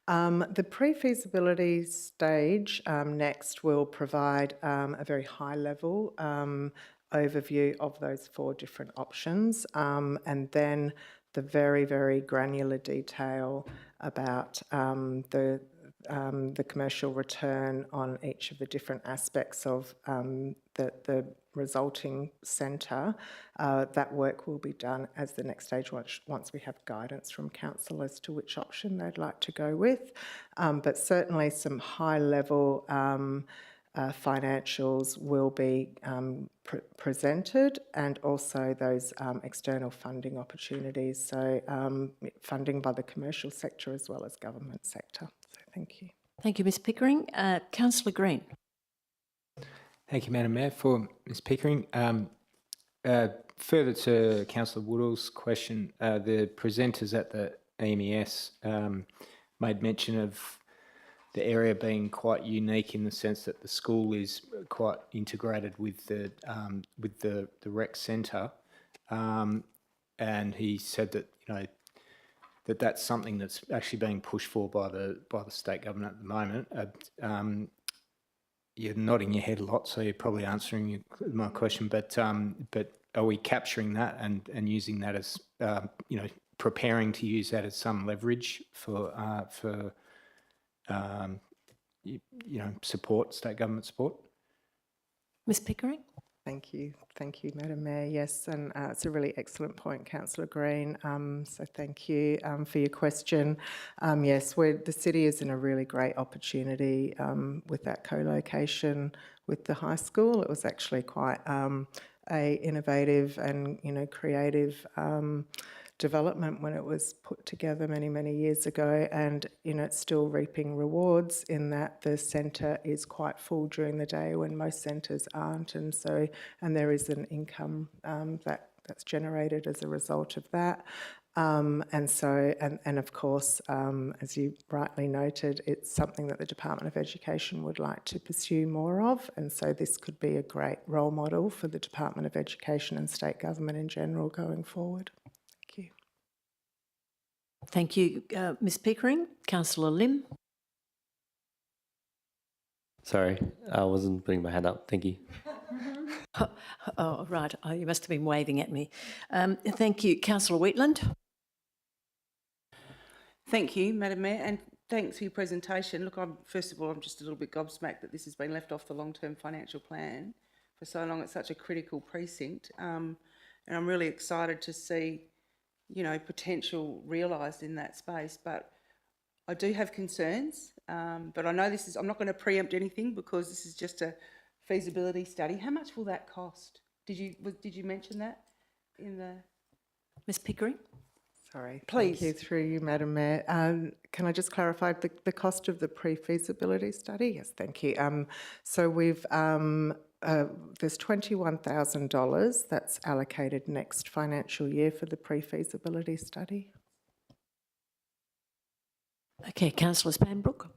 The pre-feasibility stage next will provide a very high-level overview of those 4 different options, and then the very, very granular detail about the commercial return on each of the different aspects of the resulting centre. That work will be done as the next stage once we have guidance from council as to which option they'd like to go with. But certainly some high-level financials will be presented, and also those external funding opportunities, so funding by the commercial sector as well as government sector. So thank you. Thank you, Ms Pickering. Councillor Green. Thank you, Madam Mayor. For Ms Pickering, further to Councillor Woodall's question, the presenters at the EMES made mention of the area being quite unique in the sense that the school is quite integrated with the rec centre, and he said that that's something that's actually being pushed for by the state government at the moment. You're nodding your head a lot, so you're probably answering my question. But are we capturing that and using that as preparing to use that as some leverage for support, state government support? Ms Pickering. Thank you, Madam Mayor. Yes, and it's a really excellent point, Councillor Green. So thank you for your question. Yes, the city is in a really great opportunity with that co-location with the high school. It was actually quite a innovative and creative development when it was put together many, many years ago, and it's still reaping rewards in that the centre is quite full during the day when most centres aren't, and there is an income that's generated as a result of that. And of course, as you rightly noted, it's something that the Department of Education would like to pursue more of, and so this could be a great role model for the Department of Education and state government in general going forward. Thank you, Ms Pickering. Councillor Lim. Sorry, I wasn't putting my hand up. Thank you. Oh, right. Oh, you must have been waving at me. Thank you. Councillor Wheatland. Thank you, Madam Mayor, and thanks for your presentation. Look, first of all, I'm just a little bit gobsmacked that this has been left off the long-term financial plan for so long. It's such a critical precinct, and I'm really excited to see potential realised in that space, but I do have concerns. But I know I'm not going to preempt anything because this is just a feasibility study. How much will that cost? Did you mention that in the? Ms Pickering. Sorry, please. Thank you, through you, Madam Mayor. Can I just clarify the cost of the pre-feasibility study? Yes, thank you. So we've there's $21,000 that's allocated next financial year for the pre-feasibility study. Okay, Councillor Spanbrook.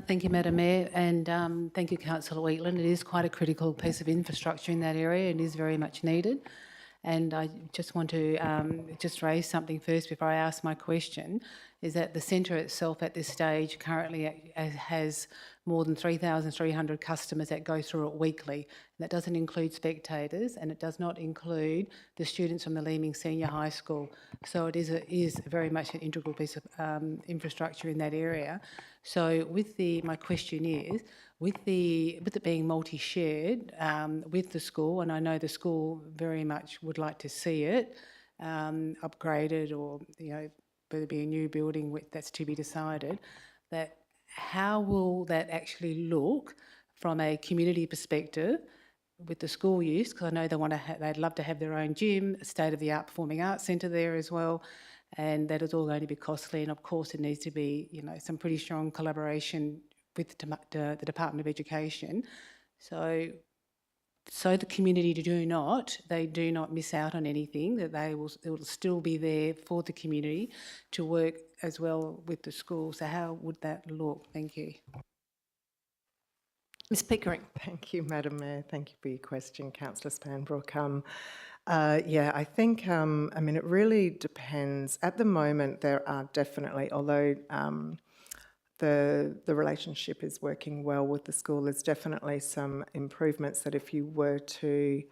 Thank you, Madam Mayor, and thank you, Councillor Wheatland. It is quite a critical piece of infrastructure in that area and is very much needed. And I just want to just raise something first before I ask my question, is that the centre itself at this stage currently has more than 3,300 customers that go through it weekly. That doesn't include spectators, and it does not include the students from the Leeming Senior High School. So it is very much an integral piece of infrastructure in that area. So my question is, with it being multi-shared with the school, and I know the school very much would like to see it upgraded, or whether it be a new building that's to be decided, that how will that actually look from a community perspective with the school use? Because I know they'd love to have their own gym, a state-of-the-art performing arts centre there as well, and that is all going to be costly. And of course, it needs to be some pretty strong collaboration with the Department of Education, so the community do not miss out on anything, that it will still be there for the community to work as well with the school. So how would that look? Thank you. Ms Pickering. Thank you, Madam Mayor. Thank you for your question, Councillor Spanbrook. Yeah, I think, I mean, it really depends. At the moment, there are definitely, although the relationship is working well with the school, there's definitely some improvements that if you were to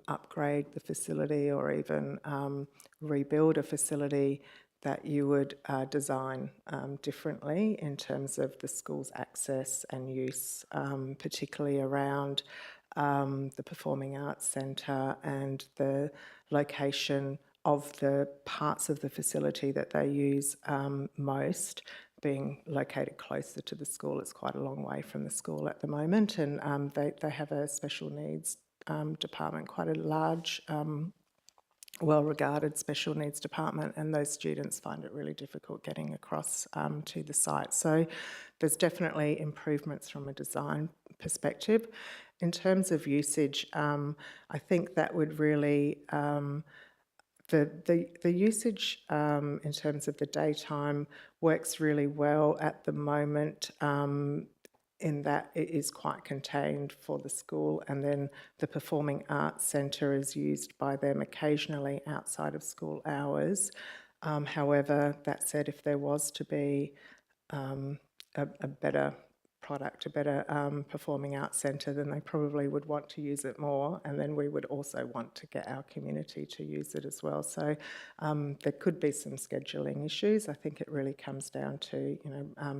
upgrade the facility or even rebuild a facility, that you would design differently in terms of the school's access and use, particularly around the Performing Arts Centre and the location of the parts of the facility that they use most being located closer to the school. It's quite a long way from the school at the moment, and they have a special needs department, quite a large well-regarded special needs department, and those students find it really difficult getting across to the site. So there's definitely improvements from a design perspective. In terms of usage, I think that would really, the usage in terms of the daytime works really well at the moment, in that it is quite contained for the school, and then the Performing Arts Centre is used by them occasionally outside of school hours. However, that said, if there was to be a better product, a better Performing Arts Centre, then they probably would want to use it more, and then we would also want to get our community to use it as well. So there could be some scheduling issues. I think it really comes down to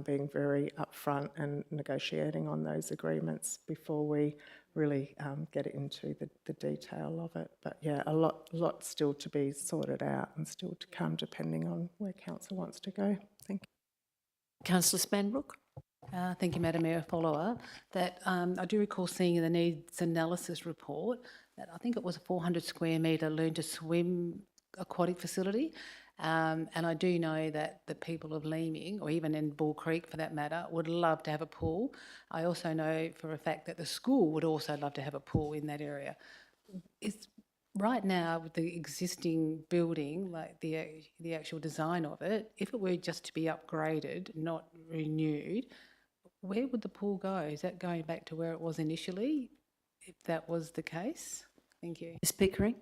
being very upfront and negotiating on those agreements before we really get into the detail of it. But yeah, a lot still to be sorted out and still to come, depending on where council wants to go. Thank you. Councillor Spanbrook. Thank you, Madam Mayor. Follower that I do recall seeing in the needs analysis report that I think it was a 400 square metre learn to swim aquatic facility. And I do know that the people of Leeming, or even in Bull Creek for that matter, would love to have a pool. I also know for a fact that the school would also love to have a pool in that area. Right now, with the existing building, like the actual design of it, if it were just to be upgraded, not renewed, where would the pool go? Is that going back to where it was initially, if that was the case? Thank you. Ms Pickering.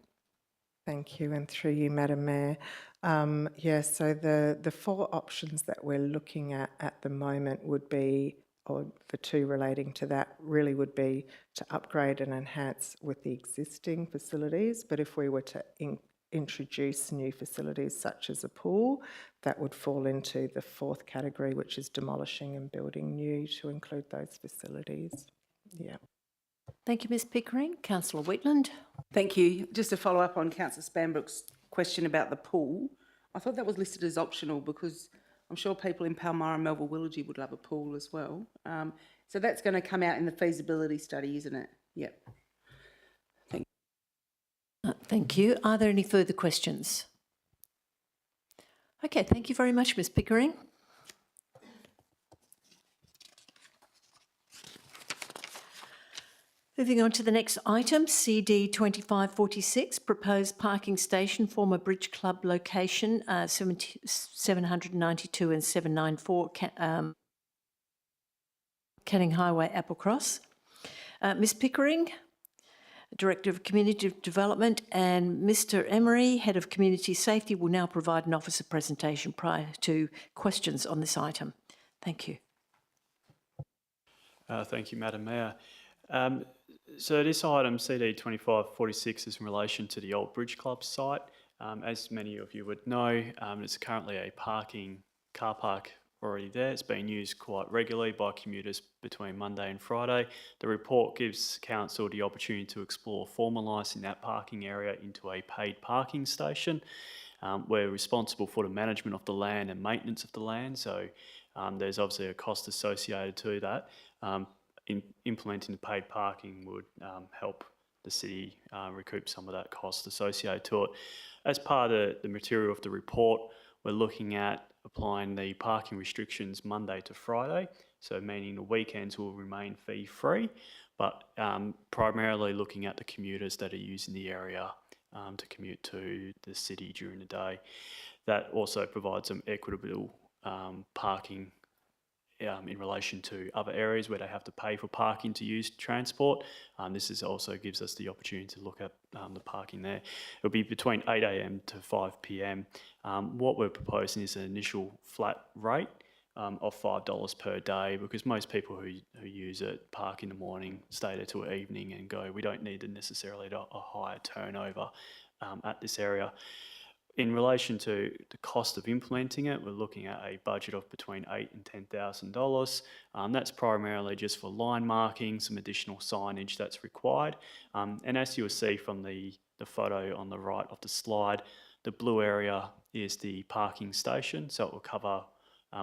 Thank you, and through you, Madam Mayor. Yes, so the four options that we're looking at the moment would be, or the two relating to that really would be to upgrade and enhance with the existing facilities, but if we were to introduce new facilities such as a pool, that would fall into the fourth category, which is demolishing and building new to include those facilities. Yeah. Thank you, Ms Pickering. Councillor Wheatland. Thank you. Just to follow up on Councillor Spanbrook's question about the pool, I thought that was listed as optional because I'm sure people in Palmyra and Melville Willoughby would love a pool as well. So that's going to come out in the feasibility study, isn't it? Yep. Thank you. Thank you. Are there any further questions? Okay, thank you very much, Ms Pickering. Moving on to the next item, CD 2546, proposed parking station, former Bridge Club location, 792 and 794 Canning Highway, Applecross. Ms Pickering, Director of Community Development, and Mr Emery, Head of Community Safety, will now provide an officer presentation prior to questions on this item. Thank you. Thank you, Madam Mayor. So this item, CD 2546, is in relation to the old Bridge Club site. As many of you would know, it's currently a car park already there. It's being used quite regularly by commuters between Monday and Friday. The report gives Council the opportunity to explore formalising that parking area into a paid parking station. We're responsible for the management of the land and maintenance of the land, so there's obviously a cost associated to that. Implementing the paid parking would help the city recoup some of that cost associated to it. As part of the material of the report, we're looking at applying the parking restrictions Monday to Friday, so meaning the weekends will remain fee-free, but primarily looking at the commuters that are using the area to commute to the city during the day. That also provides some equitable parking in relation to other areas where they have to pay for parking to use transport. This also gives us the opportunity to look at the parking there. It'll be between 8 a.m. to 5 p.m. What we're proposing is an initial flat rate of $5 per day, because most people who use it park in the morning, stay there till evening and go. We don't need necessarily a higher turnover at this area. In relation to the cost of implementing it, we're looking at a budget of between $8,000 and $10,000. That's primarily just for line marking, some additional signage that's required. And as you'll see from the photo on the right of the slide, the blue area is the parking station, so it will cover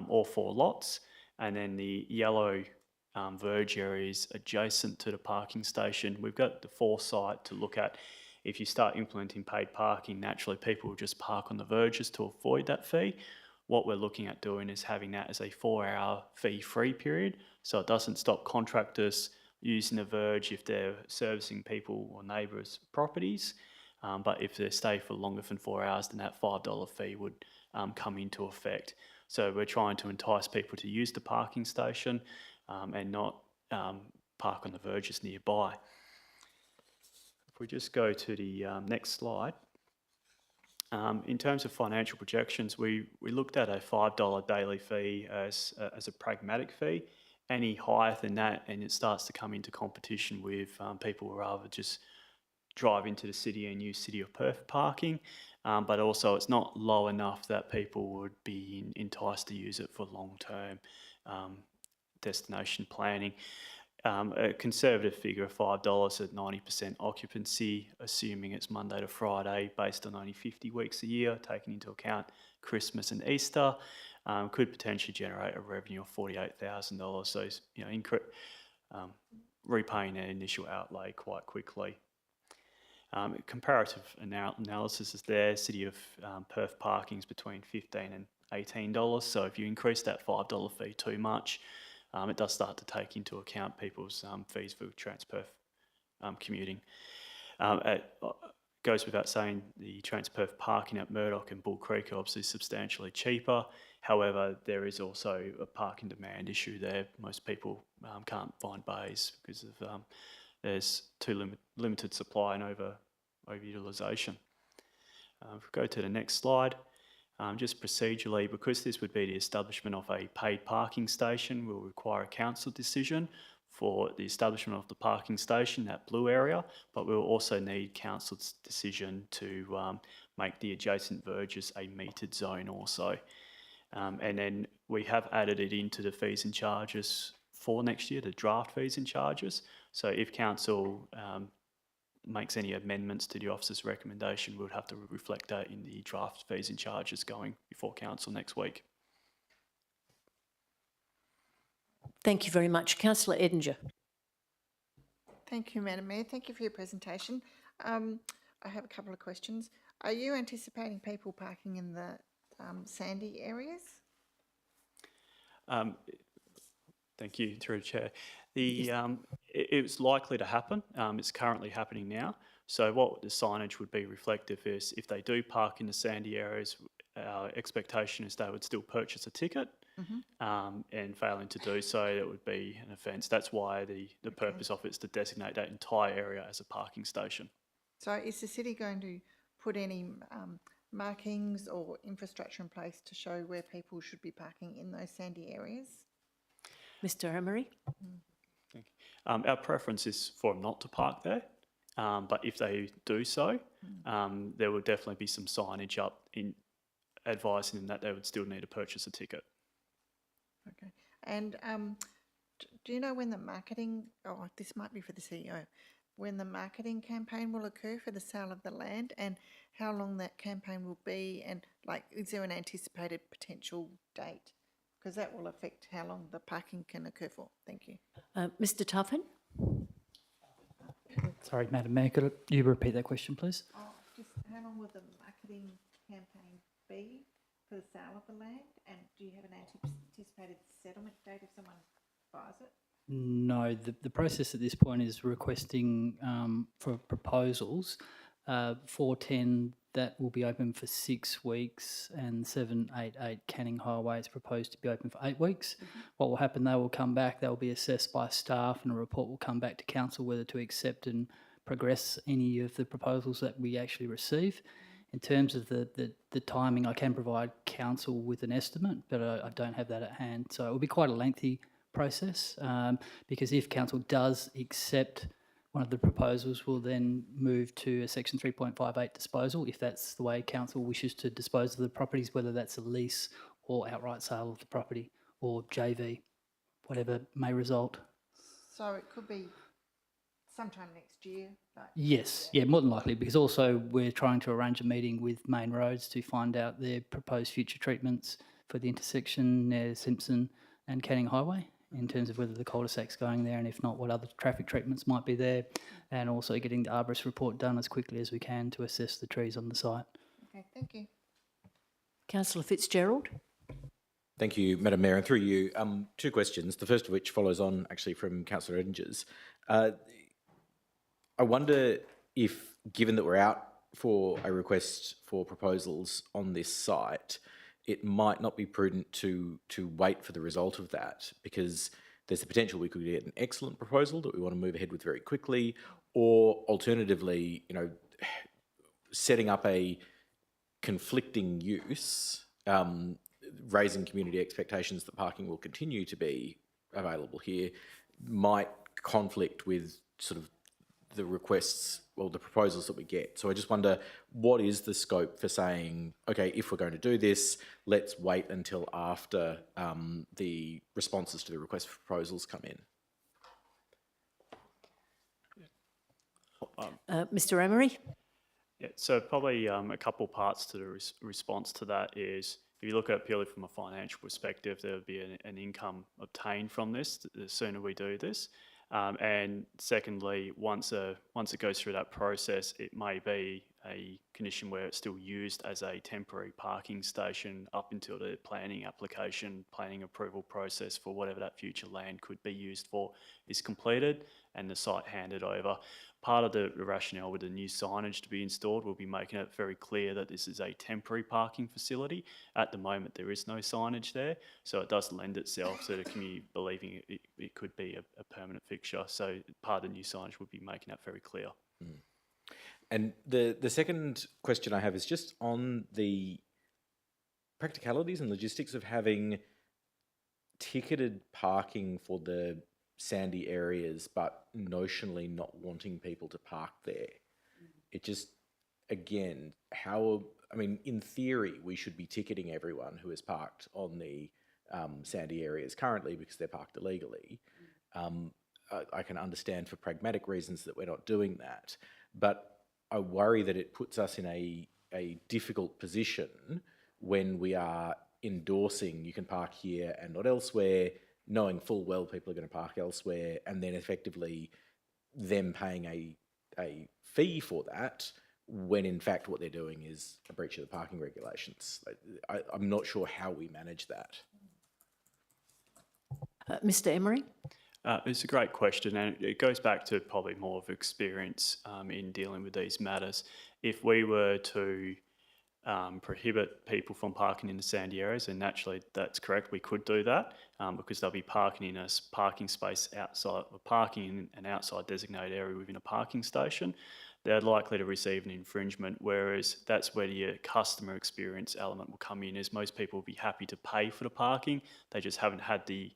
all 4 lots, and then the yellow verge area is adjacent to the parking station. We've got the foresight to look at, if you start implementing paid parking, naturally people will just park on the verges to avoid that fee. What we're looking at doing is having that as a 4-hour fee-free period, so it doesn't stop contractors using the verge if they're servicing people or neighbours' properties. But if they stay for longer than 4 hours, then that $5 fee would come into effect. So we're trying to entice people to use the parking station and not park on the verges nearby. If we just go to the next slide. In terms of financial projections, we looked at a $5 daily fee as a pragmatic fee. Any higher than that, and it starts to come into competition with people who rather just drive into the city and use City of Perth parking. But also it's not low enough that people would be enticed to use it for long-term destination planning. A conservative figure of $5 at 90% occupancy, assuming it's Monday to Friday, based on only 50 weeks a year, taking into account Christmas and Easter, could potentially generate a revenue of $48,000. So, you know, repaying their initial outlay quite quickly. Comparative analysis is there. City of Perth parking is between $15 and $18. So if you increase that $5 fee too much, it does start to take into account people's fees for Transperth commuting. It goes without saying, the Transperth parking at Murdoch and Bull Creek are obviously substantially cheaper. However, there is also a parking demand issue there. Most people can't find bays because of there's too limited supply and over-utilisation. If we go to the next slide, just procedurally, because this would be the establishment of a paid parking station, will require a council decision for the establishment of the parking station, that blue area, but we'll also need council's decision to make the adjacent verges a metered zone also. And then we have added it into the fees and charges for next year, the draft fees and charges. So if council makes any amendments to the officer's recommendation, we would have to reflect that in the draft fees and charges going before council next week. Thank you very much. Councillor Edinger. Thank you, Madam Mayor. Thank you for your presentation. I have a couple of questions. Are you anticipating people parking in the sandy areas? Thank you, through the chair. It's likely to happen. It's currently happening now. So what the signage would be reflective is, if they do park in the sandy areas, our expectation is they would still purchase a ticket, and failing to do so, it would be an offence. That's why the purpose of it is to designate that entire area as a parking station. So is the city going to put any markings or infrastructure in place to show where people should be parking in those sandy areas? Mr. Emery. Thank you. Our preference is for them not to park there, but if they do so, there will definitely be some signage up in advising them that they would still need to purchase a ticket. Okay. And do you know when the marketing, this might be for the CEO, when the marketing campaign will occur for the sale of the land, and how long that campaign will be, and like, is there an anticipated potential date? Because that will affect how long the parking can occur for. Thank you. Mr. Tuffin. Sorry, Madam Mayor, could you repeat that question, please? Just how long will the marketing campaign be for the sale of the land, and do you have an anticipated settlement date if someone buys it? No, the process at this point is requesting for proposals. 410 that will be open for 6 weeks, and 788 Canning Highway is proposed to be open for 8 weeks. What will happen, they will come back, they'll be assessed by staff, and a report will come back to council whether to accept and progress any of the proposals that we actually receive. In terms of the timing, I can provide council with an estimate, but I don't have that at hand. So it will be quite a lengthy process, because if council does accept one of the proposals, we'll then move to a section 3.58 disposal, if that's the way council wishes to dispose of the properties, whether that's a lease or outright sale of the property, or JV, whatever may result. So it could be sometime next year? But Yes, yeah, more than likely, because also we're trying to arrange a meeting with Main Roads to find out their proposed future treatments for the intersection near Simpson and Canning Highway, in terms of whether the cul-de-sac's going there, and if not, what other traffic treatments might be there, and also getting the arborist report done as quickly as we can to assess the trees on the site. Okay, thank you. Councillor Fitzgerald. Thank you, Madam Mayor, and through you, 2 questions, the first of which follows on actually from Councillor Edinger's. I wonder if, given that we're out for a request for proposals on this site, it might not be prudent to wait for the result of that, because there's the potential we could get an excellent proposal that we want to move ahead with very quickly, or alternatively, setting up a conflicting use, raising community expectations that parking will continue to be available here, might conflict with sort of the requests or the proposals that we get. So I just wonder, what is the scope for saying, okay, if we're going to do this, let's wait until after the responses to the request for proposals come in? Mr Emery. Yeah, so probably a couple parts to the response to that is, if you look at it purely from a financial perspective, there would be an income obtained from this the sooner we do this. And secondly, once it goes through that process, it may be a condition where it's still used as a temporary parking station up until the planning approval process for whatever that future land could be used for is completed and the site handed over. Part of the rationale with the new signage to be installed will be making it very clear that this is a temporary parking facility. At the moment, there is no signage there, so it does lend itself to the community believing it could be a permanent fixture. So part of the new signage would be making that very clear. Mm. And the second question I have is just on the practicalities and logistics of having ticketed parking for the sandy areas, but notionally not wanting people to park there. It just, again, in theory, we should be ticketing everyone who is parked on the sandy areas currently because they're parked illegally. I can understand for pragmatic reasons that we're not doing that, but I worry that it puts us in a difficult position when we are endorsing you can park here and not elsewhere, knowing full well people are going to park elsewhere, and then effectively them paying a fee for that, when in fact what they're doing is a breach of the parking regulations. I'm not sure how we manage that. Mr Emery? It's a great question, and it goes back to probably more of experience in dealing with these matters. If we were to prohibit people from parking in the sandy areas, and naturally that's correct, we could do that because they'll be parking in a parking space outside, or parking in an outside designated area within a parking station. They're likely to receive an infringement, whereas that's where your customer experience element will come in, is most people will be happy to pay for the parking, they just haven't had the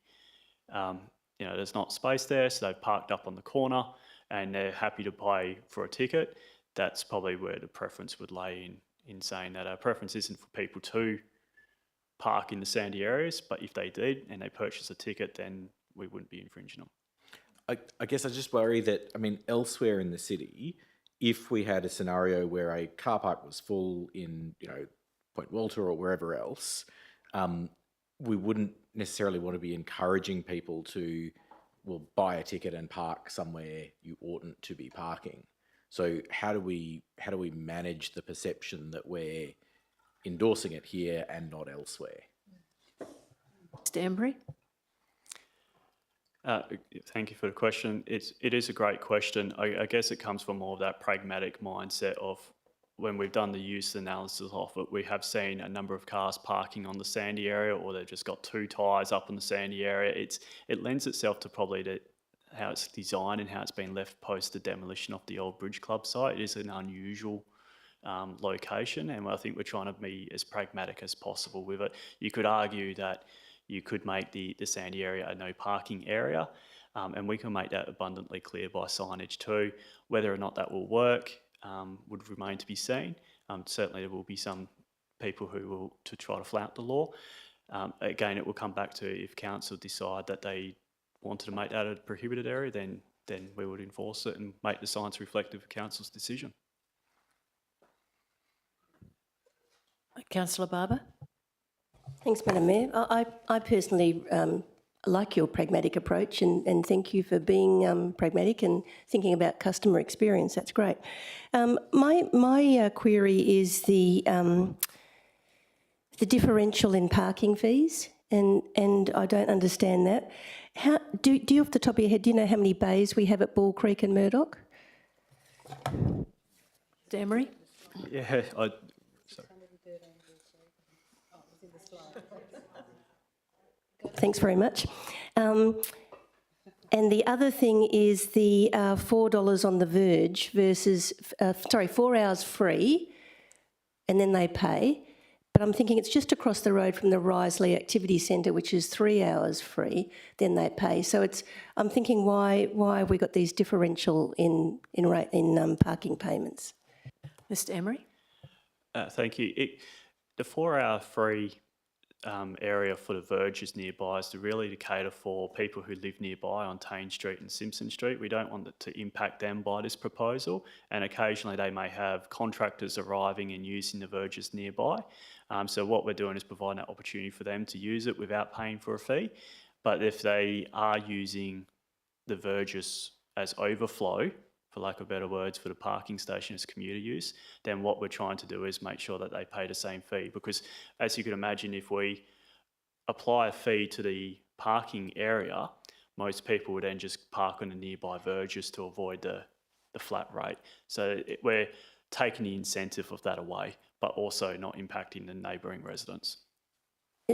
there's not space there, so they've parked up on the corner and they're happy to pay for a ticket. That's probably where the preference would lay in saying that our preference isn't for people to park in the sandy areas, but if they did and they purchase a ticket, then we wouldn't be infringing them. I guess I just worry that, elsewhere in the city, if we had a scenario where a car park was full in, Point Walter or wherever else, we wouldn't necessarily want to be encouraging people to, buy a ticket and park somewhere you oughtn't to be parking. So how do we manage the perception that we're endorsing it here and not elsewhere? Mr Emery? Thank you for the question. It is a great question. I guess it comes from more of that pragmatic mindset of when we've done the use analysis of it, we have seen a number of cars parking on the sandy area, or they've just got two tyres up in the sandy area. It lends itself to probably to how it's designed and how it's been left post the demolition of the old Bridge Club site. It is an unusual location, and I think we're trying to be as pragmatic as possible with it. You could argue that you could make the sandy area a no parking area, and we can make that abundantly clear by signage too. Whether or not that will work would remain to be seen. Certainly there will be some people who will to try to flout the law. Again, it will come back to if council decide that they wanted to make that a prohibited area, then we would enforce it and make the signs reflective of council's decision. Councillor Barber. Thanks, Madam Mayor. I personally like your pragmatic approach, and thank you for being pragmatic and thinking about customer experience. That's great. My query is the differential in parking fees, and I don't understand that. Do you off the top of your head, do you know how many bays we have at Ball Creek and Murdoch? Emery? Yeah, sorry. Thanks very much. And the other thing is the $4 on the verge versus, 4 hours free, and then they pay. But I'm thinking it's just across the road from the Risley Activity Centre, which is 3 hours free, then they pay. So I'm thinking why have we got these differential in parking payments? Mr Emery? Thank you. The 4 hour free area for the verges nearby is really to cater for people who live nearby on Tane Street and Simpson Street. We don't want it to impact them by this proposal, and occasionally they may have contractors arriving and using the verges nearby. So what we're doing is providing that opportunity for them to use it without paying for a fee. But if they are using the verges as overflow, for lack of better words, for the parking station as commuter use, then what we're trying to do is make sure that they pay the same fee. Because as you can imagine, if we apply a fee to the parking area, most people would then just park on the nearby verges to avoid the flat rate. So we're taking the incentive of that away, but also not impacting the neighbouring residents.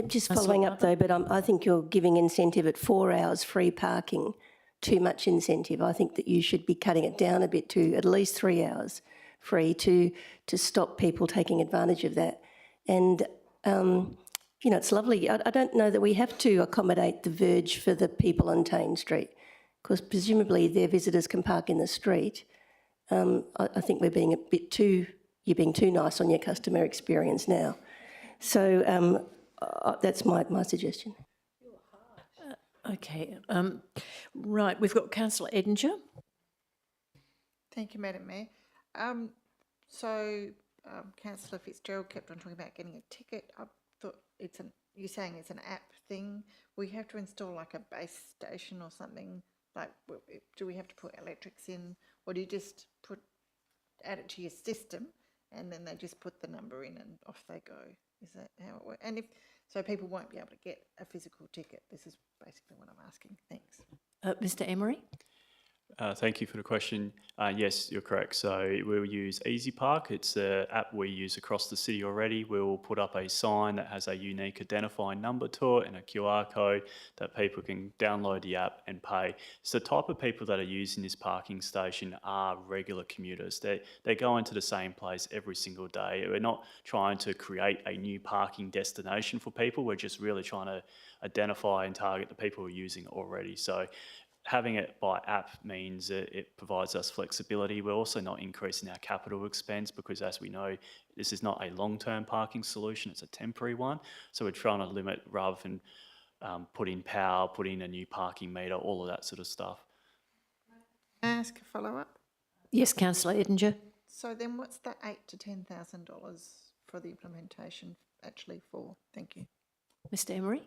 Just following up though, but I think you're giving incentive at 4 hours free parking. Too much incentive. I think that you should be cutting it down a bit to at least 3 hours free to stop people taking advantage of that. And, it's lovely. I don't know that we have to accommodate the verge for the people on Tane Street, because presumably their visitors can park in the street. I think you're being too nice on your customer experience now. So that's my suggestion. Okay. Right, we've got Councillor Edinger. Thank you, Madam Mayor. Councillor Fitzgerald kept on talking about getting a ticket. I thought you're saying it's an app thing. We have to install like a base station or something. Like, do we have to put electrics in, or do you just add it to your system, and then they just put the number in and off they go? Is that how it works? And so people won't be able to get a physical ticket. This is basically what I'm asking. Thanks. Mr Emery? Thank you for the question. Yes, you're correct. So we'll use Easy Park. It's an app we use across the city already. We'll put up a sign that has a unique identifying number to it and a QR code that people can download the app and pay. So the type of people that are using this parking station are regular commuters. They go into the same place every single day. We're not trying to create a new parking destination for people. We're just really trying to identify and target the people who are using it already. So having it by app means that it provides us flexibility. We're also not increasing our capital expense because, as we know, this is not a long-term parking solution, it's a temporary one. So we're trying to limit rather than put in power, put in a new parking meter, all of that sort of stuff. Can I ask a follow-up? Yes, Councillor Edinger. So then what's the $8,000 to $10,000 for the implementation actually for? Thank you. Mr Emery?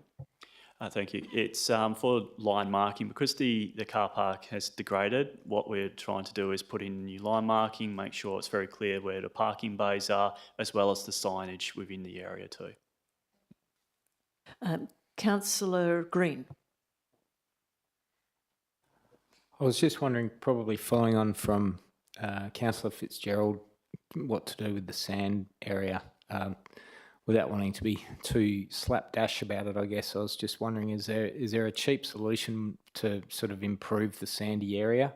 Thank you. It's for line marking. Because the car park has degraded, what we're trying to do is put in new line marking, make sure it's very clear where the parking bays are, as well as the signage within the area too. Councillor Green. I was just wondering, probably following on from Councillor Fitzgerald's what to do with the sand area. Without wanting to be too slapdash about it, I guess I was just wondering, is there a cheap solution to sort of improve the sandy area?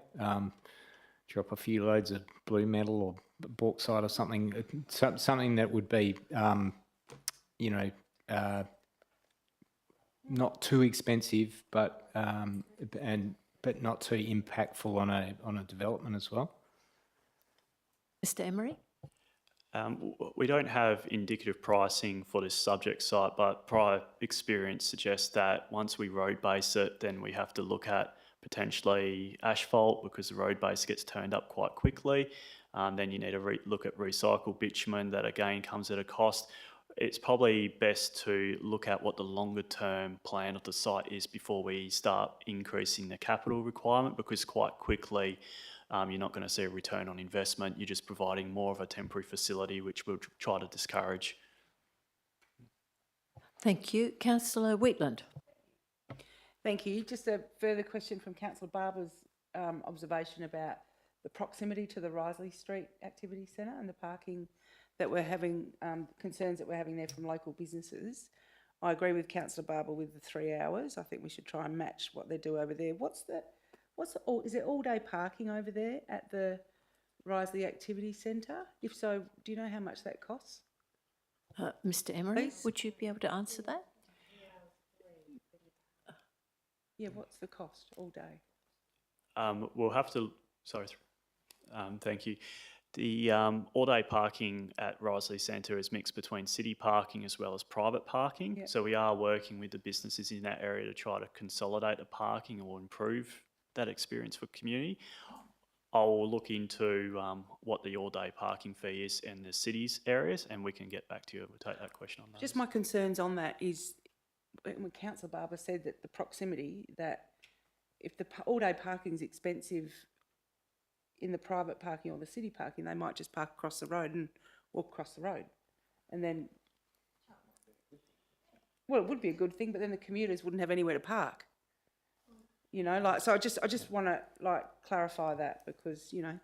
Drop a few loads of blue metal or bauxite or something, something that would be, not too expensive, but not too impactful on a development as well. Mr Emery? We don't have indicative pricing for this subject site, but prior experience suggests that once we road base it, then we have to look at potentially asphalt because the road base gets turned up quite quickly. Then you need to look at recycled bitumen that again comes at a cost. It's probably best to look at what the longer term plan of the site is before we start increasing the capital requirement, because quite quickly you're not going to see a return on investment. You're just providing more of a temporary facility, which we'll try to discourage. Thank you. Councillor Wheatland. Thank you. Just a further question from Councillor Barber's observation about the proximity to the Risley Street Activity Centre and the parking that we're having, concerns that we're having there from local businesses. I agree with Councillor Barber with the 3 hours. I think we should try and match what they do over there. Is there all-day parking over there at the Risley Activity Centre? If so, do you know how much that costs? Mr Emery, would you be able to answer that? Yeah, what's the cost all day? We'll have to, thank you. The all-day parking at Risley Centre is mixed between city parking as well as private parking. Yep. So we are working with the businesses in that area to try to consolidate the parking or improve that experience for community. I'll look into what the all-day parking fee is in the city's areas, and we can get back to you. We'll take that question on that. Just my concerns on that is when Councillor Barber said that the proximity, that if the all-day parking is expensive in the private parking or the city parking, they might just park across the road and walk across the road. And then, well, it would be a good thing, but then the commuters wouldn't have anywhere to park. You know, like, so I just want to, like, clarify that because, you know,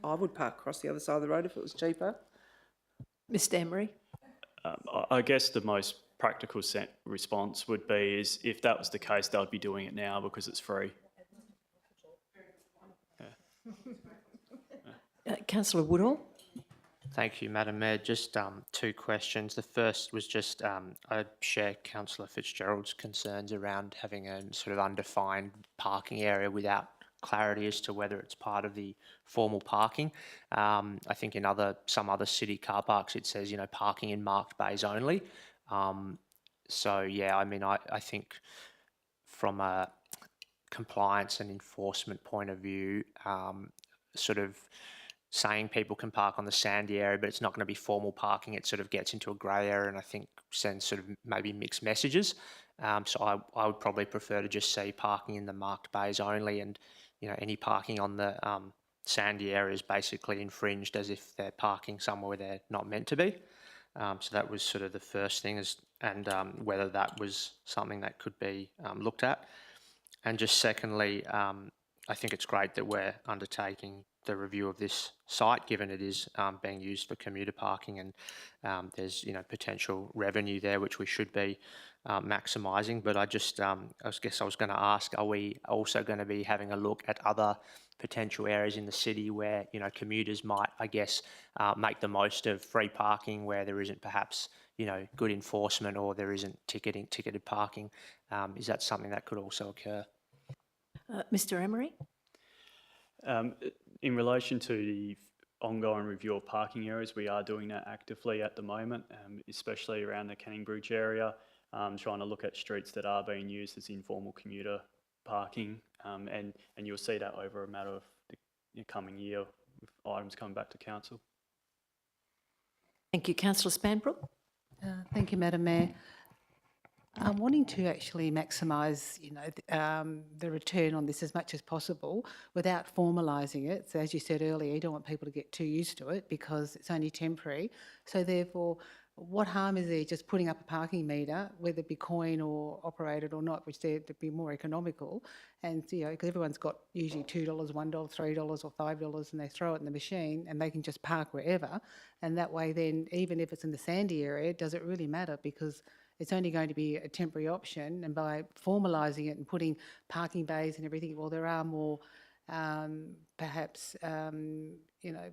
I would park across the other side of the road if it was cheaper. Mr Emery? I guess the most practical response would be is if that was the case, they'd be doing it now because it's free. Councillor Woodall? Thank you, Madam Mayor. Just 2 questions. The first was just I share Councillor Fitzgerald's concerns around having a sort of undefined parking area without clarity as to whether it's part of the formal parking. I think in some other city car parks it says, you know, parking in marked bays only. So yeah, I mean, I think from a compliance and enforcement point of view, sort of saying people can park on the sandy area, but it's not going to be formal parking, it sort of gets into a grey area and I think sends sort of maybe mixed messages. So I would probably prefer to just see parking in the marked bays only, and you know, any parking on the sandy area is basically infringed as if they're parking somewhere where they're not meant to be. So that was sort of the first thing, and whether that was something that could be looked at. And just secondly, I think it's great that we're undertaking the review of this site, given it is being used for commuter parking, and there's, you know, potential revenue there which we should be maximising. But I guess I was going to ask, are we also going to be having a look at other potential areas in the city where, you know, commuters might, I guess, make the most of free parking where there isn't perhaps, you know, good enforcement or there isn't ticketed parking? Is that something that could also occur? Mr Emery? In relation to the ongoing review of parking areas, we are doing that actively at the moment, especially around the Canning Bridge area, trying to look at streets that are being used as informal commuter parking, and you'll see that over a matter of the coming year with items coming back to council. Thank you. Councillor Spanbrook? Thank you, Madam Mayor. I'm wanting to actually maximise, you know, the return on this as much as possible without formalising it. So as you said earlier, you don't want people to get too used to it because it's only temporary. So therefore, what harm is there just putting up a parking meter, whether it be coin or operated or not, which they'd be more economical, and because everyone's got usually $2, $1, $3 or $5, and they throw it in the machine and they can just park wherever, and that way then even if it's in the sandy area, does it really matter? Because it's only going to be a temporary option, and by formalising it and putting parking bays and everything, well, there are more perhaps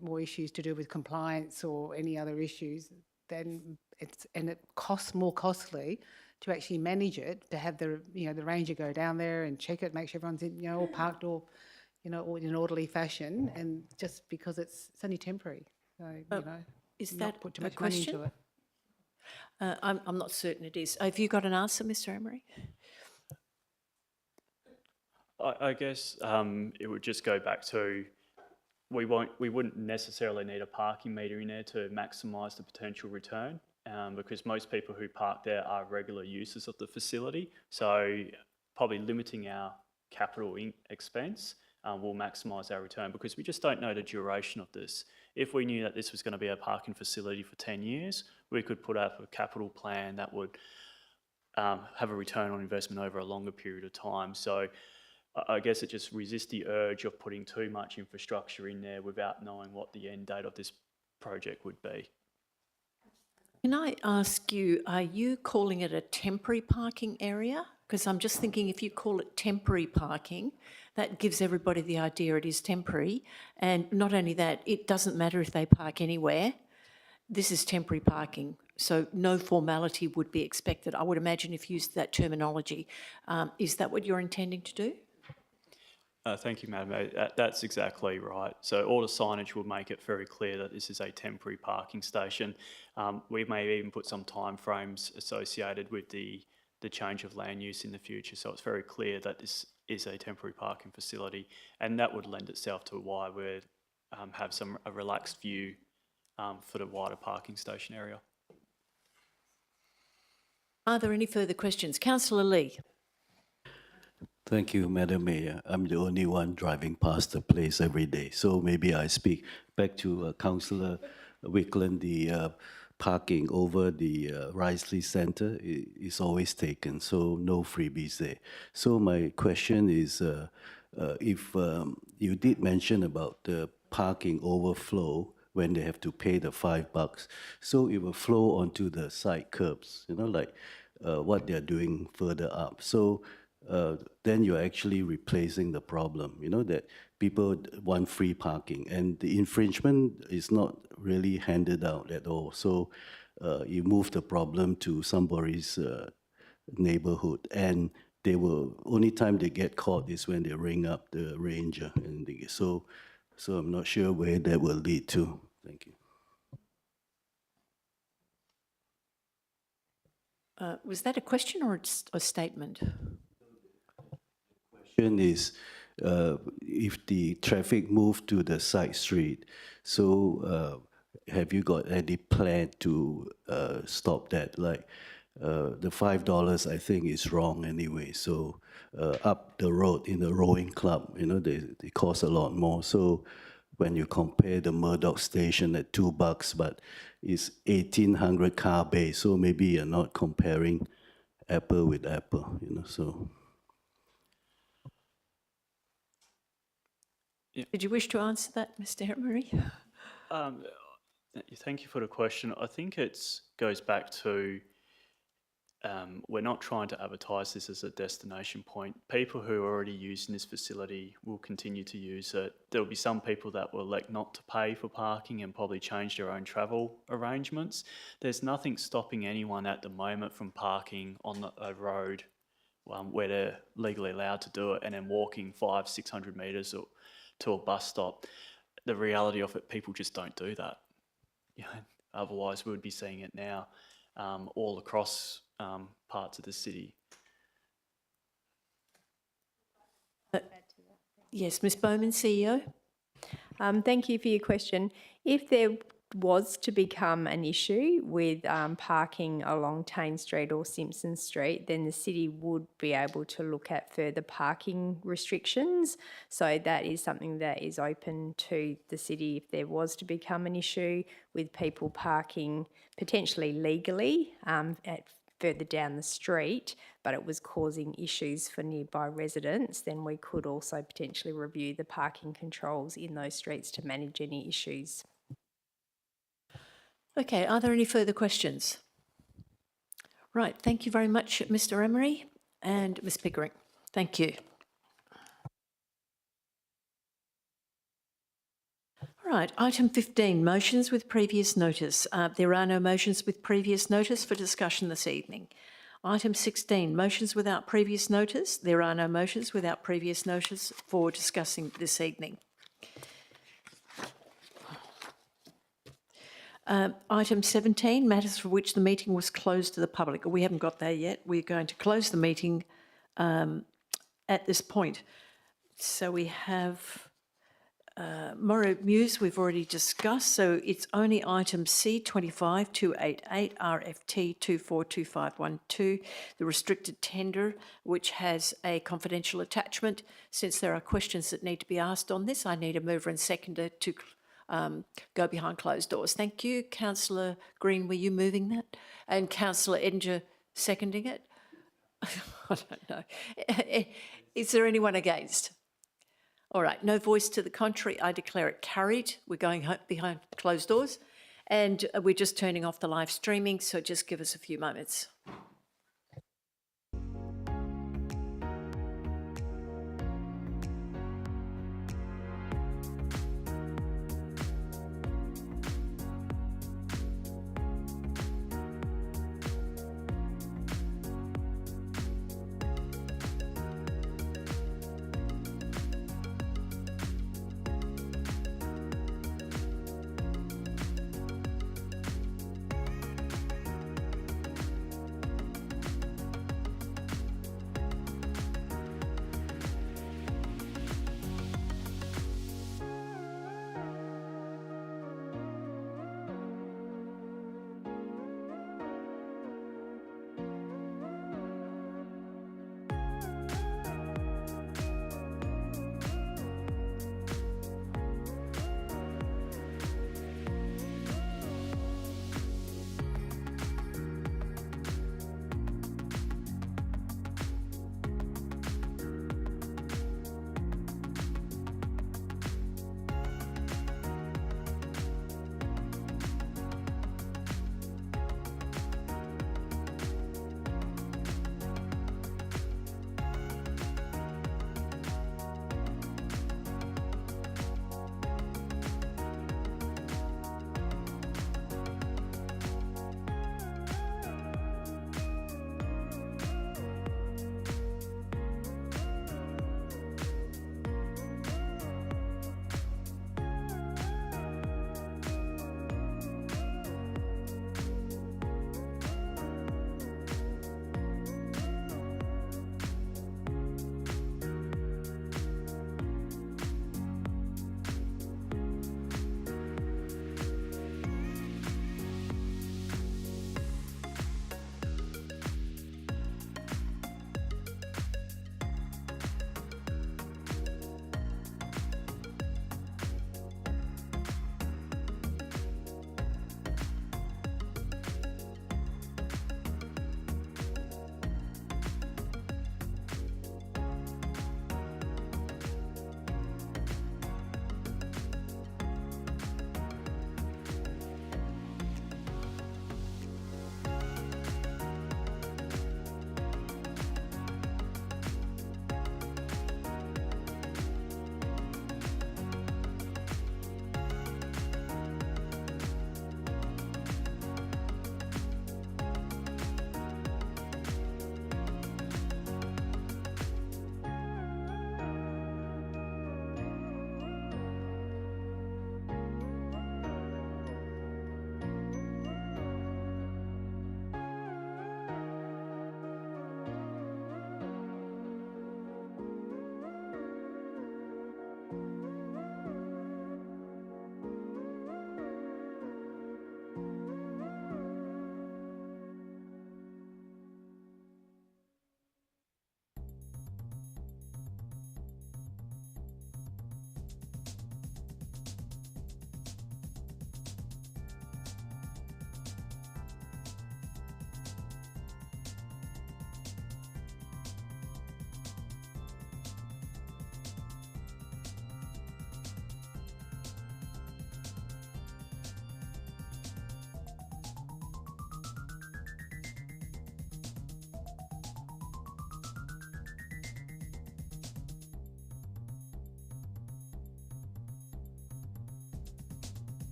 more issues to do with compliance or any other issues. Then it costs more costly to actually manage it, to have the the ranger go down there and check it, make sure everyone's in all parked or all in an orderly fashion, and just because it's only temporary, so Is not that put too a much money question? into it. I'm not certain it is. Have you got an answer, Mr. Emery? I guess it would just go back to we wouldn't necessarily need a parking meter in there to maximise the potential return, because most people who park there are regular users of the facility. So probably limiting our capital expense will maximise our return, because we just don't know the duration of this. If we knew that this was going to be a parking facility for 10 years, we could put up a capital plan that would have a return on investment over a longer period of time. So I guess it just resists the urge of putting too much infrastructure in there without knowing what the end date of this project would be. Can I ask you, are you calling it a temporary parking area? Because I'm just thinking if you call it temporary parking, that gives everybody the idea it is temporary. And not only that, it doesn't matter if they park anywhere. This is temporary parking, so no formality would be expected. I would imagine if you used that terminology. Is that what you're intending to do? Thank you, Madam Mayor. That's exactly right. So all the signage will make it very clear that this is a temporary parking station. We may even put some timeframes associated with the change of land use in the future, so it's very clear that this is a temporary parking facility, and that would lend itself to why we have a relaxed view for the wider parking station area. Are there any further questions? Councillor Lee. Thank you, Madam Mayor. I'm the only one driving past the place every day, so maybe I speak back to Councillor Wickland. The parking over the Risley Centre is always taken, so no freebies there. So my question is, if you did mention about the parking overflow when they have to pay the $5, so it will flow onto the side curbs, like what they're doing further up. So then you're actually replacing the problem, that people want free parking, and the infringement is not really handed out at all. So you move the problem to somebody's neighborhood, and only time they get caught is when they ring up the ranger, and so I'm not sure where that will lead to. Thank you. Was that a question or a statement? Question is, if the traffic moved to the side street, so have you got any plan to stop that? Like the $5, I think, is wrong anyway. So up the road in the rowing club, they cost a lot more. So when you compare the Murdoch station at $2, but it's 1,800 car bay, so maybe you're not comparing apple with apple, so. Did you wish to answer that, Mr. Emery? Thank you for the question. I think it goes back to we're not trying to advertise this as a destination point. People who are already using this facility will continue to use it. There will be some people that will elect not to pay for parking and probably change their own travel arrangements. There's nothing stopping anyone at the moment from parking on a road where they're legally allowed to do it and then walking 500-600 metres to a bus stop. The reality of it, people just don't do that. Otherwise, we would be seeing it now all across parts of the city. Yes, Ms. Bowman, CEO. Thank you for your question. If there was to become an issue with parking along Tane Street or Simpson Street, then the city would be able to look at further parking restrictions. So that is something that is open to the city if there was to become an issue with people parking potentially legally further down the street, but it was causing issues for nearby residents, then we could also potentially review the parking controls in those streets to manage any issues. Okay, are there any further questions? Right, thank you very much, Mr Emery and Ms Pickering. Thank you. All right, item 15, motions with previous notice. There are no motions with previous notice for discussion this evening. Item 16, motions without previous notice. There are no motions without previous notice for discussing this evening. Item 17, matters for which the meeting was closed to the public. We haven't got there yet. We're going to close the meeting at this point. So we have Morrow Muse we've already discussed, so it's only item C 25288 RFT 242512, the restricted tender, which has a confidential attachment. Since there are questions that need to be asked on this, I need a mover and seconder to go behind closed doors. Thank you. Councillor Green, were you moving that? And Councillor Edinger seconding it? I don't know. Is there anyone against? All right, no voice to the contrary. I declare it carried. We're going behind closed doors and we're just turning off the live streaming, so just give us a few moments.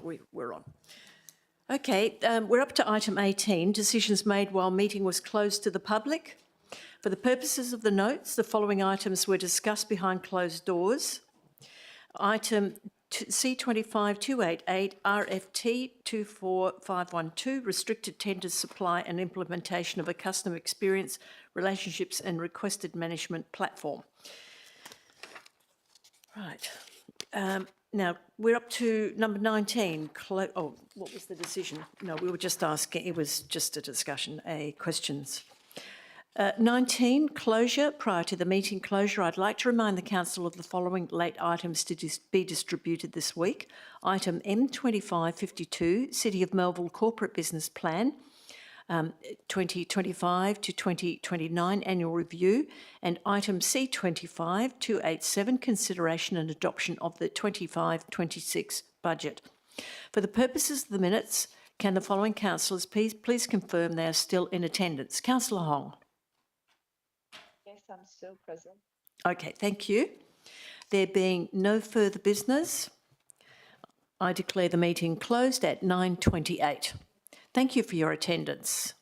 We're on. Okay, we're up to item 18, decisions made while meeting was closed to the public. For the purposes of the notes, the following items were discussed behind closed doors. Item C25-288, RFT 24512, restricted tenders, supply and implementation of a customer experience, relationships and requested management platform. Right. Now, we're up to number 19. What was the decision? No, we were just asking, it was just a discussion, questions. 19, closure. Prior to the meeting closure, I'd like to remind the Council of the following late items to be distributed this week. Item M2552, City of Melville Corporate Business Plan, 2025 to 2029 Annual Review, and item C25-287, consideration and adoption of the 25-26 budget. For the purposes of the minutes, can the following councillors please confirm they are still in attendance? Councillor Hong. Yes, I'm still present. Okay, thank you. There being no further business, I declare the meeting closed at 9:28. Thank you for your attendance.